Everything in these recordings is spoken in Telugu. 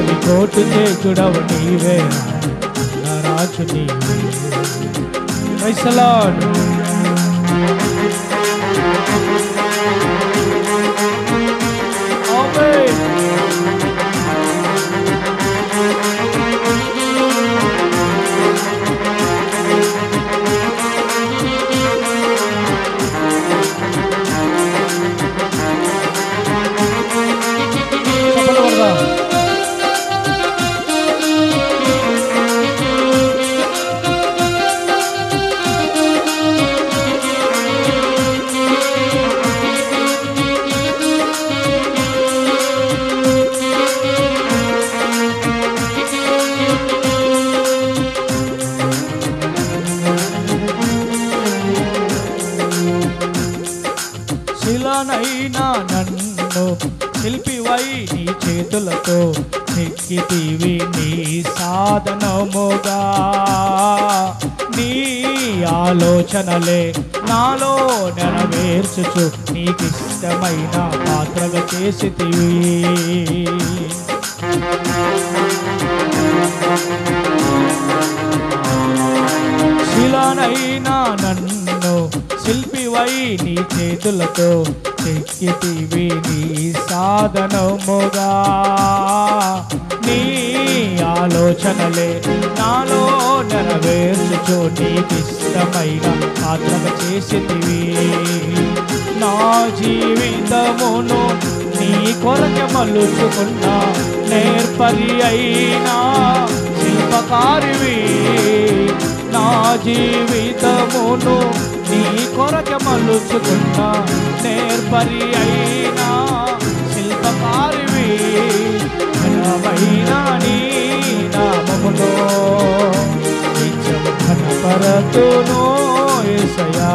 రవి కోటి తేజుడవు నీవే, రాజు నీవే. Praise the Lord. ఆమేన్. శిలనైనా నన్ను శిల్పివై నీ చేతులతో చెక్కితివి నీ సాధనముగా. నీ ఆలోచనలే నాలో నెరవేర్చుచు నీకిష్టమైన పాత్రగా చేసితివి. శిలనైనా నన్ను శిల్పివై నీ చేతులతో చెక్కితివి నీ సాధనముగా. నీ ఆలోచనలే నాలో నెరవేర్చుచు నీకిష్టమైన పాత్రగా చేసితివి. నా జీవితమును నీ కొరకే మలుచుకున్న నేర్పరి అయినా శిల్పకారివి. నా జీవితమును నీ కొరకే మలుచుకున్న నేర్పరి అయినా శిల్పకారివి. ఘనమైన నీ నామములో నిత్యము ఘనపరతును యేసయ్యా.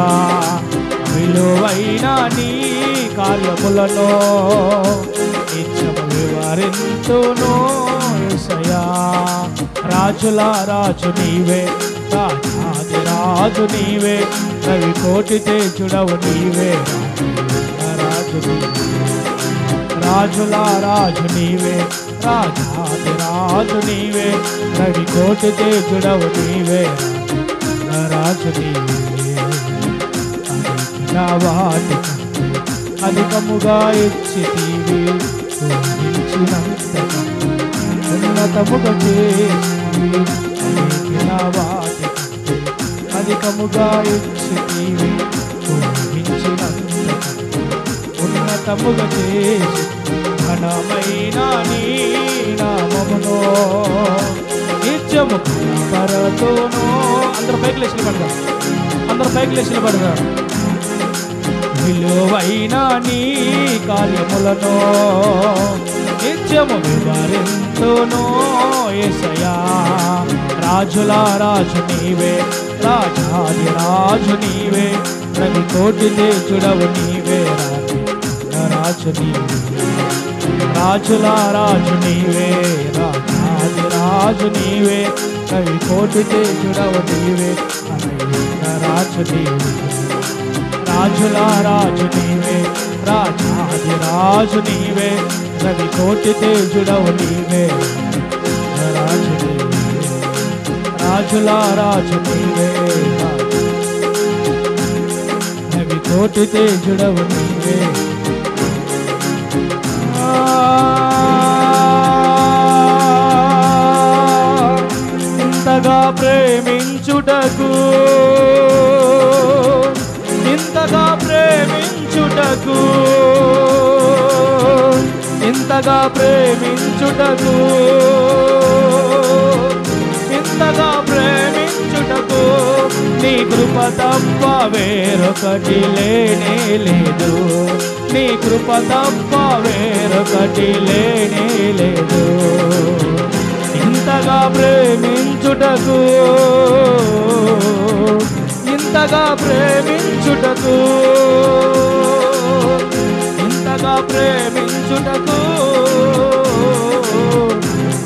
విలువైన నీ కార్యములను నిత్యము వివరింతును యేసయ్యా. రాజుల రాజు నీవే, రాజాది రాజు నీవే, రవి కోటి తేజుడవు నీవే, రాజు నీవే. రాజుల రాజు నీవే, రాజాది రాజు నీవే, రవి కోటి తేజుడవు నీవే, రాజు నీవే. అడిగిన వాటి కంటే అధికముగా ఇచ్చితివి, ఊహించినంతగా ఉన్నతముగా చేసితివి. అడిగిన వాటి కంటే అధికముగా ఇచ్చితివి, ఊహించినంతగా ఉన్నతముగా చేసి ఘనమైన నీ నామమును నిత్యము ఘనపరతును. అందరూ పైకి లేచి నిలబడతారు, అందరూ పైకి లేచి నిలబడతారు. విలువైన నీ కార్యములను నిత్యము వివరింతును యేసయ్యా. రాజుల రాజు నీవే, రాజాది రాజు నీవే, రవి కోటి తేజుడవు నీవే, రాజు నీవే. రాజుల రాజు నీవే, రాజాది రాజు నీవే, రవి కోటి తేజుడవు నీవే, రాజు నీవే. రాజుల రాజు నీవే, రాజాది రాజు నీవే, రవి కోటి తేజుడవు నీవే, రాజు నీవే. రాజుల రాజు నీవే, రవి కోటి తేజుడవు నీవే. ఇంతగా ప్రేమించుటకు, ఇంతగా ప్రేమించుటకు, ఇంతగా ప్రేమించుటకు, ఇంతగా ప్రేమించుటకు నీ కృప తప్ప వేరొకటి లేనే లేదు. నీ కృప తప్ప వేరొకటి లేనే లేదు. ఇంతగా ప్రేమించుటకు, ఇంతగా ప్రేమించుటకు, ఇంతగా ప్రేమించుటకు,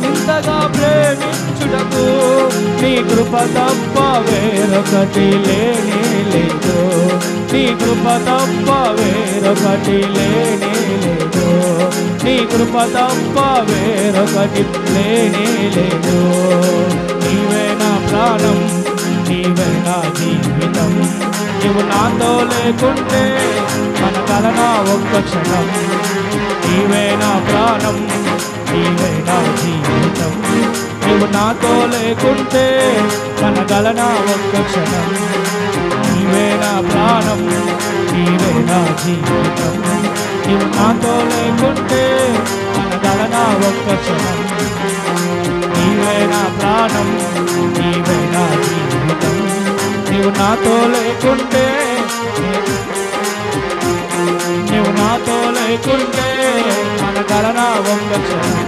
ఇంతగా ప్రేమించుటకు నీ కృప తప్ప వేరొకటి లేనే లేదు. నీ కృప తప్ప వేరొకటి లేనే లేదు. నీ కృప తప్ప వేరొకటి వేరొకటి లేనే లేదు. నీవే నా ప్రాణం, నీవే నా జీవితం. నీవు నాతో లేకుంటే మనగలనా ఒక్క క్షణం. నీవే నా ప్రాణం, నీవే నా జీవితం. నీవు నాతో లేకుంటే మనగలనా ఒక్క క్షణం. నీవే నా ప్రాణం, నీవే నా జీవితం. నీవు నాతో లేకుంటే మనగలనా ఒక్క క్షణం. నీవే నా ప్రాణం, నీవే నా జీవితం. నీవు నాతో లేకుంటే, నీవు నాతో లేకుంటే మనగలనా ఒక్క క్షణం.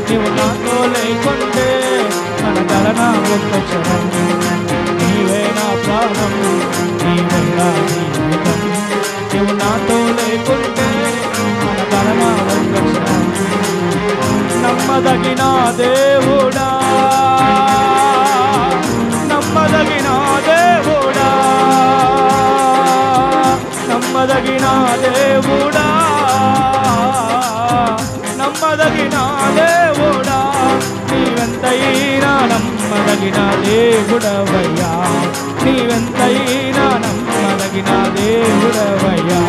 నీవు నాతో లేకుంటే మనగలనా ఒక్క క్షణం. నీవే నా ప్రాణం, నీవే నా జీవితం. నీవు నాతో లేకుంటే మనగలనా ఒక్క క్షణం. నమ్మదగిన దేవుడా, నమ్మదగిన దేవుడా, నమ్మదగిన దేవుడా, నమ్మదగిన దేవుడా. నీవెంతైనా నమ్మదగిన దేవుడవయ్యా. నీవెంతైనా నమ్మదగిన దేవుడవయ్యా.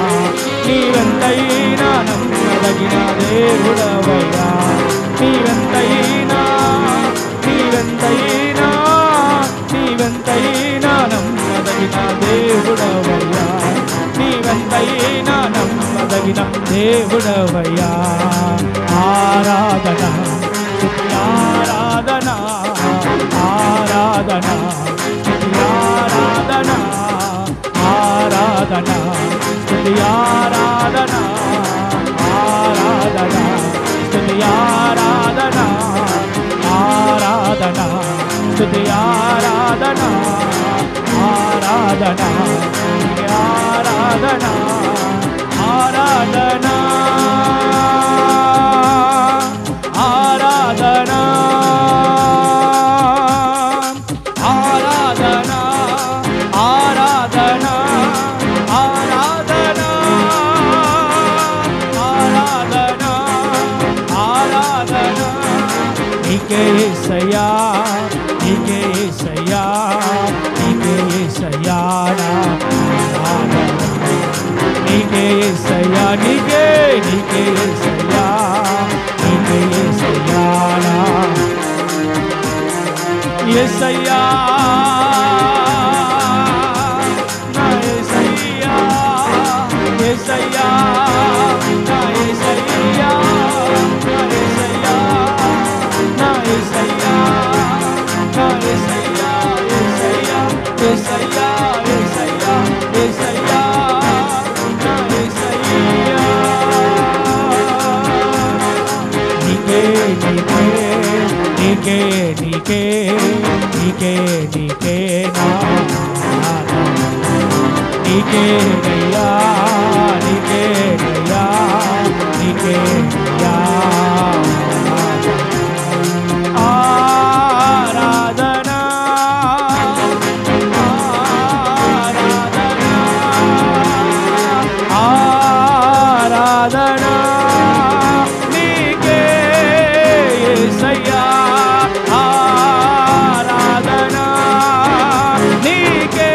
నీవెంతైనా నమ్మదగిన దేవుడవయ్యా. నీవెంతైనా, నీవెంతైనా, నీవెంతైనా నమ్మదగిన దేవుడవయ్యా. నీవెంతైనా నమ్మదగిన దేవుడవయ్యా. ఆరాధన, ఆరాధన, ఆరాధన, ఆరాధన, ఆరాధన, ఆరాధన, ఆరాధన, ఆరాధన, ఆరాధన, స్తుతి ఆరాధన, ఆరాధన, ఆరాధన, ఆరాధన, ఆరాధన, ఆరాధన, ఆరాధన, ఆరాధన, ఆరాధన, ఆరాధన. నీకే యేసయ్యా, నీకే యేసయ్యా, నీకే యేసయ్యా నా ఆరాధన. నీకే యేసయ్యా, నీకే, నీకే యేసయ్యా, నీకే యేసయ్యా నా యేసయ్యా, నా యేసయ్యా, యేసయ్యా, నా యేసయ్యా, నా యేసయ్యా, నా యేసయ్యా, నా యేసయ్యా, యేసయ్యా, యేసయ్యా, యేసయ్యా, యేసయ్యా, నా యేసయ్యా. నీకే, నీకే, నీకే, నీకే, నీకే, నీకే నా ఆరాధన. నీకే నయ్యా, నీకే నయ్యా, నీకే నయ్యా ఆరాధన, ఆరాధన, ఆరాధన. నీకే యేసయ్యా, ఆరాధన. నీకే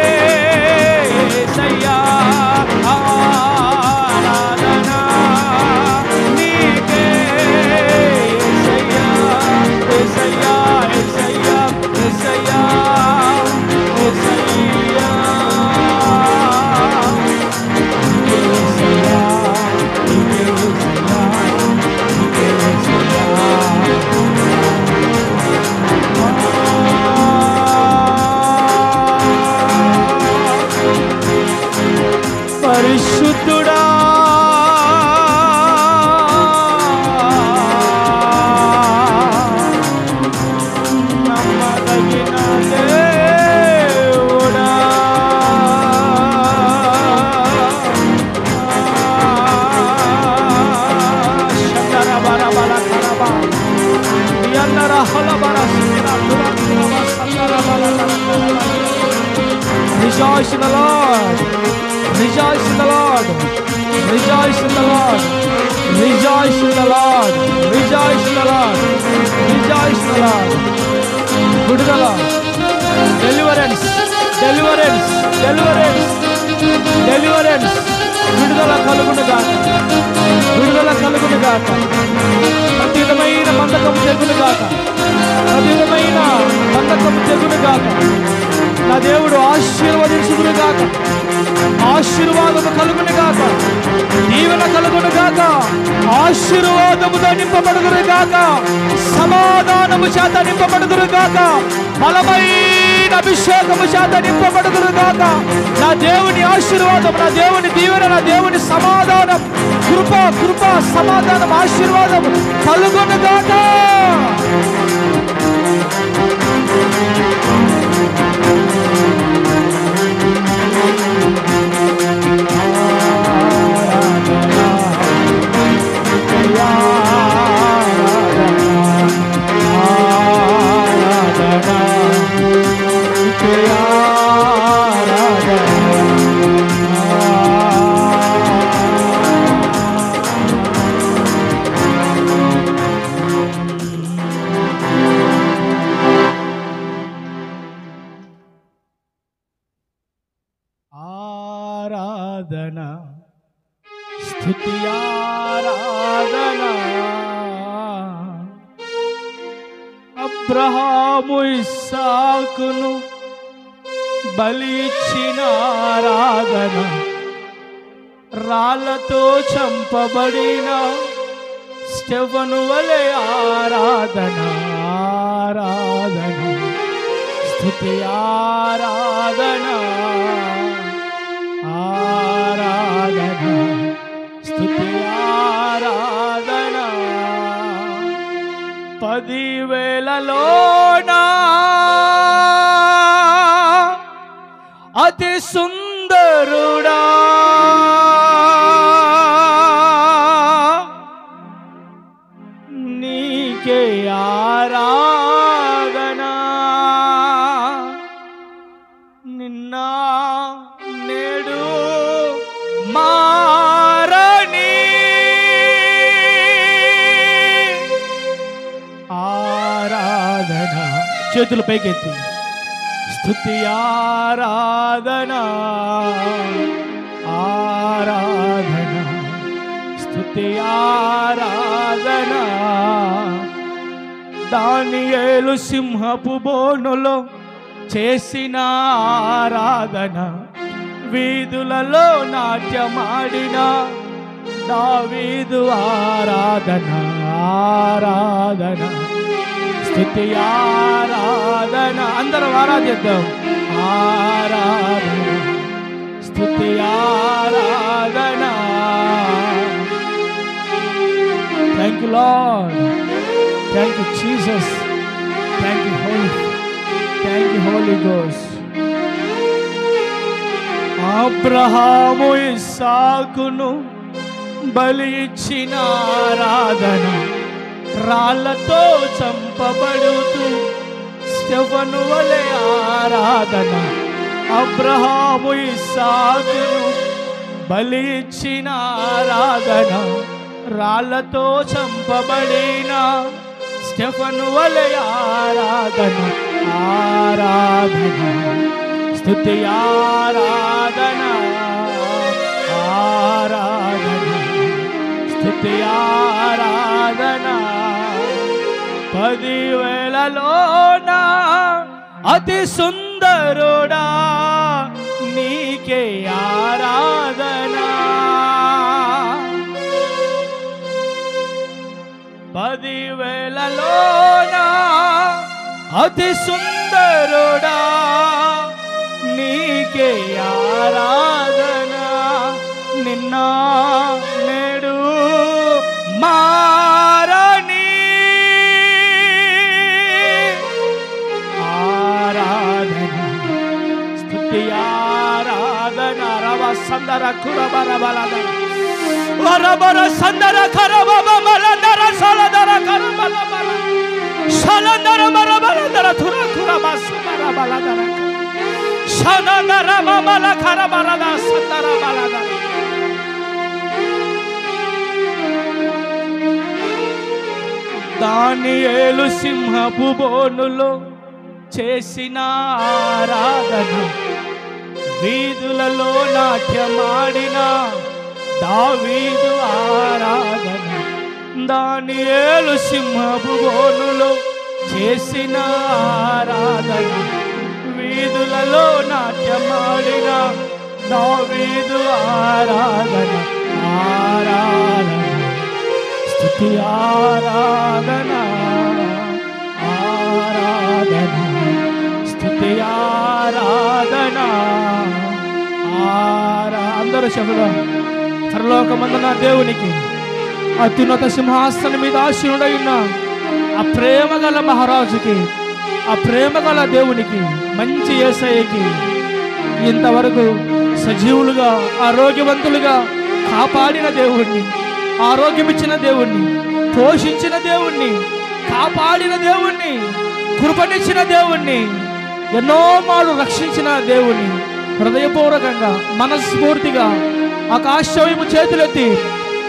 యేసయ్యా, ఆరాధన. నీకే యేసయ్యా, యేసయ్యా, యేసయ్యా, యేసయ్యా, యేసయ్యా. నీకే యేసయ్యా, నీకే యేసయ్యా, నీకే యేసయ్యా. పరిశుద్ధుడా, నమ్మదగిన దేవుడా, శంకరబరబల కరబ యన్నర హలబర సురతుల సందరబల కరబల. Rejoice in the Lord. Rejoice in the Lord. Rejoice in the Lord. Rejoice in the Lord. Rejoice in the Lord. Deliverance deliverance deliverance. విడుదల కలుగును గాక, విడుదల కలుగును గాక. ప్రతి విధమైన బంధకం తెగును గాక, ప్రతి విధమైన బంధకం తెగును గాక. నా దేవుడు ఆశీర్వదించుదును గాక, ఆశీర్వాదము కలుగును గాక, దీవెన కలుగును గాక, ఆశీర్వాదముతో నింపబడుదురు గాక, సమాధానము చేత నింపబడుదురు గాక, బలమైన అభిషేకము చేత నింపబడుదురు గాక. నా దేవుని ఆశీర్వాదం, నా దేవుని దీవెన, నా దేవుని సమాధానం, కృప కృప సమాధానం ఆశీర్వాదం కలుగును గాక. ఆరాధన స్తుతి ఆరాధన. అబ్రహాము ఇస్సాకును బలి ఇచ్చిన ఆరాధన, రాళ్ళతో చంపబడిన స్టెఫను వలె ఆరాధన. ఆరాధన స్తుతి ఆరాధన, ఆరాధన స్తుతి ఆరాధన. 10,000లోనా అతి సుందరుడా, నీకే ఆరాధన. నిన్న నేడు మారని ఆరాధన. చేతులు పైకెత్తి స్తుతి ఆరాధన, ఆరాధన స్తుతి ఆరాధన. దానియేలు సింహపు బోనులో చేసిన ఆరాధన, వీధులలో నాట్యమాడిన దావీదు ఆరాధన. ఆరాధన స్తుతి ఆరాధన. అందరం ఆరాధిద్దాం. ఆరాధన స్తుతి ఆరాధన. Thank you Lord, thank you Jesus, thank you Holy Ghost. అబ్రహాము ఇస్సాకును బలి ఇచ్చిన ఆరాధన, రాళ్ళతో చంపబడుతూ స్టెఫను వలె ఆరాధన. అబ్రహాము ఇస్సాకును బలి ఇచ్చిన ఆరాధన, రాళ్ళతో చంపబడిన స్టెఫను వలె ఆరాధన. ఆరాధన స్తుతి ఆరాధన, ఆరాధన స్తుతి ఆరాధన. 10,000లోనా అతి సుందరుడా, నీకే ఆరాధన. 10,000లోనా అతి సుందరుడా, నీకే ఆరాధన. నిన్న నేడు మారని ఆరాధన స్తుతి ఆరాధన. రవ సందర కురబర బలద వరబర సందర కరబబ మలదర సలదర కరబల బల సలందర మరబలదర తుర కురబ సమర బలదర సనందర మమల కరబరద సందర బలద. దానియేలు సింహపు బోనులో చేసిన ఆరాధన, వీధులలో నాట్యమాడిన దావీదు ఆరాధన, దానియేలు సింహపు బోనులో చేసిన ఆరాధన, వీధులలో నాట్యమాడిన దావీదు ఆరాధన, ఆరాధన స్తుతి ఆరాధన, ఆరాధన స్తుతి ఆరాధన, అందరూ చెబుదాం. పరలోకమందున దేవునికి, అత్యున్నత సింహాసనం మీద ఆసీనుడైన ఆ ప్రేమ గల మహారాజుకి, ఆ ప్రేమ గల దేవునికి, మంచి యేసయ్యకి ఇంతవరకు సజీవులుగా ఆరోగ్యవంతులుగా కాపాడిన దేవుణ్ణి, ఆరోగ్యమిచ్చిన దేవుణ్ణి, పోషించిన దేవుణ్ణి, కాపాడిన దేవుణ్ణి, కృపనిచ్చిన దేవుణ్ణి, ఎన్నో మార్లు రక్షించిన దేవుణ్ణి హృదయపూర్వకంగా మనస్ఫూర్తిగా ఆకాశవైపు చేతులెత్తి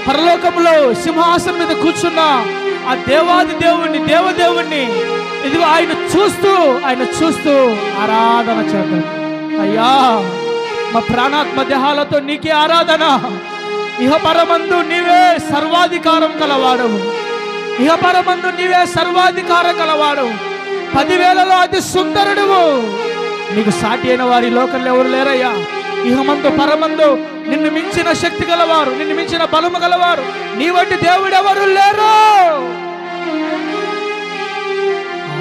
పరలోకంలో సింహాసనం మీద కూర్చున్న ఆ దేవాది దేవుణ్ణి, దేవదేవుణ్ణి ఇదిగో ఆయన చూస్తూ ఆరాధన చేద్దాం. అయ్యా, మా ప్రాణాత్మ దేహాలతో నీకే ఆరాధన. ఇహపరమందు నీవే సర్వాధికారం కలవాడవు, ఇహపరమందు నీవే సర్వాధికారం కలవాడవు, 10,000లో అతి సుందరుడువు. నీకు సాటి అయిన వారి లోకంలో ఎవరు లేరయ్యా. ఇహమందు పరమందు నిన్ను మించిన శక్తి గలవారు, నిన్ను మించిన బలము గలవారు, నీ వంటి దేవుడు ఎవరు లేరు.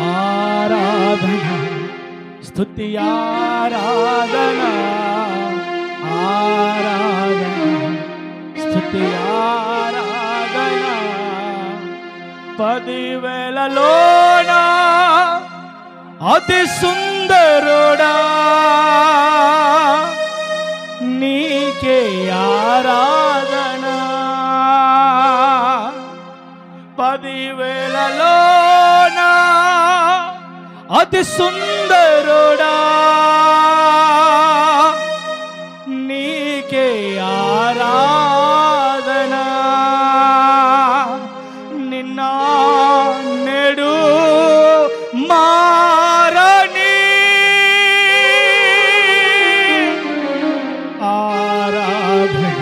ఆరాధన స్తుతి ఆరాధన, ఆరాధన స్తుతి ఆరాధన, 10,000లోన అతి సుందరుడా నీకే ఆరాధన, 10,000లోన అతి సుందరుడా నీకే ఆరాధన, నిన్న నేడు మారని ఆరాధన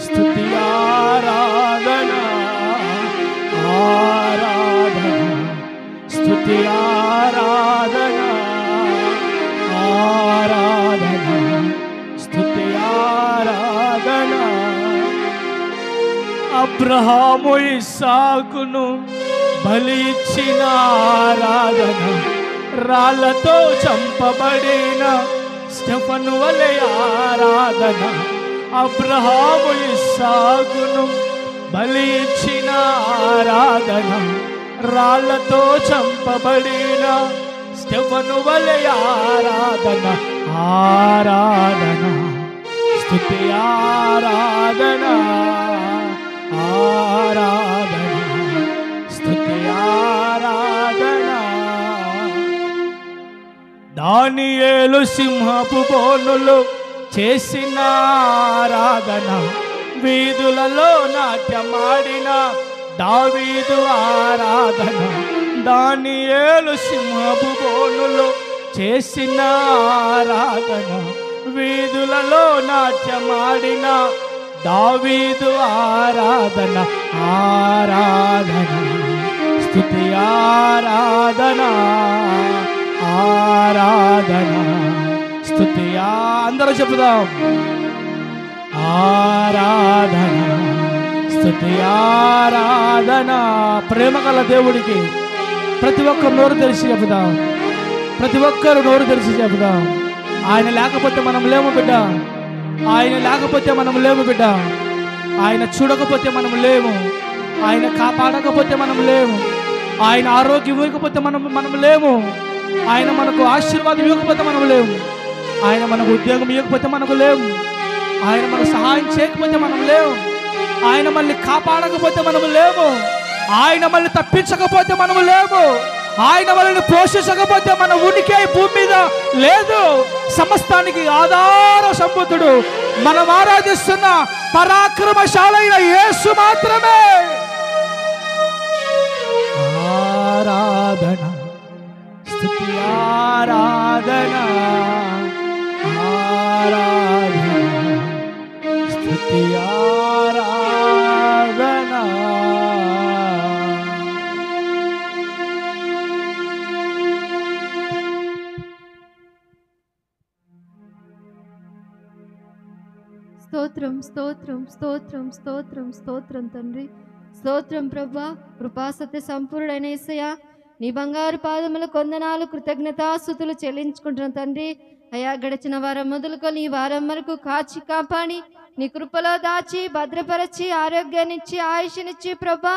స్తుతి ఆరాధన, ఆరాధన స్తుతి ఆరాధన, ఆరాధన స్తుతి ఆరాధన. అబ్రహాము ఇస్సాకును బలి ఇచ్చిన ఆరాధన, రాళ్లతో చంపబడిన స్టెఫను వలె ఆరాధన. అబ్రహాము ఇస్సాకును బలి ఇచ్చిన ఆరాధన, రాళ్లతో చంపబడిన స్టెఫను వలె ఆరాధన, ఆరాధన స్తుతి ఆరాధన, ఆరాధన స్తుతి ఆరాధన. దానియేలు సింహపు బోనులు చేసిన ఆరాధన, వీధులలో నాట్యమాడిన దావీదు ఆరాధన, దానియేలు సింహపు బోనులు చేసిన ఆరాధన, వీధులలో నాట్యమాడిన దావీదు ఆరాధన, ఆరాధన స్తుతి ఆరాధన, ఆరాధన స్తుతి. అందరూ చెప్పుదాం. ఆరాధన స్తుతి ఆరాధన. ప్రేమ గల దేవుడికి ప్రతి ఒక్కరు నోరు తెరిచి చెప్పుదాం, ప్రతి ఒక్కరు నోరు తెరిచి చెప్పుదాం. ఆయన లేకపోతే మనం లేము బిడ్డ, ఆయన లేకపోతే మనం లేము బిడ్డ, ఆయన చూడకపోతే మనం లేము, ఆయన కాపాడకపోతే మనం లేము, ఆయన ఆరోగ్యం ఇవ్వకపోతే మనం లేము, ఆయన మనకు ఆశీర్వాదం ఇవ్వకపోతే మనం లేము, ఆయన మనకు ఉద్యోగం ఇవ్వకపోతే మనకు లేము, ఆయన మనకు సహాయం చేయకపోతే మనం లేము, ఆయన మనల్ని కాపాడకపోతే మనము లేము, ఆయన మనల్ని తప్పించకపోతే మనము లేము, ఆయన మనల్ని పోషించకపోతే మన ఉనికి భూమి మీద లేదు. సమస్తానికి ఆధార సంబుద్ధుడు మనం ఆరాధిస్తున్న పరాక్రమశాలైన యేసు మాత్రమే. ఆరాధన స్తుతి ఆరాధన, స్తుతి ఆరాధన. స్తోత్రం స్తోత్రం స్తోత్రం స్తోత్రం స్తోత్రం తండ్రి, స్తోత్రం ప్రభా. కృపా సత్య సంపూర్ణుడైన యేసయ్యా, నీ బంగారు పాదముల కొందనాలు కృతజ్ఞతాస్తుతులు చెల్లించుకుంటున్న తండ్రి. అయా, గడిచిన వారం మొదలుకొని ఈ వారం వరకు కాచి కాపాడి నీ కృపలో దాచి భద్రపరచి ఆరోగ్యాన్నిచ్చి ఆయుష్నిచ్చి ప్రభా,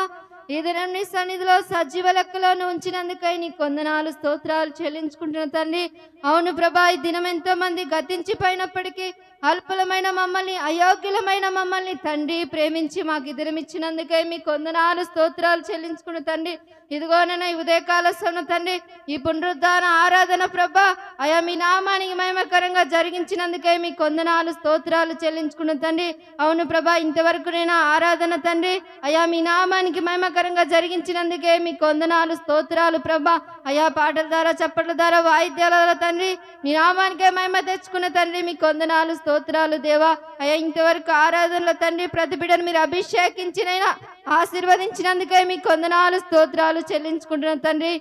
ఈ దినం నీ సన్నిధిలో సజీవ లెక్కలను ఉంచినందుకై నీ కొందనాలు స్తోత్రాలు చెల్లించుకుంటున్న తండ్రి. అవును ప్రభా, ఈ దినం ఎంతో మంది గతించిపోయినప్పటికీ అల్పులమైన మమ్మల్ని, అయోగ్యులమైన మమ్మల్ని తండ్రి ప్రేమించి మాకు ఇద్దరమిచ్చినందుకై మీ కొందనాలు స్తోత్రాలు చెల్లించుకున్న తండ్రి. ఇదిగోనైనా ఈ ఉదయకాల సమయం తండ్రి, ఈ పునరుద్ధాన ఆరాధన ప్రభా, అయా మీ నామానికి మహిమకరంగా జరిగించినందుకై మీ కొందనాలు స్తోత్రాలు చెల్లించుకున్న తండ్రి. అవును ప్రభా, ఇంతవరకు నేను ఆరాధన తండ్రి, అయా మీ నామానికి మహిమకరంగా జరిగించినందుకే మీ కొందనాలు స్తోత్రాలు ప్రభా. అయా పాటల ద్వారా, చప్పట్ల ద్వారా, వాయిద్యాల ద్వారా తండ్రి మీ నామానికే మహిమ తెచ్చుకున్న తండ్రి మీ కొందనాలు స్తోత్రాలు దేవా. అయ్యా, ఇంతవరకు ఆరాధనలో తండ్రి ప్రతి బిడ్డను మీరు అభిషేకించినైనా ఆశీర్వదించినందుకే మీ కొందనాలు స్తోత్రాలు చెల్లించుకుంటున్న తండ్రి.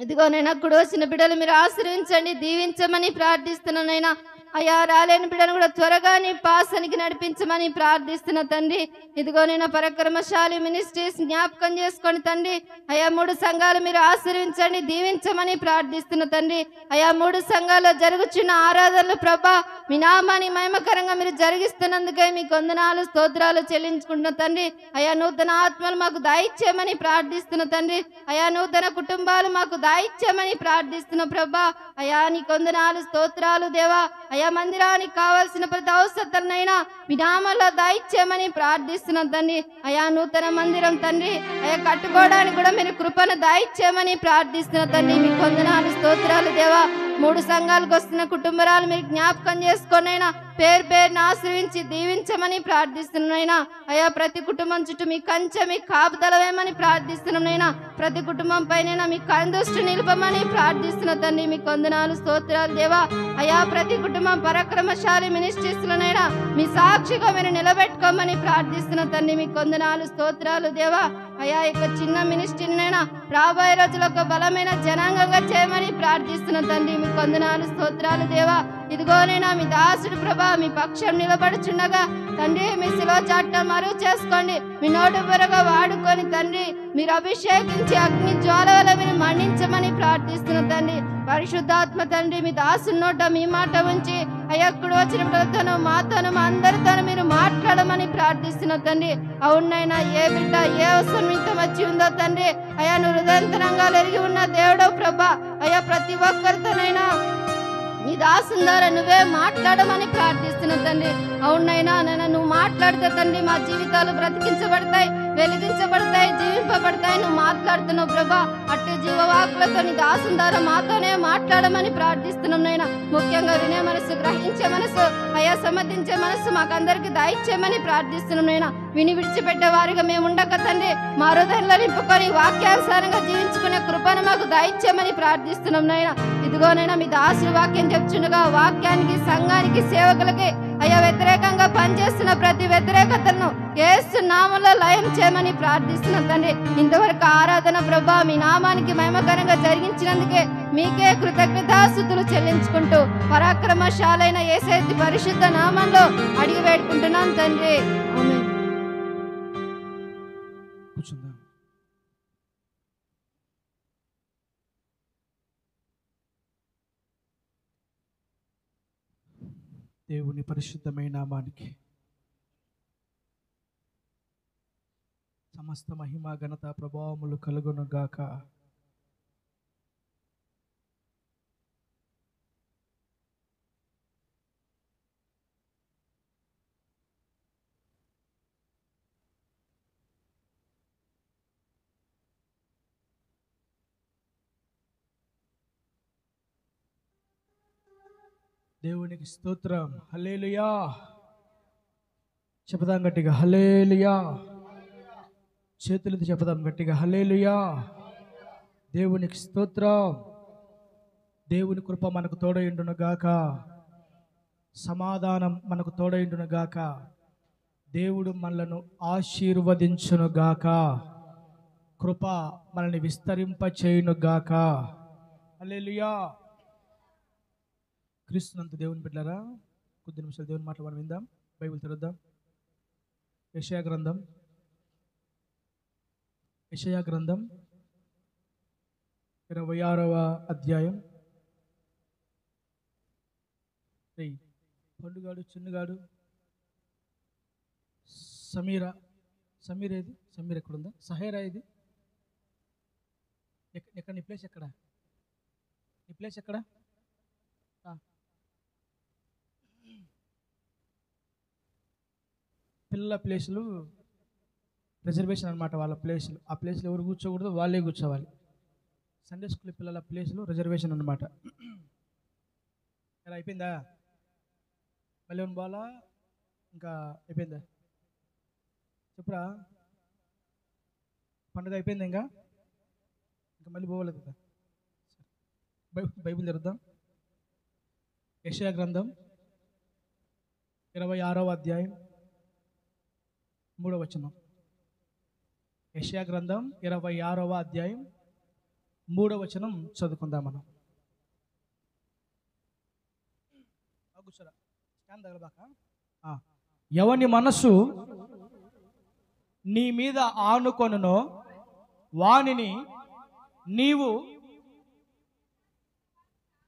ఇదిగోనైనా కూడా వచ్చిన బిడ్డలు మీరు ఆశీర్వించండి, దీవించమని ప్రార్థిస్తున్నానైనా. అయ్యా, రాలేని బిడ్డను కూడా త్వరగా నీ పాసనికి నడిపించమని ప్రార్థిస్తున్న తండ్రి. ఇదిగోనైనా పరాక్రమశాలి మినిస్ట్రీస్ జ్ఞాపకం చేసుకోండి తండ్రి. అయ్యా, 3 సంఘాలు మీరు ఆశీర్వించండి, దీవించమని ప్రార్థిస్తున్న తండ్రి. అయ్యా, 3 సంఘాల్లో జరుగుచున్న ఆరాధనలు ప్రభా మీ నామాన్ని మహిమకరంగా మీరు జరిగిస్తున్నందుకే మీ కొందనాలు స్తోత్రాలు చెల్లించుకుంటున్న తండ్రి. అయ్యా, నూతన ఆత్మలు మాకు దాయిచ్చేయమని ప్రార్థిస్తున్న తండ్రి. అయ్యా, నూతన కుటుంబాలు మాకు దాయిచ్చేయమని ప్రార్థిస్తున్న ప్రభా. అయ్యా, నీ కొందనాలు స్తోత్రాలు దేవా. అయ్యా, మందిరానికి కావాల్సిన ప్రతి అవసరతనైనా మీ నామంలో దాయిచ్చేయమని ప్రార్థిస్తున్న తండ్రి. అయ్యా, నూతన మందిరం తండ్రి అయ్యా కట్టుకోవడానికి కూడా మీరు కృపను దాయిచ్చేయమని ప్రార్థిస్తున్న తండ్రి. మీ కొందనాలు స్తోత్రాలు దేవా. 3 సంఘాలకు వస్తున్న కుటుంబరాలు మీరు జ్ఞాపకం చేసుకొనైనా పేరు పేరును ఆశ్రయించి దీవించమని ప్రార్థిస్తున్నాయినా. అయ్యా, ప్రతి కుటుంబం చుట్టూ మీ కంచె, మీ కాపుదలవేమని ప్రార్థిస్తున్నాయినా. ప్రతి కుటుంబం పైన మీ కందృష్టి నిలపమని ప్రార్థిస్తున్న తండ్రి. మీ కొందనాలు స్తోత్రాలు దేవా. అయ్యా, ప్రతి కుటుంబం పరాక్రమశాలి మినిస్ట్రీస్లోనైనా మీ సాక్షిగా మీరు నిలబెట్టుకోమని ప్రార్థిస్తున్న తండ్రి. మీ కొందనాలు స్తోత్రాలు దేవా. అయ్యా, ఇక చిన్న మినిస్ట్రీనైనా రాబోయే రోజులు ఒక బలమైన జనాంగంగా చేయమని ప్రార్థిస్తున్న తండ్రి. మీ కొందనాలు స్తోత్రాలు దేవా. ఇదిగోనైనా మీ దాసుడు ప్రభా మీ పక్షం నిలబడుచుండగా తండ్రి మీ శిలువ చాటున మరుగు చేసుకోండి. మీ నోటి బురగా వాడుకొని తండ్రి మీరు అభిషేకించి అగ్ని జ్వాల వల్ల మీరు మండించమని ప్రార్థిస్తున్న తండ్రి. పరిశుద్ధాత్మ తండ్రి మీ దాసుని నోట మీ మాట ఉంచి అయ్యప్పుడు వచ్చిన పిల్లలతోనూ మాతోనూ మా అందరితోనూ మీరు మాట్లాడమని ప్రార్థిస్తున్న తండ్రి. అవునైనా ఏ బిడ్డ ఏ అవసరం ఇంత వచ్చి ఉందో తండ్రి అయ్యా నువ్వు హృదయంతరంగాలు ఎరిగి ఉన్న దేవుడో ప్రభా. అయ్యా, ప్రతి ఒక్కరితోనైనా నీ దాసుని ద్వారా నువ్వే మాట్లాడమని ప్రార్థిస్తున్న తండ్రి. అవునైనా నన్ను నువ్వు మాట్లాడితే తండ్రి మా జీవితాలు బ్రతికించబడతాయి, వెలిగించబడతాయి, జీవింపబడతాయి. నువ్వు మాట్లాడుతున్నావు ప్రభా. అట్టి జీవవాకులతో నీ దాసుని ద్వారా మాతోనే మాట్లాడమని ప్రార్థిస్తున్నాం నైనా. ముఖ్యంగా వినే మనసు, గ్రహించే మనసు, అయ్యా సమర్థించే మనసు మాకందరికి దాయిచ్చేయమని ప్రార్థిస్తున్నాం నైనా. విని విడిచిపెట్టే వారిగా మేము ఉండక తండ్రి మా హృదయంలో నింపుకొని వాక్యానుసారంగా జీవించుకునే కృపను మాకు దాయిచ్చేయమని ప్రార్థిస్తున్నాం నైనా. ఇదిగోనైనా మీ దాసుడు వాక్యం చెప్తుండగా వాక్యానికి, సంఘానికి, సేవకులకి అయ్యా వ్యతిరేకంగా పనిచేస్తున్న ప్రతి వ్యతిరేకతను యేసు నామములో లయం చేయమని ప్రార్థిస్తున్నాం తండ్రి. ఇంతవరకు ఆరాధన ప్రభా మీ నామానికి మహిమకరంగా జరిగించినందుకే మీకే కృతజ్ఞతాస్తుతులు చెల్లించుకుంటూ పరాక్రమశాలైన యేసయ్య పరిశుద్ధ నామంలో అడిగి వేడుకుంటున్నాం తండ్రి. ఆమేన్. దేవుని పరిశుద్ధమైన నామానికి సమస్త మహిమ, ఘనత, ప్రభావములు కలుగును గాక. దేవునికి స్తోత్రం. హల్లెలూయా. చెప్దాం గట్టిగా హల్లెలూయా. చేతులతో చెప్దాం గట్టిగా హల్లెలూయా. దేవునికి స్తోత్రం. దేవుని కృప మనకు తోడైండును గాక. సమాధానం మనకు తోడైండును గాక. దేవుడు మనలను ఆశీర్వదించునుగాక. కృప మనల్ని విస్తరింపచేయునుగాక. హల్లెలూయా. క్రీస్తునంత దేవుని బిడ్డలారా, కొద్ది నిమిషాలు దేవుని మాటలు మనం విందాం. బైబిల్ తెరుద్దాం. యెషయా గ్రంథం 26వ అధ్యాయం. పండుగాడు, చిన్నగాడు, సమీర ఏది? సమీర ఎక్కడుందా? సహేరా ఇది ఎక్కడ? నీ ప్లేస్ ఎక్కడ? నీ ప్లేస్ ఎక్కడ? పిల్లల ప్లేసులు రిజర్వేషన్ అనమాట. వాళ్ళ ప్లేసులు, ఆ ప్లేస్లో ఎవరు కూర్చోకూడదు, వాళ్ళే కూర్చోవాలి. సండే స్కూల్ పిల్లల ప్లేసులు రిజర్వేషన్ అనమాట. ఎలా అయిపోయిందా? మళ్ళీ ఏమైనా బాలా? ఇంకా అయిపోయిందా? చెప్పురా. పండుగ అయిపోయింది, ఇంకా మళ్ళీ పోవలేదు కదా. బైబిల్ తెరుద్దాం. యెషయా గ్రంథం 26వ అధ్యాయం 3వ వచనం. యెషయా గ్రంథం 26వ అధ్యాయం 3వ వచనం చదువుకుందాం మనం. ఎవని మనసు నీ మీద ఆనుకొనునో వానిని నీవు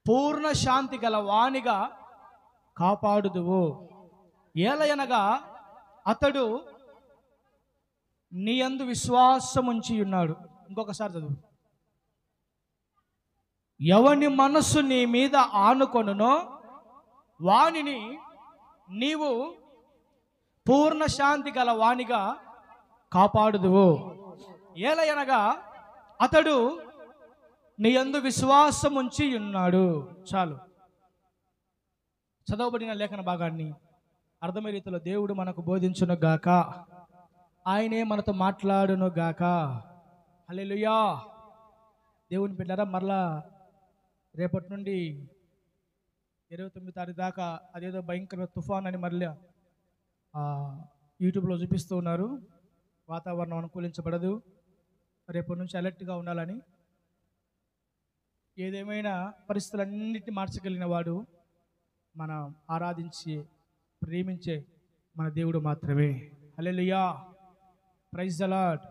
పూర్ణ శాంతి గల వానిగా కాపాడుదువు. ఏలయనగా అతడు నీ యందు విశ్వాసముంచి ఉన్నాడు. ఇంకొకసారి చదువు. ఎవని మనస్సు నీ మీద ఆనుకొనునో వానిని నీవు పూర్ణ శాంతి గల వానిగా కాపాడుదువు. ఏలయనగా అతడు నీ యందు విశ్వాసముంచి ఉన్నాడు. చాలు. చదవబడిన లేఖన భాగాన్ని అర్థమయ్యే రీతిలో దేవుడు మనకు బోధించును గాక. ఆయనే మనతో మాట్లాడును గాక. హల్లెలూయా. దేవుని బిడ్డలారా, మరలా రేపటి నుండి 29వ తారీఖు దాకా అదేదో భయంకర తుఫాన్ అని మరలా యూట్యూబ్లో చూపిస్తూ ఉన్నారు. వాతావరణం అనుకూలించబడదు, రేపటి నుంచి అలర్ట్గా ఉండాలని. ఏదేమైనా పరిస్థితులన్నిటిని మార్చగలిగిన వాడు మనం ఆరాధించి ప్రేమించే మన దేవుడు మాత్రమే. హల్లెలూయా. Praise the Lord.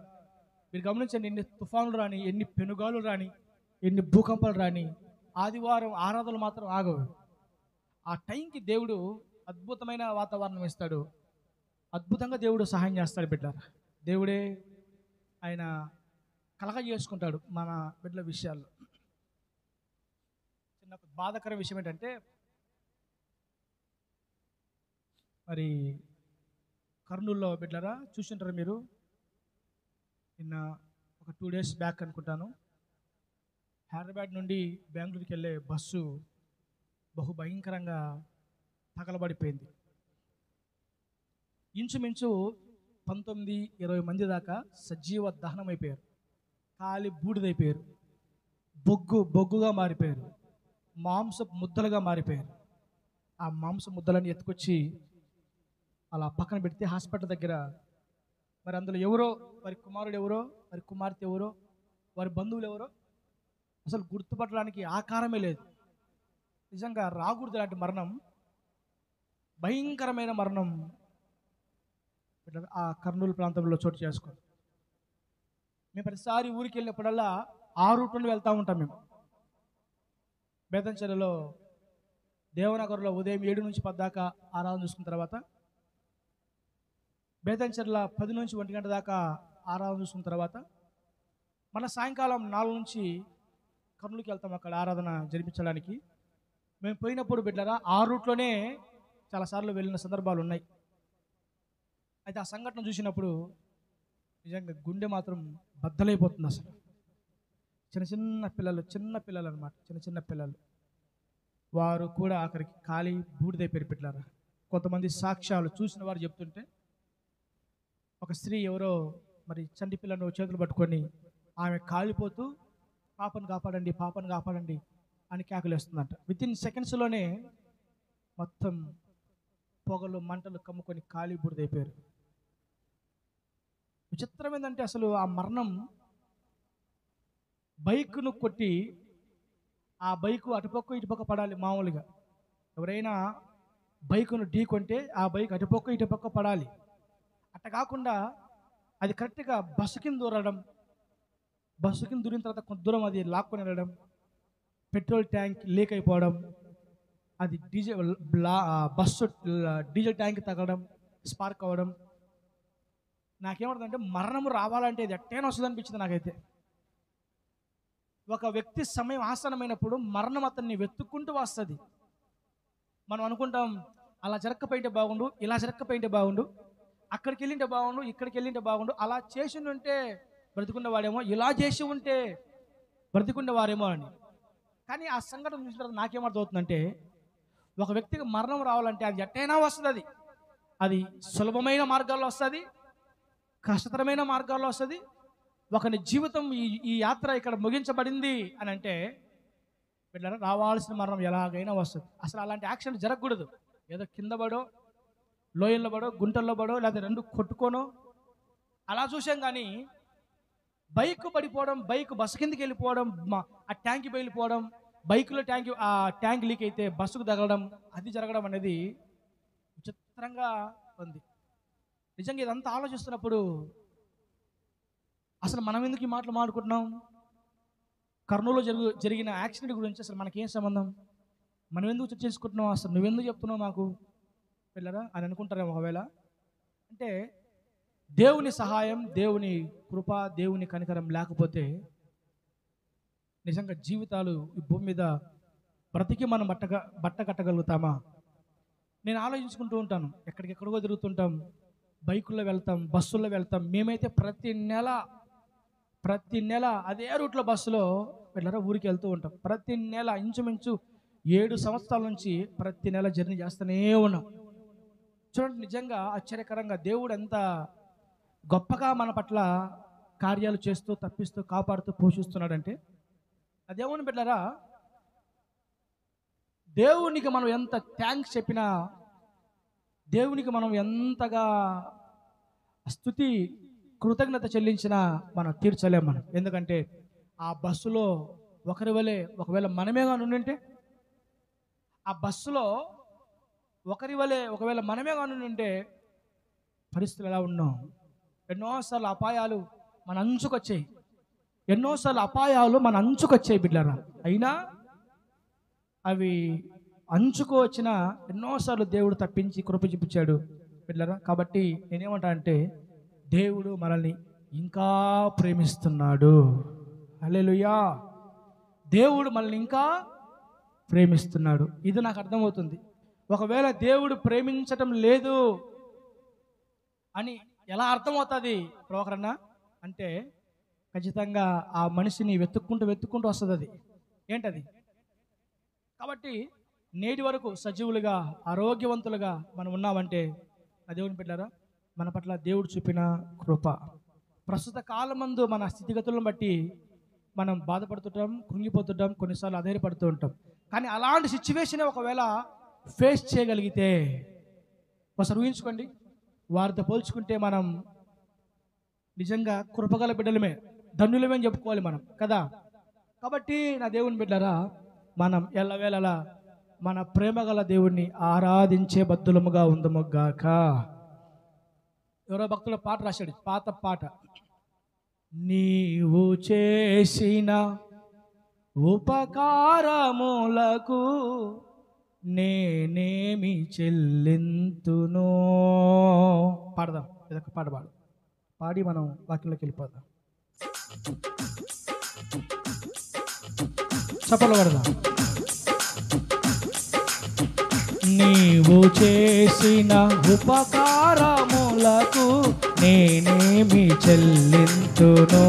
మీరు గమనించండి, ఎన్ని తుఫానులు రాని, ఎన్ని పెనుగాలు రాని, ఎన్ని భూకంపాలు రాని, ఆదివారం ఆరాధనలు మాత్రం ఆగవు. ఆ టైంకి దేవుడు అద్భుతమైన వాతావరణం ఇస్తాడు. అద్భుతంగా దేవుడు సహాయం చేస్తాడు బిడ్డ. దేవుడే ఆయన కలగ చేసుకుంటాడు మన బిడ్డల విషయాల్లో. చిన్న బాధాకర విషయం ఏంటంటే, మరి కర్నూలులో బిడ్డరా చూసింటారు మీరు. నిన్న ఒక 2 days బ్యాక్ అనుకుంటాను, హైదరాబాద్ నుండి బెంగళూరుకి వెళ్ళే బస్సు బహు భయంకరంగా తగలబడిపోయింది. ఇంచుమించు 19-20 మంది దాకా సజీవ దహనం అయిపోయారు. కాలి బూడిదైపోయారు. బొగ్గుగా మారిపోయారు. మాంస ముద్దలుగా మారిపోయారు. ఆ మాంస ముద్దలని ఎత్తుకొచ్చి అలా పక్కన పెడితే హాస్పిటల్ దగ్గర మరి అందులో ఎవరో, వారి కుమారుడు ఎవరో, వారి కుమార్తె ఎవరో, వారి బంధువులు ఎవరో అసలు గుర్తుపట్టడానికి ఆకారమే లేదు. నిజంగా రాకూడదు లాంటి మరణం, భయంకరమైన మరణం ఆ కర్నూలు ప్రాంతంలో చోటు చేసుకుంది. మేము ప్రతిసారి ఊరికి వెళ్ళినప్పుడల్లా ఆ రూట్లో వెళ్తూ ఉంటాం. మేము బేతంచెరులో దేవనగర్లో ఉదయం 7 నుంచి 10 దాకా ఆరాధన చూసుకున్న తర్వాత, బేతంచెర్ల 10 నుంచి 1 గంట దాకా ఆరాధన చూసుకున్న తర్వాత మళ్ళీ సాయంకాలం 4 నుంచి కర్నూలుకి వెళ్తాం అక్కడ ఆరాధన జరిపించడానికి. మేము పోయినప్పుడు బిడ్డరా ఆ రూట్లోనే చాలాసార్లు వెళ్ళిన సందర్భాలు ఉన్నాయి. అయితే ఆ సంఘటన చూసినప్పుడు నిజంగా గుండె మాత్రం బద్దలైపోతుంది. అసలు చిన్న పిల్లలు అనమాట, చిన్న పిల్లలు, వారు కూడా అక్కడికి ఖాళీ బూడిదైపోయి పెట్టారు. కొంతమంది సాక్ష్యాలు చూసిన వారు చెప్తుంటే, ఒక స్త్రీ ఎవరో మరి చంటి పిల్లను చేతులు పట్టుకొని ఆమె కాలిపోతూ పాపను కాపాడండి అని కేకలేస్తుందంట. వితిన్ సెకండ్స్లోనే మొత్తం పొగలు మంటలు కమ్ముకొని ఖాళీ బూడిదైపోయారు. విచిత్రం ఏంటంటే అసలు ఆ మరణం బైక్ను కొట్టి ఆ బైకు అటుపక్క ఇటుపక్క పడాలి. మామూలుగా ఎవరైనా బైకును ఢీ కొంటే ఆ బైక్ అటుపక్క ఇటుపక్క పడాలి. అట్ట కాకుండా అది కరెక్ట్గా బస్సు కింద దూరడం, బస్సు కింద దూరిన తర్వాత కొంత దూరం అది లాక్కొని వెళ్ళడం, పెట్రోల్ ట్యాంక్ లీక్ అయిపోవడం, అది బస్సు డీజిల్ ట్యాంక్ తగలడం, స్పార్క్ అవ్వడం. నాకేమవుతుందంటే మరణం రావాలంటే ఇది ఎట్టైనా వస్తుంది అనిపించింది నాకైతే. ఒక వ్యక్తి సమయం ఆసనమైనప్పుడు మరణం అతన్ని వెతుక్కుంటూ వస్తుంది. మనం అనుకుంటాం అలా జరగకపోయింటే బాగుండు, ఇలా జరగకపోయింటే బాగుండు, అక్కడికి వెళ్ళింటే బాగుండు, ఇక్కడికి వెళ్ళింటే బాగుండు, అలా చేసి ఉంటే బ్రతికుండేవాడేమో, ఇలా చేసి ఉంటే బ్రతికుండేవారేమో అని. కానీ ఆ సంఘటన చూసిన తర్వాత నాకేమర్థమవుతుందంటే ఒక వ్యక్తికి మరణం రావాలంటే అది ఎట్టైనా వస్తుంది. అది సులభమైన మార్గాల్లో వస్తుంది, కష్టతరమైన మార్గాల్లో వస్తుంది. ఒకని జీవితం ఈ యాత్ర ఇక్కడ ముగించబడింది అని అంటే వీళ్ళ రావాల్సిన మరణం ఎలాగైనా వస్తుంది. అసలు అలాంటి యాక్సిడెంట్ జరగకూడదు. ఏదో కింద పడో, లోయల్లో పడో, గుంటల్లో పడో, లేదా రెండు కొట్టుకోనో అలా చూసాం. కానీ బైక్ పడిపోవడం, బైక్ బస్సు కిందకి వెళ్ళిపోవడం, ఆ ట్యాంక్ వెళ్ళిపోవడం, బైక్లో ఆ ట్యాంక్ లీక్ అయితే బస్సుకు తగలడం, అది జరగడం అనేది విచిత్రంగా ఉంది. నిజంగా ఇదంతా ఆలోచిస్తున్నప్పుడు అసలు మనం ఎందుకు ఈ మాటలు మాట్లాడుకుంటున్నాం? కర్నూలులో జరిగిన యాక్సిడెంట్ గురించి అసలు మనకేం సంబంధం? మనం ఎందుకు చర్చించుకుంటున్నాం? అసలు నువ్వెందుకు చెప్తున్నావు మాకు పిల్లరా అని అనుకుంటారేమో. ఒకవేళ అంటే దేవుని సహాయం, దేవుని కృప, దేవుని కనికరం లేకపోతే నిజంగా జీవితాలు ఈ భూమి మీద బ్రతికి మనం బట్ట కట్టగలుగుతామా? నేను ఆలోచించుకుంటూ ఉంటాను. ఎక్కడికెక్కడికో తిరుగుతుంటాం, బైకుల్లో వెళ్తాం, బస్సుల్లో వెళ్తాం. మేమైతే ప్రతి నెల అదే రూట్లో బస్సులో వెళ్ళరా ఊరికి వెళ్తూ ఉంటాం. ప్రతి నెల ఇంచుమించు 7 సంవత్సరాల నుంచి ప్రతి నెల జర్నీ చేస్తూనే ఉన్నాం. చూడండి, నిజంగా ఆశ్చర్యకరంగా దేవుడు ఎంత గొప్పగా మన పట్ల కార్యాలు చేస్తూ, తప్పిస్తూ, కాపాడుతూ, పోషిస్తున్నాడంటే అదేమని బిడ్డలారా, దేవునికి మనం ఎంత థ్యాంక్స్ చెప్పినా, దేవునికి మనం ఎంతగా స్తుతి కృతజ్ఞత చెల్లించినా మనం తీర్చలేం మనం. ఎందుకంటే ఆ బస్సులో ఒకరి వలె ఒకవేళ మనమేగా నుండింటే, ఆ బస్సులో ఒకరి వలె ఒకవేళ మనమేగా నుండింటే పరిస్థితులు ఎలా ఉన్నాం? ఎన్నోసార్లు అపాయాలు మన అంచుకొచ్చాయి, బిడ్డలారా. అయినా అవి అంచుకు వచ్చిన ఎన్నోసార్లు దేవుడు తప్పించి కృప చూపించాడు బిడ్డలారా. కాబట్టి నేనేమంటా అంటే దేవుడు మనల్ని ఇంకా ప్రేమిస్తున్నాడు. హల్లెలూయా. దేవుడు మనల్ని ఇంకా ప్రేమిస్తున్నాడు. ఇది నాకు అర్థమవుతుంది. ఒకవేళ దేవుడు ప్రేమించటం లేదు అని ఎలా అర్థమవుతుంది ప్రవక్రన్న అంటే, ఖచ్చితంగా ఆ మనిషిని వెతుక్కుంటూ వస్తుంది. అది ఏంటది? కాబట్టి నేటి వరకు సజీవులుగా, ఆరోగ్యవంతులుగా మనం ఉన్నామంటే దేవుని బిడ్డలారా, మన పట్ల దేవుడు చూపిన కృప. ప్రస్తుత కాలమందు మన స్థితిగతులను బట్టి మనం బాధపడుతుంటాం, కృంగిపోతుంటాం, కొన్నిసార్లు అధైర్యపడుతూ ఉంటాం. కానీ అలాంటి సిచ్యువేషన్ ఒకవేళ ఫేస్ చేయగలిగితే, ఒకసారి ఊహించుకోండి, వారితో పోల్చుకుంటే మనం నిజంగా కృపగల బిడ్డలమే, ధన్యులమే అని చెప్పుకోవాలి మనం కదా. కాబట్టి నా దేవుని బిడ్డలారా, మనం ఎల్లవేళలా మన ప్రేమగల దేవుణ్ణి ఆరాధించే బద్దులముగా ఉందముగాక. ఎవరో భక్తుల పాట రాశాడు, పాత పాట. నీవు చేసిన ఉపకారములకు నేనేమి చెల్లింతును. పాడదాం, ఇదొక పాట పాడి మనం వాక్యంలోకి వెళ్ళిపోదాం. చప్పట్లు పడదాం. నీవు చేసిన ఉపకారములకు నేనేమి చెల్లింతును.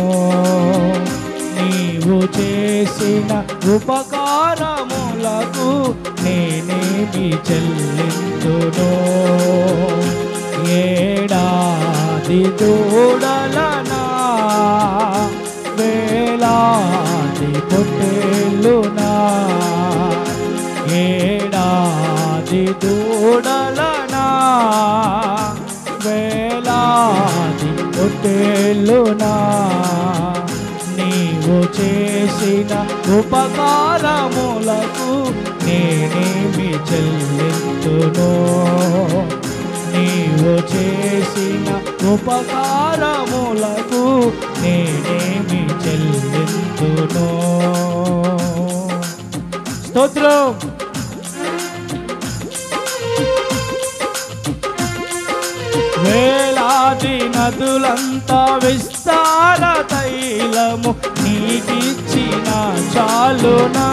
నీవు చేసిన ఉపకారములకు నేనేమి చెల్లింతును. ఏడాది దూడలనా, వేలాది పొట్టేలునా, ఏడాది దూడలనా, వేలాది పొట్టేలునా పొట్టేలునా నీవు చేసిన ఉపకారములకు నేనేమి చెల్లింతును నీవు చేసిన ఉపకారములకు నేనేమి చెల్లింతును స్తోత్రం వేలాది నదులంతా విస్తార తైలము నీకిచ్చిన చాలునా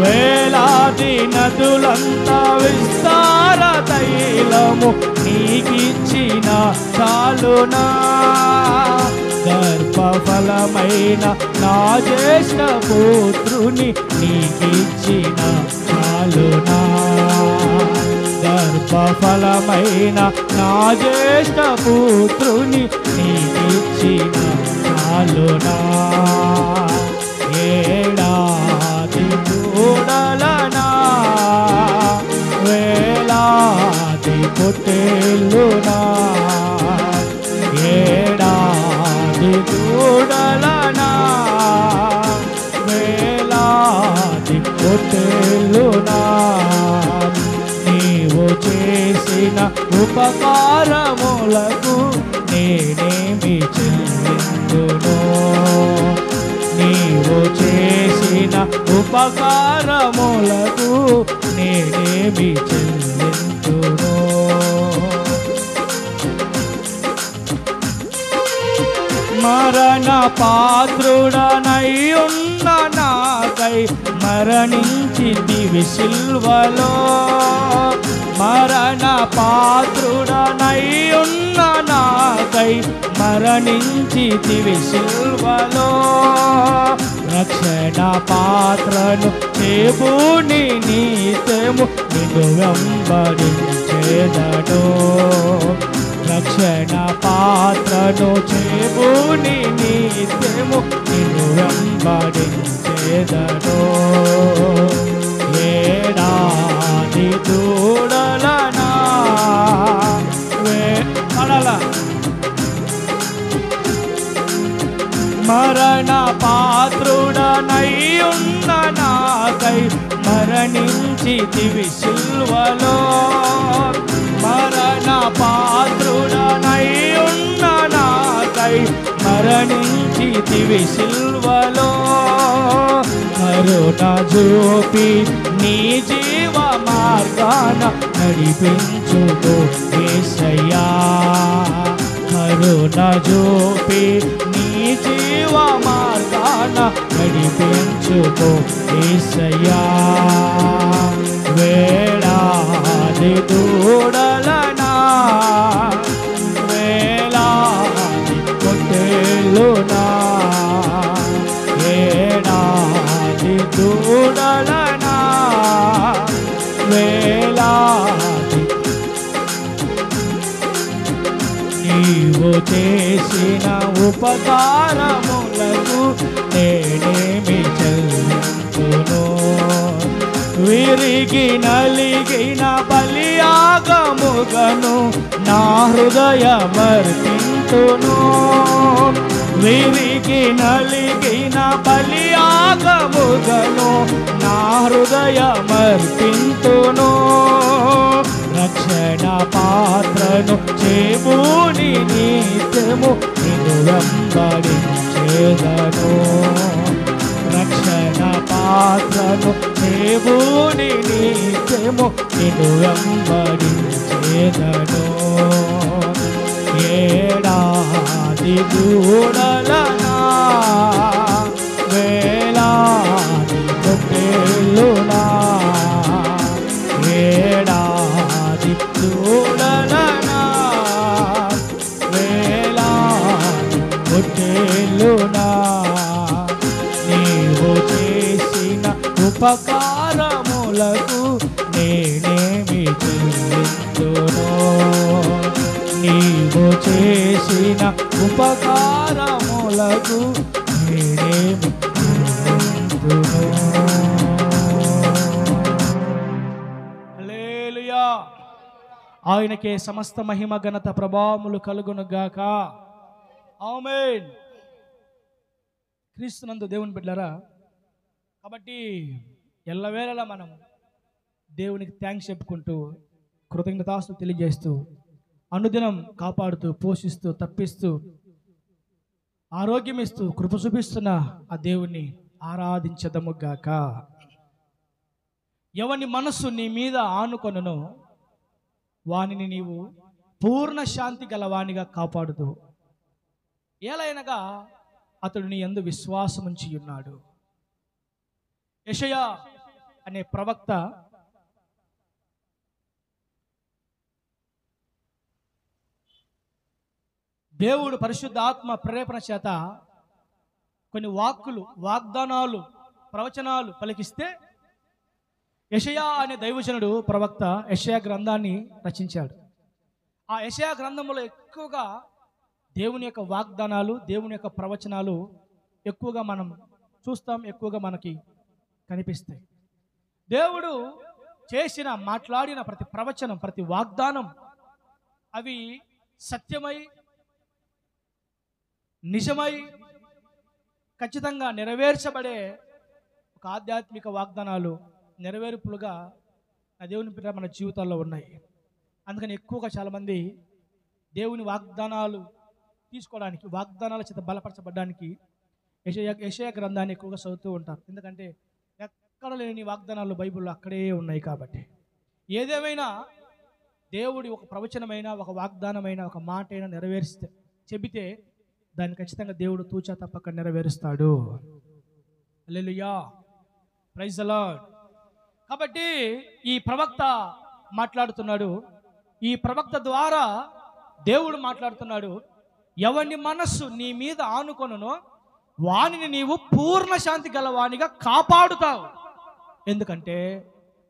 వేలాది నదులంతా విస్తార తైలము నీకిచ్చిన చాలునా గర్భఫలమైన నా జ్యేష్ఠ పుత్రుని నీకిచ్చిన చాలునా గర్భఫలమైన నా జ్యేష్ఠ పుత్రుని నీకిచ్చిన చాలునా ఏడాది దూడలనా వేలాది పొట్టేలునా ఏడాది దూడలనా వేలాది పొట్టేలునా నీవు చేసిన ఉపకారములకు నేనేమి చెల్లింతును నీవు చేసిన ఉపకారములకు నేనేమి చెల్లింతును మరణ పాత్రుడనై ఉన్న నాకై మరణించితివి సిల్వలో మరణ పాత్రుడనై ఉన్న నాకై మరణించితివి సిల్వలో రక్షణ పాత్రను చేబూని నీతేము నిన్ను వెంబడించేదను రక్షణ పాత్రను చేబూని నీతేము నిన్ను వెంబడించేదను ఏడాది దూడలనా మరణ పాత్రుడనై ఉన్న నాకై మరణించితివి సిల్వలో మరణ పాత్రుడనై ఉన్న నాకై మరణించితివి సిల్వలో కరుణ చూపి నీ జీవ మార్గాన నడిపించుకో యేసయ్యా కరుణ చూపి నీ జీవ మార్గాన నడిపించుకో యేసయ్యా వేలాది దూడలనా వేలాది పొట్టేలునా ఏడాది దూడలనా వేలాది నీవు చేసిన ఉపకారములకు నేనేమి చెల్లింతును విరిగి నలిగిన బలియాగముగను నా హృదయమర్పింతును విరిగి నలిగిన బలియాగముగను నా హృదయమర్పింతును రక్షణ పాత్రను చేబూని నిత్యము నిన్ను వెంబడించేదను రక్షణ పాత్రను చేబూని నిత్యము నిన్ను వెంబడించేదను ఏడాది దూడలనా వేలాది పొట్టేలునా ఏడాది దూడలనా వేలాది పొట్టేలునా నీవు చేసిన ఉపకారములకు నేనేమి చెల్లింతును నీవు చేసిన ఉపకారములకు నేనేమి చెల్లింతును హల్లెలూయా ఆయనకే సమస్త మహిమ ఘనత ప్రభావములు కలుగునుగాక. ఆమేన్. క్రీస్తునందు దేవుని బిడ్డలారా, కాబట్టి ఎల్లవేళలా మనం దేవునికి థ్యాంక్స్ చెప్పుకుంటూ కృతజ్ఞతాస్తుతులు తెలియజేస్తూ అనుదినం కాపాడుతూ పోషిస్తూ తప్పిస్తూ ఆరోగ్యం ఇస్తూ కృప చూపిస్తున్న ఆ దేవుణ్ణి ఆరాధించదముగాక. ఎవని మనస్సు నీ మీద ఆనుకొనునో వానిని నీవు పూర్ణ శాంతి గలవానిగా కాపాడుతూ ఏలైనగా అతడు నీ యందు విశ్వాసం ఉంచి ఉన్నాడు. యెషయా అనే ప్రవక్త దేవుడు పరిశుద్ధ ఆత్మ ప్రేరేపణ చేత కొన్ని వాగ్దానాలు ప్రవచనాలు పలికిస్తే యెషయా అనే దైవజనుడు ప్రవక్త యెషయా గ్రంథాన్ని రచించాడు. ఆ యెషయా గ్రంథంలో ఎక్కువగా దేవుని యొక్క వాగ్దానాలు, దేవుని యొక్క ప్రవచనాలు ఎక్కువగా మనం చూస్తాం, ఎక్కువగా మనకి కనిపిస్తాయి. దేవుడు చేసిన మాట్లాడిన ప్రతి ప్రవచనం, ప్రతి వాగ్దానం అవి సత్యమై నిజమై ఖచ్చితంగా నెరవేర్చబడే ఒక ఆధ్యాత్మిక వాగ్దానాలు నెరవేర్పులుగా ఆ దేవుని పిల్ల మన జీవితాల్లో ఉన్నాయి. అందుకని ఎక్కువగా చాలామంది దేవుని వాగ్దానాలు తీసుకోవడానికి, వాగ్దానాల చేత బలపరచబడడానికి యెషయా గ్రంథాన్ని ఎక్కువగా చదువుతూ ఉంటారు. ఎందుకంటే ఎక్కడ లేని వాగ్దానాలు బైబిల్లో అక్కడే ఉన్నాయి కాబట్టి. ఏదేమైనా దేవుడి ఒక ప్రవచనమైన, ఒక వాగ్దానమైన, ఒక మాట అయినా నెరవేరిస్తే చెబితే దాన్ని ఖచ్చితంగా దేవుడు తూచా తప్పక నెరవేరుస్తాడు. హల్లెలూయా, ప్రైజ్ ది లార్డ్. కాబట్టి ఈ ప్రవక్త మాట్లాడుతున్నాడు. ఈ ప్రవక్త ద్వారా దేవుడు మాట్లాడుతున్నాడు. ఎవని మనస్సు నీ మీద ఆనుకొనునో వానిని నీవు పూర్ణ శాంతి గలవానిగా కాపాడుతావు. ఎందుకంటే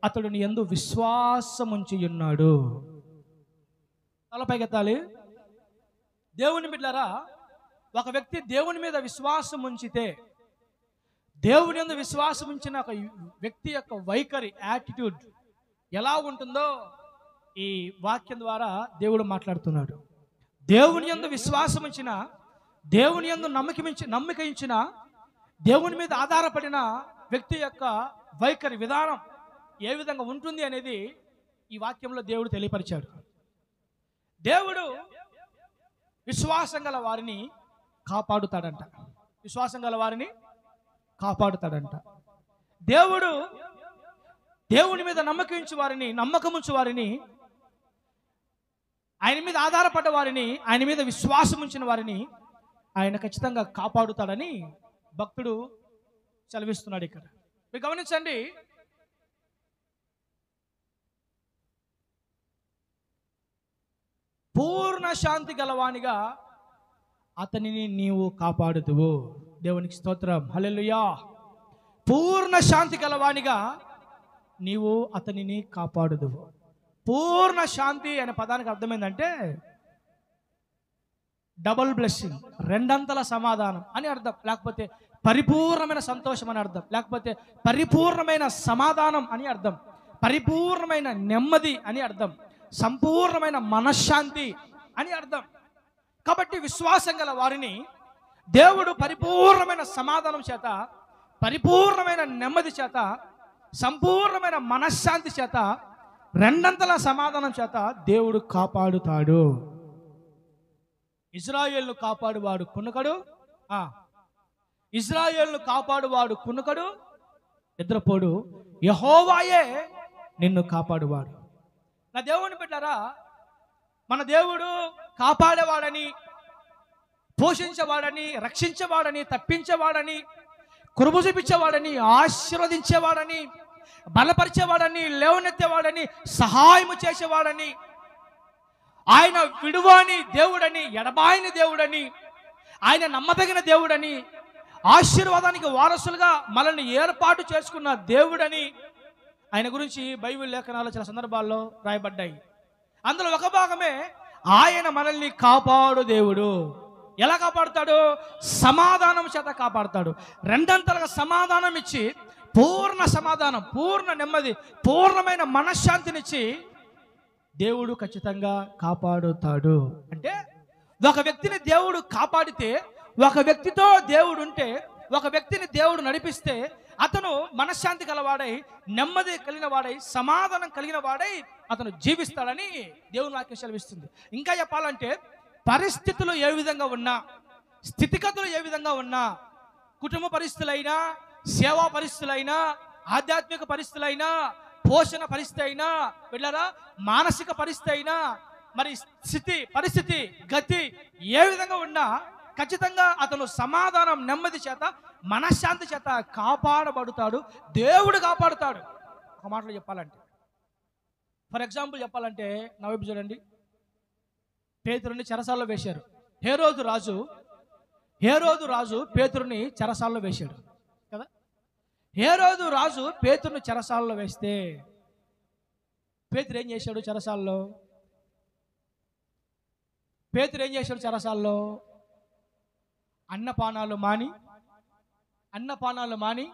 అతడు నీ యందు విశ్వాసం ఉంచి ఉన్నాడు. తలపైకెత్తాలి. దేవుని బిడ్డలారా, ఒక వ్యక్తి దేవుని మీద విశ్వాసం ఉంచితే, దేవుని యందు విశ్వాసం ఉంచిన ఒక వ్యక్తి యొక్క వైఖరి, యాటిట్యూడ్ ఎలా ఉంటుందో ఈ వాక్యం ద్వారా దేవుడు మాట్లాడుతున్నాడు. దేవుని యందు విశ్వాసం ఉంచిన, దేవుని యందు నమ్మిక ఇచ్చిన, దేవుని మీద ఆధారపడిన వ్యక్తి యొక్క వైఖరి విధానం ఏ విధంగా ఉంటుంది అనేది ఈ వాక్యంలో దేవుడు తెలియపరిచాడు. దేవుడు విశ్వాసం గల వారిని కాపాడుతాడంట. విశ్వాసం గల వారిని కాపాడుతాడంట. దేవుడు దేవుని మీద నమ్మకముంచు వారిని, ఆయన మీద ఆధారపడ్డ వారిని, ఆయన మీద విశ్వాసం ఉంచిన వారిని ఆయన ఖచ్చితంగా కాపాడుతాడని భక్తుడు సెలవిస్తున్నాడు. ఇక్కడ మీరు గమనించండి, పూర్ణ శాంతి గలవానిగా అతనిని నీవు కాపాడుదువు. దేవునికి స్తోత్రం, హల్లెలూయా. పూర్ణ శాంతి గలవానిగా నీవు అతనిని కాపాడుదువు. పూర్ణ శాంతి అనే పదానికి అర్థమైందంటే డబుల్ బ్లెస్సింగ్, రెండంతల సమాధానం అని అర్థం, లేకపోతే పరిపూర్ణమైన సంతోషం అని అర్థం, లేకపోతే పరిపూర్ణమైన సమాధానం అని అర్థం, పరిపూర్ణమైన నెమ్మది అని అర్థం, సంపూర్ణమైన మనశ్శాంతి అని అర్థం. కాబట్టి విశ్వాసం గల వారిని దేవుడు పరిపూర్ణమైన సమాధానం చేత, పరిపూర్ణమైన నెమ్మది చేత, సంపూర్ణమైన మనశ్శాంతి చేత, రెండంతల సమాధానం చేత దేవుడు కాపాడుతాడు. ఇజ్రాయేలును కాపాడువాడు కునుకడు, ఇజ్రాయేలును కాపాడువాడు కునుకడు, నిద్రపోడు, యెహోవాయే నిన్ను కాపాడువాడు. నా దేవుని బిడ్డలారా, మన దేవుడు కాపాడేవాడని, పోషించేవాడని, రక్షించేవాడని, తప్పించేవాడని, కృప చూపించేవాడని, ఆశీర్వదించేవాడని, బలపరిచేవాడని, లేవనెత్తేవాడని, సహాయము చేసేవాడని, ఆయన విడువాని దేవుడని, ఎడబాయని దేవుడని, ఆయన నమ్మదగిన దేవుడని, ఆశీర్వాదానికి వారసులుగా మనల్ని ఏర్పాటు చేసుకున్న దేవుడని ఆయన గురించి బైబిల్ లేఖనాలు చాలా సందర్భాల్లో రాయబడ్డాయి. అందులో ఒక భాగమే ఆయన మనల్ని కాపాడు దేవుడు. ఎలా కాపాడుతాడు? సమాధానం చేత కాపాడుతాడు. రెండంతలుగా సమాధానం ఇచ్చి, పూర్ణ సమాధానం, పూర్ణ నెమ్మది, పూర్ణమైన మనశ్శాంతినిచ్చి దేవుడు ఖచ్చితంగా కాపాడుతాడు. అంటే ఒక వ్యక్తిని దేవుడు కాపాడితే, ఒక వ్యక్తితో దేవుడు ఉంటే, ఒక వ్యక్తిని దేవుడు నడిపిస్తే అతను మనశ్శాంతి గలవాడై, నెమ్మది కలిగిన వాడై, సమాధానం కలిగిన వాడై అతను జీవిస్తాడని దేవుని వాక్యం సెలవిస్తుంది. ఇంకా చెప్పాలంటే పరిస్థితులు ఏ విధంగా ఉన్నా, స్థితిగతులు ఏ విధంగా ఉన్నా, కుటుంబ పరిస్థితులైనా, సేవా పరిస్థితులైనా, ఆధ్యాత్మిక పరిస్థితులైనా, పోషణ పరిస్థితి అయినా, వెళ్ళారా మానసిక పరిస్థితి అయినా, మరి పరిస్థితి గతి ఏ విధంగా ఉన్నా ఖచ్చితంగా అతను సమాధానం, నెమ్మది చేత, మనశ్శాంతి చేత కాపాడబడతాడు. దేవుడు కాపాడుతాడు. ఒక మాటలో చెప్పాలంటే, ఫర్ ఎగ్జాంపుల్ చెప్పాలంటే, నా వైపు చూడండి, పేతురుని చెరసాల్లో వేశారు. హేరోదు రాజు పేతురుని చెరసాల్లో వేశాడు కదా. హేరోదు రాజు పేతురుని చెరసాల్లో వేస్తే పేతురు ఏం చేశాడు? చెరసాల్లో అన్నపానాలు మాని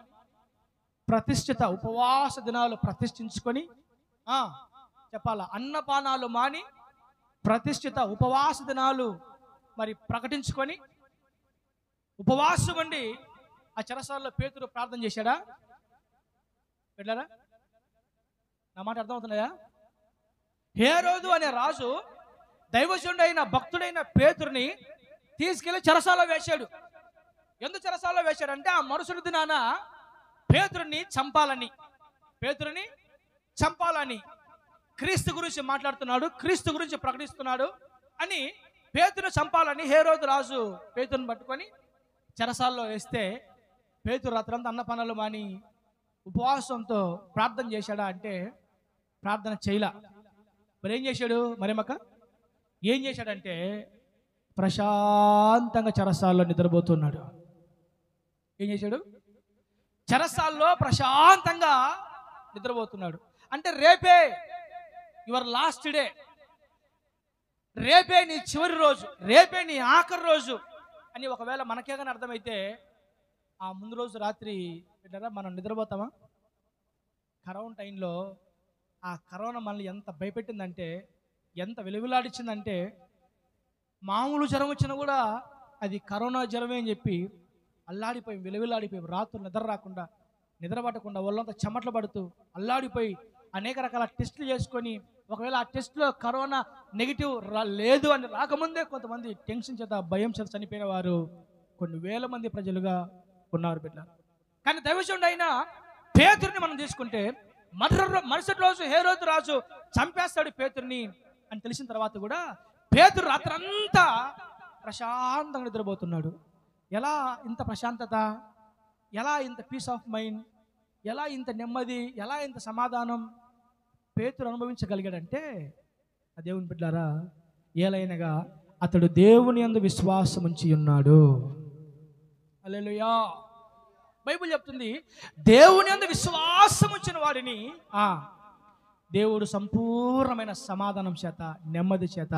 ప్రతిష్ఠిత ఉపవాస దినాలు ప్రతిష్ఠించుకొని, చెప్పాలా, అన్నపానాలు మాని ప్రతిష్ఠిత ఉపవాస దినాలు మరి ప్రకటించుకొని ఉపవాసం ఉండి ఆ చెరసాల్లో పేతురు ప్రార్థన చేశాడా? వెళ్ళారా? నా మాట అర్థమవుతున్నాయా? హేరోదు అనే రాజు దైవజనుడైన భక్తుడైన పేతురుని తీసుకెళ్లి చెరసాల్లో వేశాడు. ఎందుకు చెరసాల్లో వేశాడంటే ఆ మరుసటి దినాన పేతురుని చంపాలని క్రీస్తు గురించి మాట్లాడుతున్నాడు, క్రీస్తు గురించి ప్రకటిస్తున్నాడు అని పేతురుని చంపాలని హేరోదు రాజు పేతురుని పట్టుకొని చెరసాల్లో వేస్తే పేతురు రాత్రంతా అన్నపానాలు మాని ఉపవాసంతో ప్రార్థన చేశాడా అంటే ప్రార్థన చేయలా. మరి ఏం చేశాడు? ఏం చేశాడంటే ప్రశాంతంగా చెరసాల్లో నిద్రపోతున్నాడు. ఏం చేశాడు? చెరసాల్లో ప్రశాంతంగా నిద్రపోతున్నాడు. అంటే రేపే యువర్ లాస్ట్ డే, రేపే నీ చివరి రోజు, రేపే నీ ఆఖరి రోజు అని ఒకవేళ మనకే కానీ అర్థమైతే ఆ ముందు రోజు రాత్రి మనం నిద్రపోతామా? కరోనా టైంలో ఆ కరోనా మనల్ని ఎంత భయపెట్టిందంటే, ఎంత వెలుగులాడిచ్చిందంటే, మామూలు జ్వరం వచ్చినా కూడా అది కరోనా జ్వరమే అని చెప్పి అల్లాడిపోయి వెలుగులాడిపోయి రాత్రులు నిద్ర రాకుండా, నిద్ర పట్టకుండా, ఒళ్ళంతా చెమట్లు పడుతూ అల్లాడిపోయి అనేక రకాల టెస్టులు చేసుకొని, ఒకవేళ ఆ టెస్ట్లో కరోనా నెగిటివ్ లేదు అని రాకముందే కొంతమంది టెన్షన్ చేత, భయం చేత చనిపోయిన వారు కొన్ని వేల మంది ప్రజలుగా ఉన్నారు బిడ్డ. కానీ దైవజనుడు అయిన పేతురుని మనం తీసుకుంటే మరుసటి రోజు హేరోదు రాజు చంపేస్తాడు పేతురుని అని తెలిసిన తర్వాత కూడా పేతురు రాత్రంతా ప్రశాంతంగా నిద్రపోతున్నాడు. ఎలా ఇంత ప్రశాంతత, ఎలా ఇంత పీస్ ఆఫ్ మైండ్, ఎలా ఇంత నెమ్మది, ఎలా ఇంత సమాధానం పేతురు అనుభవించగలిగాడంటే ఆ దేవుని బిడ్డలారా, ఏలైనగా అతడు దేవుని యందు విశ్వాసం ఉంచి ఉన్నాడు. హల్లెలూయా. బైబిల్ చెప్తుంది, దేవుని యందు విశ్వాసం ఉంచిన వాడిని దేవుడు సంపూర్ణమైన సమాధానం చేత, నెమ్మది చేత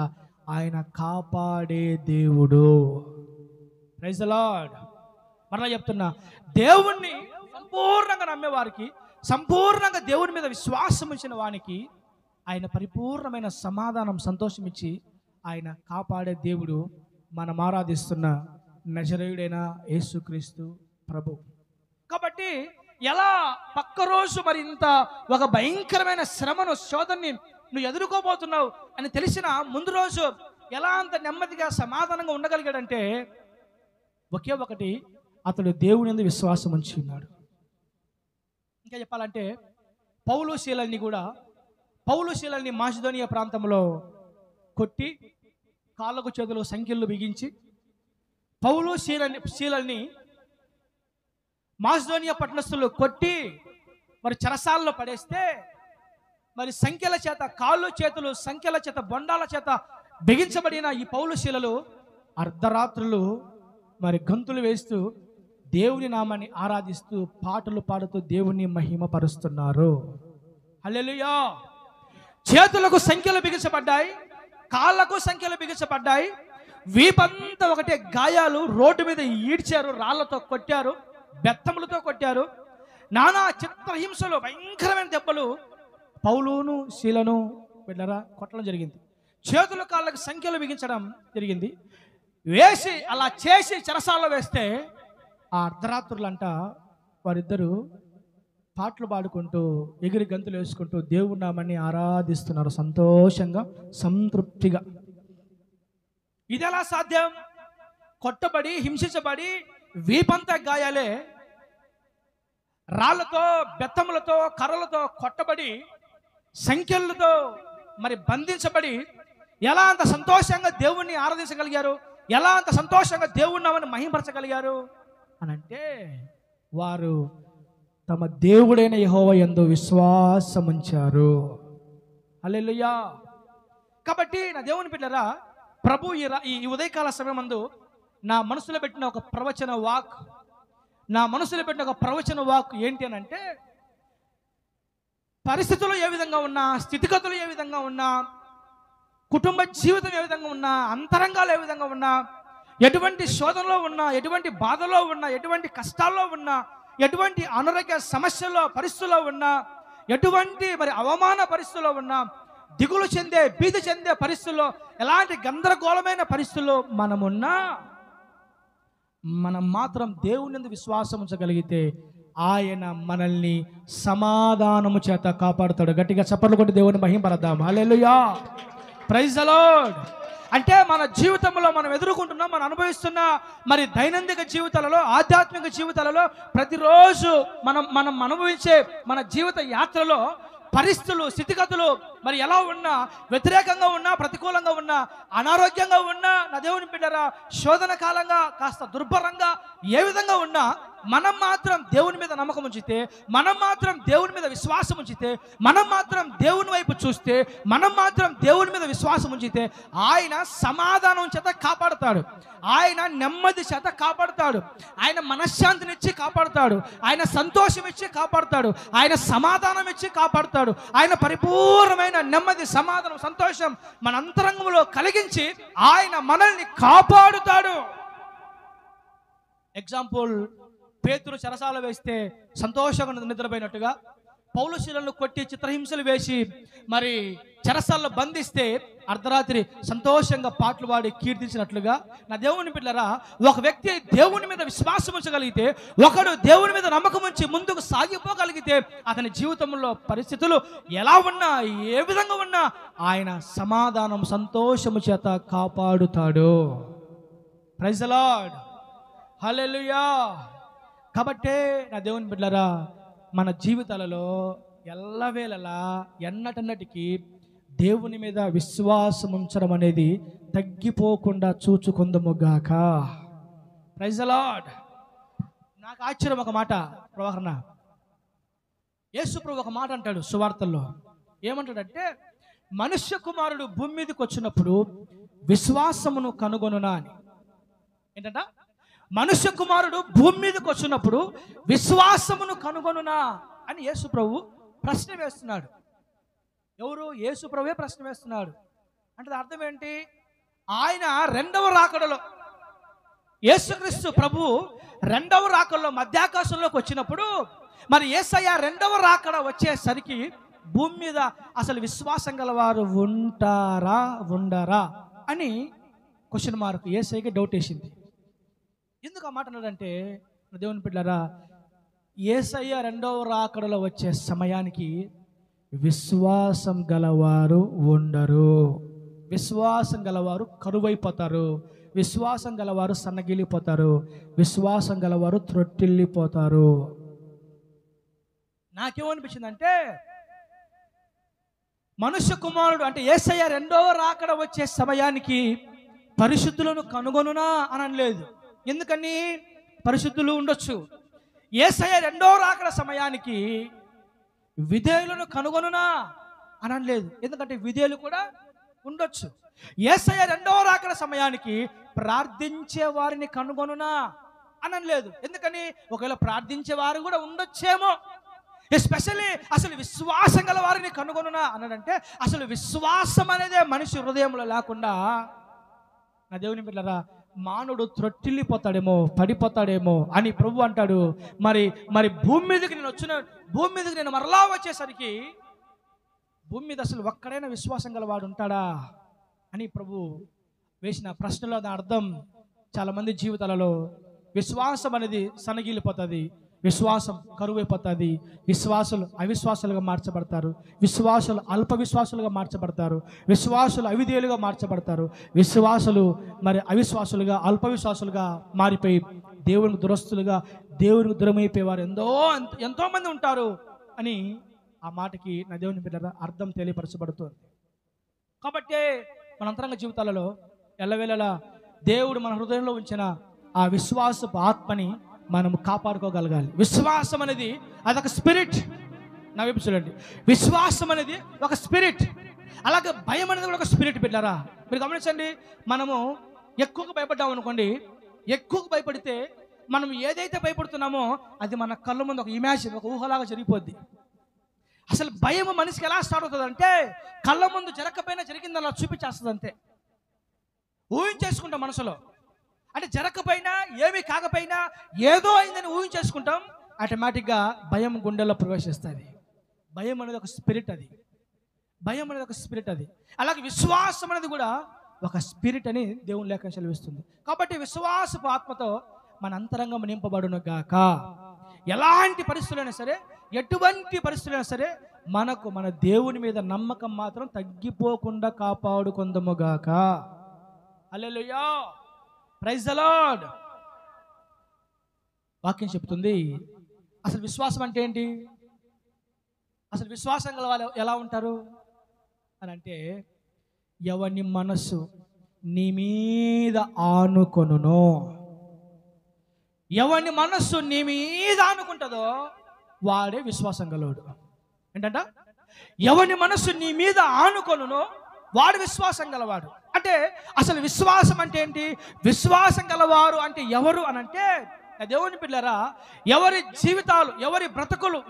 ఆయన కాపాడే దేవుడు. Praise the Lord. మరలా చెప్తున్నా, దేవుణ్ణి సంపూర్ణంగా నమ్మేవారికి, సంపూర్ణంగా దేవుని మీద విశ్వాసం ఉంచిన వానికి ఆయన పరిపూర్ణమైన సమాధానం, సంతోషం ఇచ్చి ఆయన కాపాడే దేవుడు మనం ఆరాధిస్తున్న నజరేయుడైన యేసుక్రీస్తు ప్రభు. కాబట్టి ఎలా పక్క రోజు మరి ఇంత ఒక భయంకరమైన శ్రమను, శోధనని నువ్వు ఎదుర్కోబోతున్నావు అని తెలిసిన ముందు రోజు ఎలా అంత నెమ్మదిగా సమాధానంగా ఉండగలిగాడంటే ఒకే ఒకటి, అతడు దేవుని యందు విశ్వాసం ఉంచి ఉన్నాడు. ఇంకా చెప్పాలంటే పౌలు శీలల్ని మాసిదోనియా ప్రాంతంలో కొట్టి కాళ్ళకు చేతులకు సంఖ్యలు బిగించి పౌలు శీలల్ని మాసిదోనియా పట్టణస్థులు కొట్టి మరి చెరసాల్లో పడేస్తే, మరి సంఖ్యల చేత, కాళ్ళు చేతులు సంఖ్యల చేత, బొండాల చేత బిగించబడిన ఈ పౌలు శీలలు అర్ధరాత్రులు మరి గంతులు వేస్తూ దేవుని నామాన్ని ఆరాధిస్తూ పాటలు పాడుతూ దేవుని మహిమపరుస్తున్నారు. హల్లెలూయా. చేతులకు సంఖ్యలు బిగించబడ్డాయి, కాళ్ళకు సంఖ్యలు బిగించబడ్డాయి, వీపంతా ఒకటే గాయాలు, రోడ్డు మీద ఈడ్చారు, రాళ్లతో కొట్టారు, బెత్తములతో కొట్టారు, నానా చిత్రహింసలు, భయంకరమైన దెబ్బలు పౌలును శీలను బిడ్డలారా కొట్టడం జరిగింది. చేతుల కాళ్ళకి సంఖ్యలు బిగించడం జరిగింది. వేసి అలా చేసి చెరసాల్లో వేస్తే ఆ అర్ధరాత్రులంట వారిద్దరూ పాటలు పాడుకుంటూ ఎగిరి గంతులు వేసుకుంటూ దేవుని నామాన్ని ఆరాధిస్తున్నారు సంతోషంగా, సంతృప్తిగా. ఇది ఎలా సాధ్యం? కొట్టబడి, హింసించబడి, వీపంతా గాయాలే, రాళ్లతో, బెత్తములతో, కర్రలతో కొట్టబడి, సంఖ్యలతో మరి బంధించబడి ఎలా అంత సంతోషంగా దేవుణ్ణి ఆరాధించగలిగారు? ఎలా అంత సంతోషంగా దేవుని నామాన్ని మహిమపరచగలిగారు అని అంటే, వారు తమ దేవుడైన యెహోవా యందు విశ్వాసం ఉంచారు. హల్లెలూయా. కాబట్టి నా దేవుని బిడ్డలారా, ప్రభు ఈ ఉదయకాల సమయమందు నా మనసులో పెట్టిన ఒక ప్రవచన వాక్ ఏంటి అని అంటే, పరిస్థితులు ఏ విధంగా ఉన్నా, స్థితిగతులు ఏ విధంగా ఉన్నా, కుటుంబ జీవితం ఏ విధంగా ఉన్నా, అంతరంగాలు ఏ విధంగా ఉన్నా, ఎటువంటి శోధనలో ఉన్నా, ఎటువంటి బాధలో ఉన్నా, ఎటువంటి కష్టాల్లో ఉన్నా, ఎటువంటి అనారోగ్య సమస్యల్లో పరిస్థితుల్లో ఉన్నా, ఎటువంటి మరి అవమాన పరిస్థితుల్లో ఉన్నా, దిగులు చెందే, భీతి చెందే పరిస్థితుల్లో, ఎలాంటి గందరగోళమైన పరిస్థితుల్లో మనమున్నా, మనం మాత్రం దేవుని యందు విశ్వాసం ఉంచగలిగితే ఆయన మనల్ని సమాధానము చేత కాపాడుతాడు. గట్టిగా చప్పట్లు కొట్టి దేవుని మహిమపరద్దాం. హల్లెలూయా, ప్రైజ్ ది లార్డ్. అంటే మన జీవితంలో మనం ఎదుర్కొంటున్నాం, మనం అనుభవిస్తున్న మరి దైనందిక జీవితాలలో, ఆధ్యాత్మిక జీవితాలలో ప్రతిరోజు మనం అనుభవించే మన జీవిత యాత్రలో పరిస్థితులు, స్థితిగతులు మరి ఎలా ఉన్నా, వ్యతిరేకంగా ఉన్నా, ప్రతికూలంగా ఉన్నా, అనారోగ్యంగా ఉన్నా, నా దేవుని బిడ్డరా, శోధన కాలంగా, కాస్త దుర్భరంగా ఏ విధంగా ఉన్నా, మనం మాత్రం దేవుని మీద నమ్మకం ఉంచితే, మనం మాత్రం దేవుని మీద విశ్వాసం ఉంచితే, మనం మాత్రం దేవుని వైపు చూస్తే, మనం మాత్రం దేవుని మీద విశ్వాసం ఉంచితే ఆయన సమాధానం చేత కాపాడుతాడు, ఆయన నెమ్మది చేత కాపాడుతాడు, ఆయన మనశ్శాంతినిచ్చి కాపాడుతాడు, ఆయన సంతోషం ఇచ్చి కాపాడుతాడు, ఆయన సమాధానం ఇచ్చి కాపాడుతాడు, ఆయన పరిపూర్ణమైన నెమ్మది, సమాధానం, సంతోషం మన అంతరంగంలో కలిగించి ఆయన మనల్ని కాపాడుతాడు. ఎగ్జాంపుల్, పేతురు చెరసాల వేస్తే సంతోషంగా నిద్రపోయినట్టుగా, పౌలు శీలను కొట్టి చిత్రహింసలు వేసి మరి చెరసాల్లో బంధిస్తే అర్ధరాత్రి సంతోషంగా పాటలు పాడి కీర్తించినట్లుగా, నా దేవుని బిడ్డలారా, ఒక వ్యక్తి దేవుని మీద విశ్వాసం ఉంచగలిగితే, ఒకడు దేవుని మీద నమ్మకం ఉంచి ముందుకు సాగిపోగలిగితే, అతని జీవితంలో పరిస్థితులు ఎలా ఉన్నా, ఏ విధంగా ఉన్నా ఆయన సమాధానం, సంతోషము చేత కాపాడుతాడు. ప్రైజ్ ది లార్డ్, హల్లెలూయా. కాబట్టే నా దేవుని బిడ్డలారా, మన జీవితాలలో ఎల్లవేళలా ఎన్నటన్నటికీ దేవుని మీద విశ్వాసం ఉంచడం అనేది తగ్గిపోకుండా చూచుకుందముగాక. Praise the Lord. నాకు ఆశ్చర్యం ఒక మాట ప్రవహరణ, యేసు ప్రభు ఒక మాట అంటాడు సువార్తల్లో. ఏమంటాడంటే, మనుష్య కుమారుడు భూమి మీదకి వచ్చినప్పుడు విశ్వాసమును కనుగొనునా అని. ఏంటంట? మనుష్య కుమారుడు భూమి మీదకి వచ్చినప్పుడు విశ్వాసమును కనుగొనునా అని యేసు ప్రభు ప్రశ్న వేస్తున్నాడు. ఎవరు? యేసు ప్రభువే ప్రశ్న వేస్తున్నాడు. అంటే అర్థం ఏంటి? ఆయన రెండవ రాకడలో, యేసుక్రీస్తు ప్రభు రెండవ రాకడలో మధ్యాకాశంలోకి వచ్చినప్పుడు, మరి యేసయ్య రెండవ రాకడ వచ్చేసరికి భూమి మీద అసలు విశ్వాసం గలవారు ఉంటారా ఉండరా అని క్వశ్చన్ మార్క్ యేసయ్యకి డౌట్ వేసింది. ఎందుకు ఆ మాట అన్నాడంటే, దేవుని బిడ్డలారా, యేసయ్య రెండవ రాకడలో వచ్చే సమయానికి విశ్వాసం గలవారు ఉండరు, విశ్వాసం గలవారు కరువైపోతారు, విశ్వాసం గలవారు సన్నగిలిపోతారు, విశ్వాసం గలవారు త్రొట్టిల్లిపోతారు. నాకేమనిపించిందంటే, మనుష్య కుమారుడు అంటే యేసయ్య రెండవ రాకడ వచ్చే సమయానికి పరిశుద్ధులను కనుగొనునా అని అనలేదు. ఎందుకని? పరిశుద్ధులు ఉండొచ్చు. యేసయ్య రెండవ రాకడ సమయానికి విధేయులను కనుగొనునా అని అనలేదు. ఎందుకంటే విధేయులు కూడా ఉండొచ్చు. యేసయ్య రెండవ రాకడ సమయానికి ప్రార్థించే వారిని కనుగొనునా అని అనలేదు. ఎందుకని? ఒకవేళ ప్రార్థించే వారు కూడా ఉండొచ్చేమో. ఎస్పెషల్లీ అసలు విశ్వాసం గల వారిని కనుగొనునా అన్నాడంటే, అసలు విశ్వాసం అనేదే మనిషి హృదయంలో లేకుండా, నా దేవుని బిడ్డలారా, మానవుడు త్రొట్టిల్లిపోతాడేమో, పడిపోతాడేమో అని ప్రభు అంటాడు. మరి భూమి మీదకి నేను మరలా వచ్చేసరికి భూమి మీద అసలు ఒక్కడైనా విశ్వాసం గలవాడు ఉంటాడా అని ప్రభు వేసిన ప్రశ్నలో దాని అర్థం చాలామంది జీవితాలలో విశ్వాసం అనేది సన్నగిల్లిపోతుంది, విశ్వాసం కరువైపోతుంది, విశ్వాసులు అవిశ్వాసులుగా మార్చబడతారు, విశ్వాసులు అల్ప విశ్వాసులుగా మార్చబడతారు, విశ్వాసులు అవిధేయులుగా మార్చబడతారు, విశ్వాసులు మరి అవిశ్వాసులుగా అల్ప విశ్వాసులుగా మారిపోయి దేవునికి దురస్తులుగా దేవునికి దూరమైపోయేవారు ఎంతోమంది ఉంటారు అని ఆ మాటకి నా దేవుని బిడ్డ అర్థం తెలియపరచబడుతుంది. కాబట్టి మన అంతరంగ జీవితాలలో ఎల్లవేళలా దేవుడు మన హృదయంలో ఉంచిన ఆ విశ్వాసపు ఆత్మని మనము కాపాడుకోగలగాలి. విశ్వాసం అనేది అదొక స్పిరిట్. నా వైపు చూడండి, విశ్వాసం అనేది ఒక స్పిరిట్. అలాగే భయం అనేది కూడా ఒక స్పిరిట్ బిడ్డారా. మీరు గమనించండి, మనము ఎక్కువగా భయపడ్డాం అనుకోండి, ఎక్కువగా భయపడితే మనం ఏదైతే భయపడుతున్నామో అది మన కళ్ళ ముందు ఒక ఇమాజిన్, ఒక ఊహలాగా జరిగిపోద్ది. అసలు భయం మనిషికి ఎలా స్టార్ట్ అవుతుంది అంటే కళ్ళ ముందు జరగకపోయినా జరిగింది అలా చూపించేస్తుంది అంతే. ఊహించేసుకుంటాం మనసులో, అంటే జరగకపోయినా ఏమీ కాకపోయినా ఏదో అయిందని ఊహించేసుకుంటాం. ఆటోమేటిక్గా భయం గుండెల్లో ప్రవేశిస్తుంది. భయం అనేది ఒక స్పిరిట్, అది భయం అనేది ఒక స్పిరిట్. అది అలాగే విశ్వాసం అనేది కూడా ఒక స్పిరిట్ అని దేవుని లేఖనం సెలవిస్తుంది. కాబట్టి విశ్వాసపు ఆత్మతో మన అంతరంగం నింపబడును గాక. ఎలాంటి పరిస్థితులైనా సరే, ఎటువంటి పరిస్థితులైనా సరే మనకు మన దేవుని మీద నమ్మకం మాత్రం తగ్గిపోకుండా కాపాడుకుందాము గాక. హల్లెలూయా, ప్రైజ్ ద లార్డ్. వాక్యం చెప్తుంది అసలు విశ్వాసం అంటే ఏంటి, అసలు విశ్వాసం గల వాళ్ళు ఎలా ఉంటారు అని అంటే, ఎవని మనస్సు నీ మీద ఆనుకొనునో, ఎవని మనస్సు నీ మీద ఆనుకుంటుందో వాడే విశ్వాసం గలవాడు. ఏంటంట, ఎవని మనస్సు నీ మీద ఆనుకొనునో వాడు విశ్వాసం గలవాడు. అంటే అసలు విశ్వాసం అంటే ఏంటి, విశ్వాసం గలవారు అంటే ఎవరు అని అంటే, దేవుని పిల్లరా, ఎవరి జీవితాలు, ఎవరి బ్రతుకులు,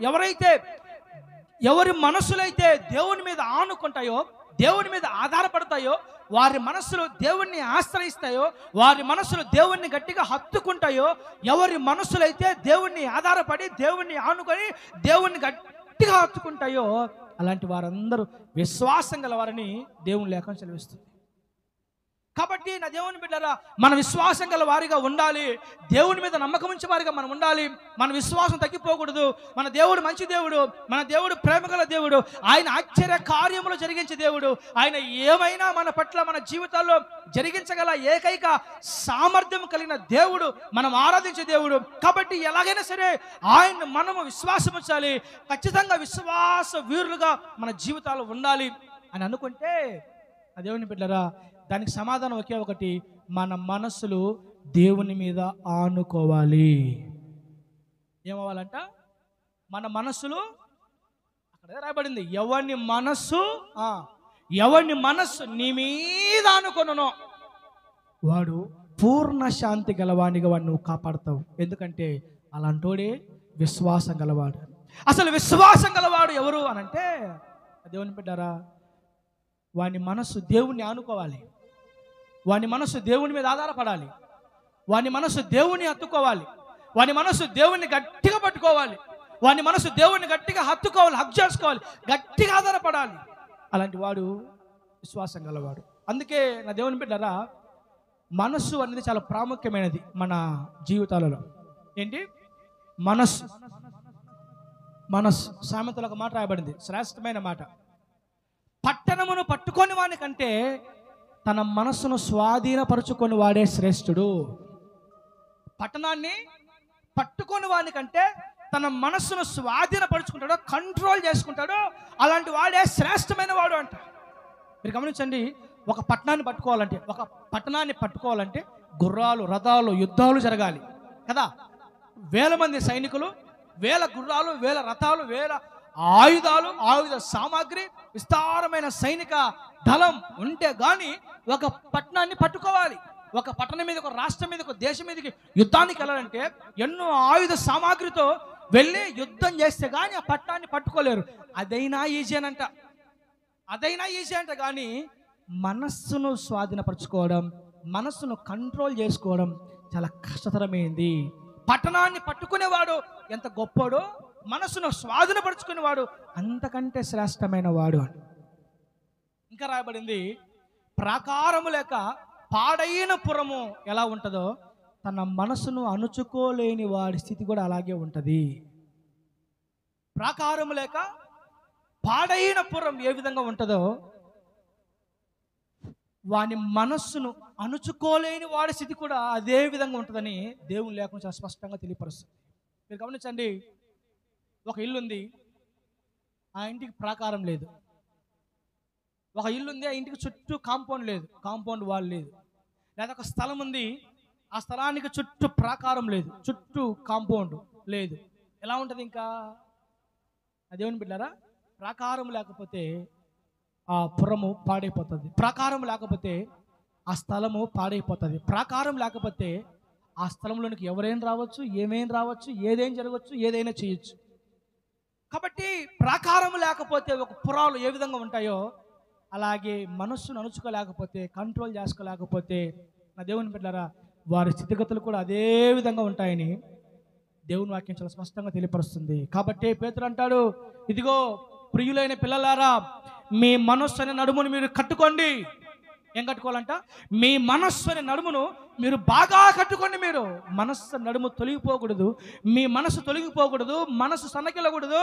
ఎవరి మనసులైతే దేవుని మీద ఆనుకుంటాయో, దేవుని మీద ఆధారపడతాయో, వారి మనస్సులు దేవుణ్ణి ఆశ్రయిస్తాయో, వారి మనస్సులు దేవుణ్ణి గట్టిగా హత్తుకుంటాయో, ఎవరి మనస్సులైతే దేవుణ్ణి ఆధారపడి దేవుణ్ణి ఆనుకొని దేవుణ్ణి గట్టిగా హత్తుకుంటాయో అలాంటి వారందరూ విశ్వాసం గలవారని దేవుని లేఖనం సెలవిస్తుంది. కాబట్టి నా దేవుని బిడ్డరా, మన విశ్వాసం గల వారిగా ఉండాలి, దేవుని మీద నమ్మకం ఉంచే వారిగా మనం ఉండాలి. మన విశ్వాసం తగ్గిపోకూడదు. మన దేవుడు మంచి దేవుడు, మన దేవుడు ప్రేమగల దేవుడు, ఆయన ఆశ్చర్య కార్యములు జరిగించే దేవుడు. ఆయన ఏమైనా మన పట్ల మన జీవితాల్లో జరిగించగల ఏకైక సామర్థ్యం కలిగిన దేవుడు, మనం ఆరాధించే దేవుడు. కాబట్టి ఎలాగైనా సరే ఆయన మనము విశ్వాసం ఉంచాలి. ఖచ్చితంగా విశ్వాస వీరులుగా మన జీవితాలు ఉండాలి అని అనుకుంటే ఆ దేవుని బిడ్డరా, దానికి సమాధానం ఒకే ఒకటి, మన మనస్సులు దేవుని మీద ఆనుకోవాలి. ఏమవ్వాలంట, మన మనస్సులు, అక్కడ రాయబడింది, ఎవరిని మనస్సు నీ మీద ఆనుకొనునో వాడు పూర్ణ శాంతి గలవాడిగా వాడిని నువ్వు కాపాడుతావు. ఎందుకంటే అలాంటోడే విశ్వాసం గలవాడు. అసలు విశ్వాసం గలవాడు ఎవరు అనంటే, దేవుని బిడ్డారా, వాని మనస్సు దేవుణ్ణి ఆనుకోవాలి, వాని మనస్సు దేవుని మీద ఆధారపడాలి, వాని మనస్సు దేవుణ్ణి హత్తుకోవాలి, వాని మనస్సు దేవుణ్ణి గట్టిగా పట్టుకోవాలి, వాని మనస్సు దేవుణ్ణి గట్టిగా హత్తుకోవాలి, హక్ చేసుకోవాలి, గట్టిగా ఆధారపడాలి. అలాంటి వాడు విశ్వాసం గలవాడు. అందుకే నా దేవుని బిడ్డరా, మనస్సు అనేది చాలా ప్రాముఖ్యమైనది మన జీవితాలలో. ఏంటి, మనస్సు. సామెతలో ఒక మాట రాయబడింది, శ్రేష్టమైన మాట, పట్టణమును పట్టుకొని వాని కంటే తన మనస్సును స్వాధీనపరుచుకొని వాడే శ్రేష్ఠుడు. పట్టణాన్ని పట్టుకొని వాని కంటే తన మనస్సును స్వాధీనపరుచుకుంటాడో, కంట్రోల్ చేసుకుంటాడో, అలాంటి వాడే శ్రేష్టమైన వాడు అంట. మీరు గమనించండి, ఒక పట్టణాన్ని పట్టుకోవాలంటే గుర్రాలు, రథాలు, యుద్ధాలు జరగాలి కదా. 1000 మంది సైనికులు, 1000 గుర్రాలు, 1000 రథాలు, 1000 ఆయుధాలు, ఆయుధ సామాగ్రి, విస్తారమైన సైనిక దళం ఉంటే గాని ఒక పట్టణాన్ని పట్టుకోవాలి. ఒక పట్టణం మీద, ఒక రాష్ట్రం మీద, ఒక దేశం మీదకి యుద్ధానికి వెళ్ళాలంటే ఎన్నో ఆయుధ సామాగ్రితో వెళ్ళి యుద్ధం చేస్తే గాని ఆ పట్టణాన్ని పట్టుకోలేరు. అదైనా ఈజీ అంట. కానీ మనస్సును స్వాధీనపరచుకోవడం, మనస్సును కంట్రోల్ చేసుకోవడం చాలా కష్టతరమైంది. పట్టణాన్ని పట్టుకునేవాడు ఎంత గొప్పోడో మనసును స్వాధీనపరుచుకునేవాడు అంతకంటే శ్రేష్టమైన వాడు అని. ఇంకా రాయబడింది, ప్రాకారము లేక పాడైన పురము ఎలా ఉంటుందో తన మనసును అణుచుకోలేని వాడి స్థితి కూడా అలాగే ఉంటుంది. ప్రాకారము లేక పాడైన పురం ఏ విధంగా ఉంటుందో వాని మనస్సును అణుచుకోలేని వాడి స్థితి కూడా అదే విధంగా ఉంటుందని దేవుని లేఖనం చాలా స్పష్టంగా తెలియపరుస్తుంది. మీరు గమనించండి, ఒక ఇల్లు ఉంది, ఆ ఇంటికి ప్రాకారం లేదు. ఒక ఇల్లు ఉంది, ఆ ఇంటికి చుట్టూ కాంపౌండ్ లేదు, కాంపౌండ్ వాల్ లేదు. లేదా ఒక స్థలం ఉంది, ఆ స్థలానికి చుట్టూ ప్రాకారం లేదు, చుట్టూ కాంపౌండ్ లేదు. ఎలా ఉంటుంది? ఇంకా అదేమని బిడ్డారా, ప్రాకారం లేకపోతే ఆ పురము పాడైపోతుంది, ప్రాకారం లేకపోతే ఆ స్థలము పాడైపోతుంది, ప్రాకారం లేకపోతే ఆ స్థలంలోనికి ఎవరైనా రావచ్చు, ఏమైనా రావచ్చు, ఏదైనా జరగవచ్చు, ఏదైనా చేయొచ్చు. కాబట్టి ప్రాకారం లేకపోతే ఒక పురాలు ఏ విధంగా ఉంటాయో అలాగే మనస్సును అణుచుకోలేకపోతే, కంట్రోల్ చేసుకోలేకపోతే నా దేవుని బిడ్డలారా వారి స్థితిగతులు కూడా అదే విధంగా ఉంటాయని దేవుని వాక్యం చాలా స్పష్టంగా తెలియపరుస్తుంది. కాబట్టి పేతురు అంటాడు, ఇదిగో ప్రియులైన పిల్లలారా, మీ మనస్సు అనే నడుమును మీరు కట్టుకోండి. ఏం కట్టుకోవాలంట? మీ మనస్సు అనే నడుమును మీరు బాగా కట్టుకోండి. మీరు మనస్సు నడుము తొలగిపోకూడదు, మీ మనసు తొలగిపోకూడదు, మనసు సన్నకిల్లకూడదు,